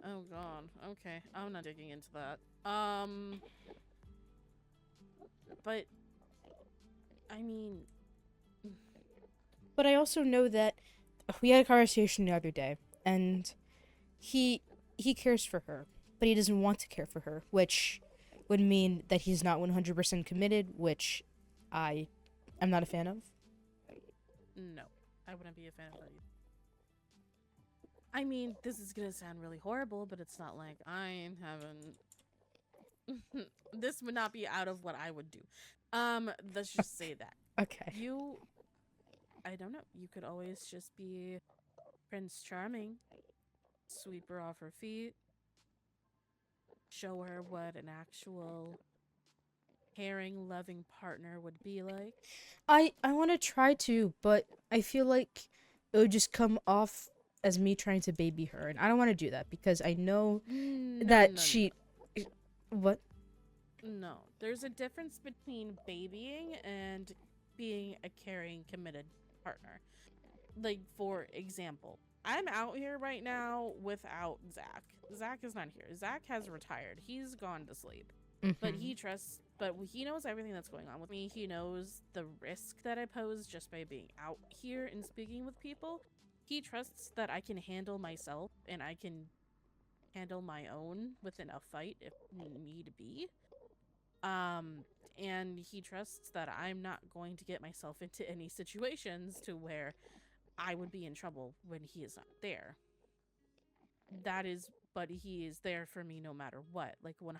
Oh god. Okay. I'm not digging into that. But I mean, but I also know that we had a conversation the other day, and he cares for her, but he doesn't want to care for her, which would mean that he's not 100% committed, which I'm not a fan of. no. I wouldn't be a fan of that either. I mean, this is gonna sound really horrible, but it's not like I haven't... This would not be out of what I would do. Let's just say that. Okay. I don't know. You could always just be Prince Charming. Sweep her off her feet. Show her what an actual caring, loving partner would be like. I want to try to, but I feel like it would just come off as me trying to baby her, and I don't want to do that because I know she... What? No, there's a difference between babying and being a caring, committed partner. Like, for example, I'm out here right now without Zach. Zach is not here. Zach has retired. He's gone to sleep. But he knows everything that's going on with me. He knows the risk that I pose just by being out here and speaking with people. He trusts that I can handle myself and I can handle my own within a fight if need be. And he trusts that I'm not going to get myself into any situations to where I would be in trouble when he is not there. That is, but he is there for me no matter what, like 100%.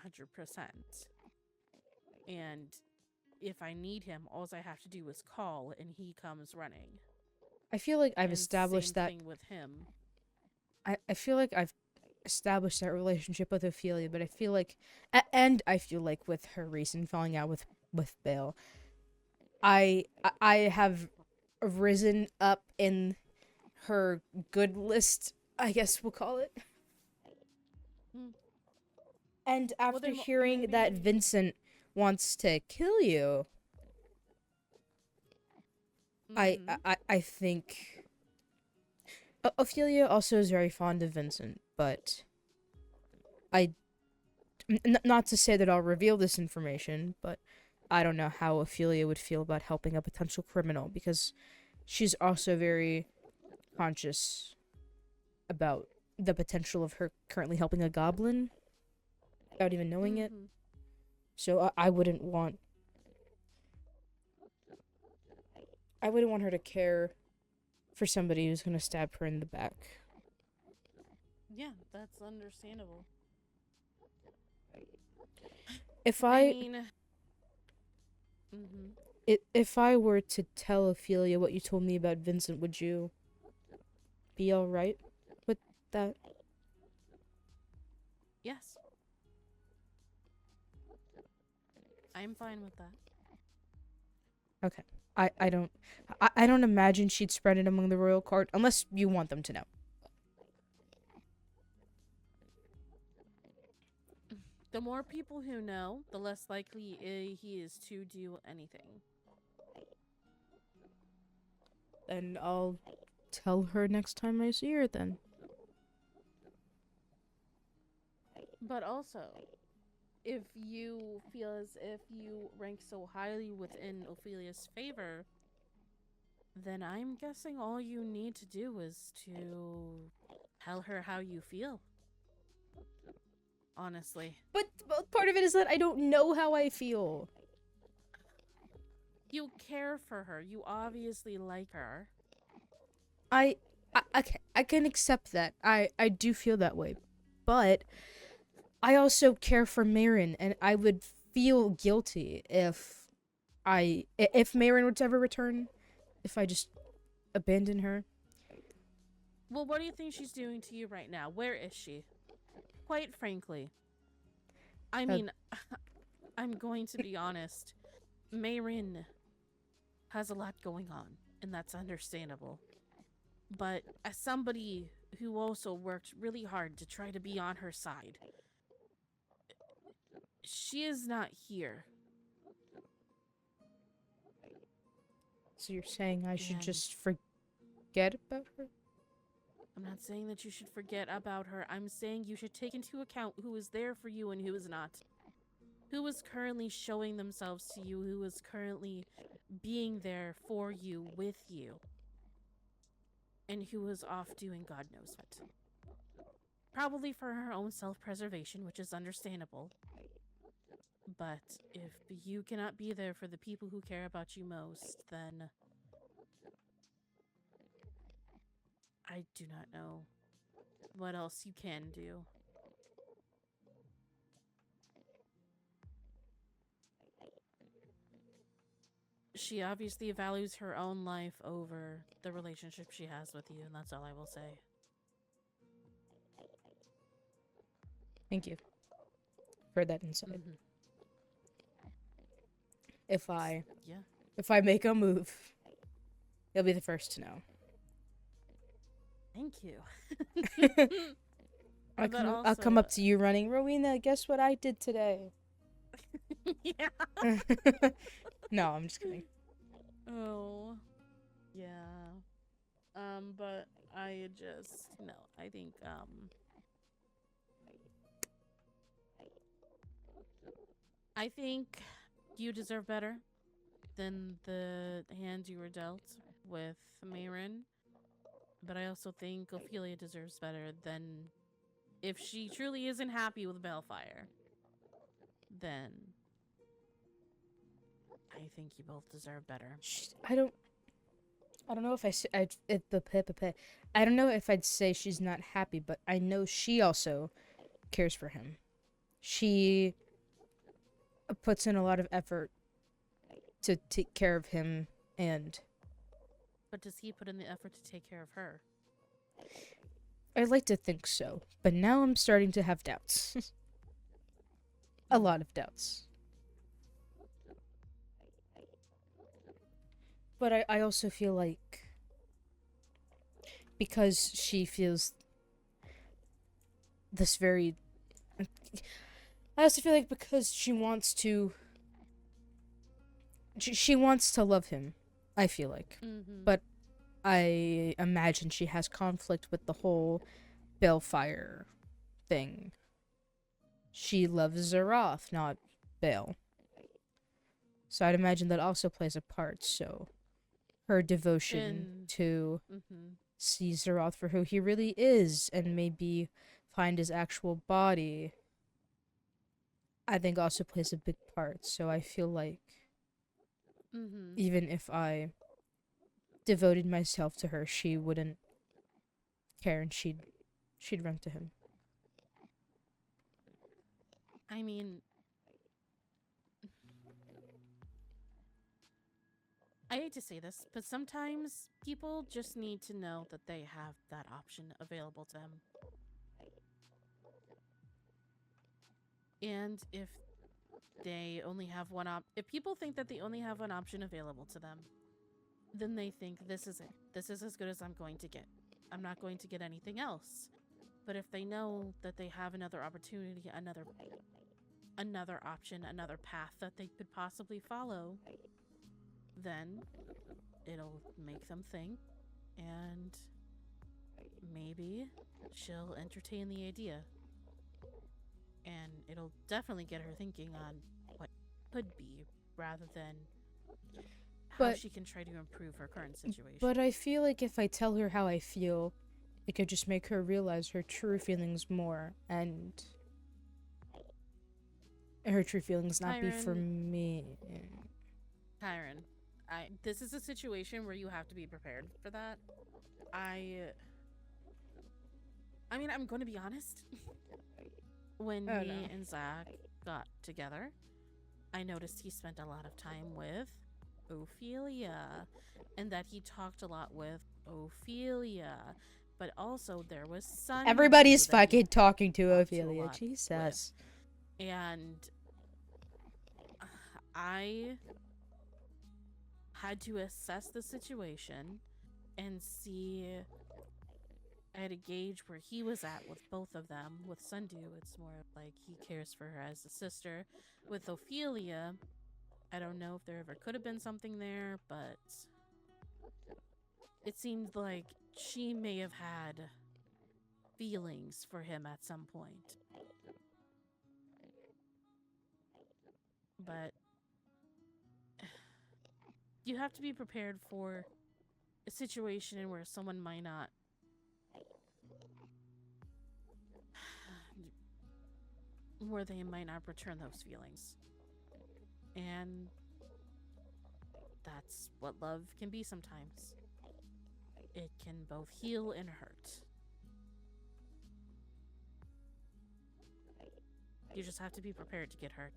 And if I need him, all I have to do is call and he comes running. I feel like I've And established same that. thing with him. I feel like I've established that relationship with Ophelia, but I feel like, and I feel like with her recent falling out with Bale, I have risen up in her good list, I guess we'll call it. And after then hearing that maybe- Vincent wants to kill you, I think Ophelia also is very fond of Vincent, but not to say that I'll reveal this information, but I don't know how Ophelia would feel about helping a potential criminal, because she's also very conscious about the potential of her currently helping a goblin without even knowing it. So I wouldn't want her to care for somebody who's gonna stab her in the back. Yeah, that's understandable. If mean, if I were to tell Ophelia what you told me about Vincent, would you be all right with that? yes. I'm fine with that. Okay. I don't imagine she'd spread it among the royal court unless you want them to know. The more people who know, the less likely he is to do anything. And I'll tell her next time I see her then. But also, if you feel as if you rank so highly within Ophelia's favor, then I'm guessing all you need to do is to tell her how you feel. Honestly. But part of it is that I don't know how I feel. You care for her. You obviously like her. I can accept that. I do feel that way. But I also care for Marin, and I would feel guilty if Marin were to ever return, if I just abandon her. Well, what do you think she's doing to you right now? Where is she? Quite frankly. I mean, I'm going to be honest. Marin has a lot going on, and that's understandable. But as somebody who also worked really hard to try to be on her side, she is not here. So you're saying I should just forget about her? I'm not saying that you should forget about her. I'm saying you should take into account who is there for you and who is not. Who is currently showing themselves to you, who is currently being there for you, with you. And who is off doing God knows what. Probably for her own self-preservation, which is understandable. But if you cannot be there for the people who care about you most, then I do not know what else you can do. She obviously values her own life over the relationship she has with you, and that's all I will say. Thank you for that insight. If I make a move, you'll be the first to know. Thank you. I'll come up to you running, Rowena, guess what I did today? Yeah. No, I'm just kidding. Oh. Yeah. But I just no, I think I think you deserve better than the hand you were dealt with Marin. But I also think Ophelia deserves better than if she truly isn't happy with Balefire, then I think you both deserve better. I don't know if I don't know if I'd say she's not happy, but I know she also cares for him. She puts in a lot of effort to take care of him, and But does he put in the effort to take care of her? I'd like to think so. But now I'm starting to have doubts. A lot of doubts. But I also feel like because she feels this very... I also feel like because she wants to... She wants to love him, I feel like. Mm-hmm. But I imagine she has conflict with the whole Balefire thing. She loves Zeroth, not Bale. So I'd imagine that also plays a part, so her devotion to see Zeroth for who he really is and maybe find his actual body, I think also plays a big part. So I feel like even if I devoted myself to her, she wouldn't care and she'd run to him. I mean, I hate to say this, but sometimes people just need to know that they have that option available to them. And if they only have if people think that they only have one option available to them, then they think this is it. This is as good as I'm going to get. I'm not going to get anything else. But if they know that they have another opportunity, another option, another path that they could possibly follow, then it'll make them think, and maybe she'll entertain the idea. And it'll definitely get her thinking on what could be, rather than how she can try to improve her current situation. But I feel like if I tell her how I feel, it could just make her realize her true feelings more, and her true feelings not be for me. Kyrin, this is a situation where you have to be prepared for that. I mean, I'm going to be honest. When me and Zach got together, I noticed he spent a lot of time with Ophelia, and that he talked a lot with Ophelia, but also there was Sundew. Everybody's fucking talking to Ophelia, Jesus. And I had to assess the situation and see... I had to gauge where he was at with both of them. With Sundew, it's more like he cares for her as a sister. With Ophelia, I don't know if there ever could have been something there, but it seemed like she may have had feelings for him at some point. But you have to be prepared for a situation where someone might not return those feelings. And that's what love can be sometimes. It can both heal and hurt. You just have to be prepared to get hurt.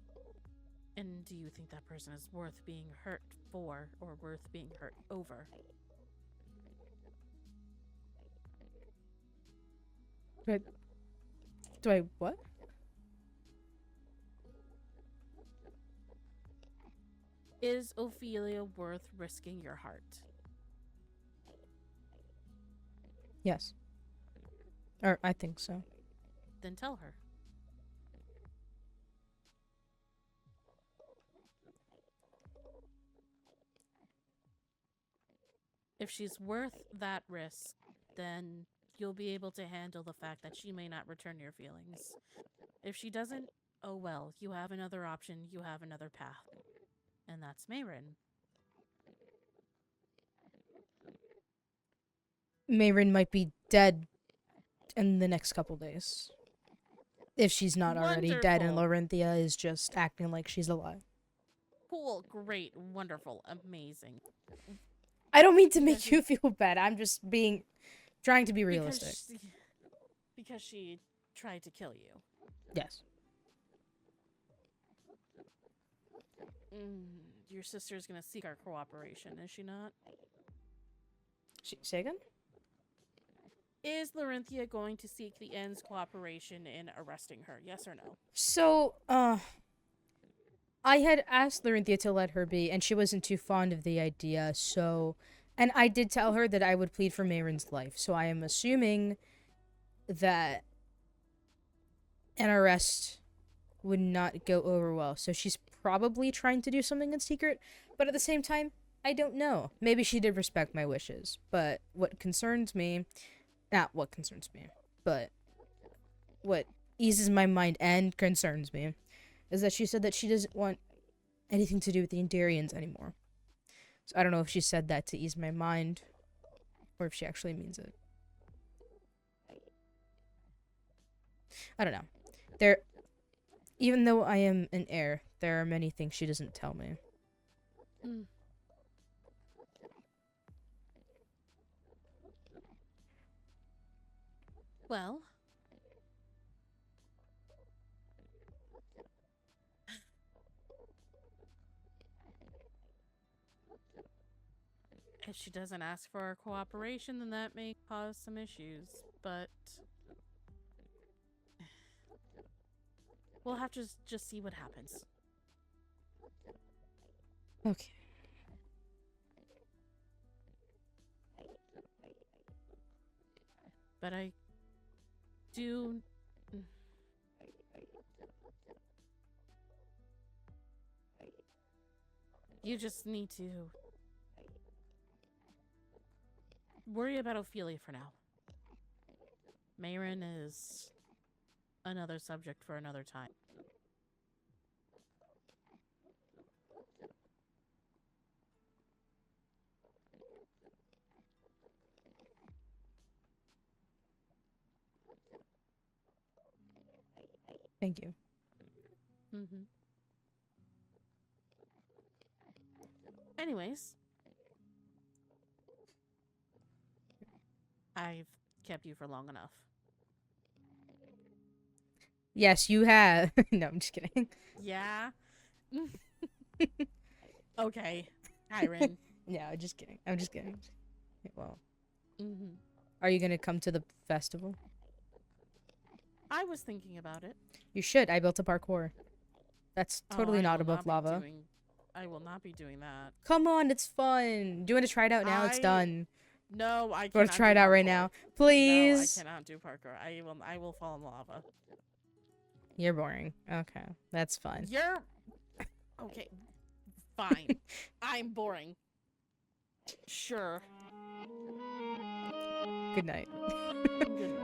And do you think that person is worth being hurt for or worth being hurt over? Do I what? Is Ophelia worth risking your heart? Yes. Or I think so. Then tell her. If she's worth that risk, then you'll be able to handle the fact that she may not return your feelings. If she doesn't, oh well, you have another option, you have another path. And that's Mayrin. Mayrin might be dead in the next couple days. If she's not already dead and Wonderful. Lorynthia is just acting like she's alive. Cool, great, wonderful, amazing. I don't mean to Because make you feel bad. I'm just trying to be realistic. Because she tried to kill you. Yes. Your sister's gonna seek our cooperation, is she not? Say again? Is Lorynthia going to seek the End's cooperation in arresting her? Yes or no? So, I had asked Lorynthia to let her be, and she wasn't too fond of the idea, so... And I did tell her that I would plead for Mayron's life, so I am assuming that an arrest would not go over well. So she's probably trying to do something in secret, but at the same time, I don't know. Maybe she did respect my wishes, but what concerns me... Not what concerns me, but what eases my mind and concerns me is that she said that she doesn't want anything to do with the Netherians anymore. So I don't know if she said that to ease my mind or if she actually means it. I don't know. Even though I am an heir, there are many things she doesn't tell me. Well, if she doesn't ask for our cooperation, then that may cause some issues, but we'll have to just see what happens. Okay. But I do... You just need to worry about Ophelia for now. Mayron is another subject for another time. Thank you. Anyways, I've kept you for long enough. Yes, you have. No, I'm just kidding. Yeah? Okay, Kyrin. No, I'm just kidding. I'm just kidding. Well, are you gonna come to the festival? I was thinking about it. You should. I built a parkour. That's totally not above lava. I will not be doing that. Come on, it's fun. Do you want to try it out now? It's done. No, I can't. You want to try it out right now? Please? No, I cannot do parkour. I will fall in lava. You're boring. Okay, that's fine. You're... Okay, fine. I'm boring. Sure. Good night. Good night.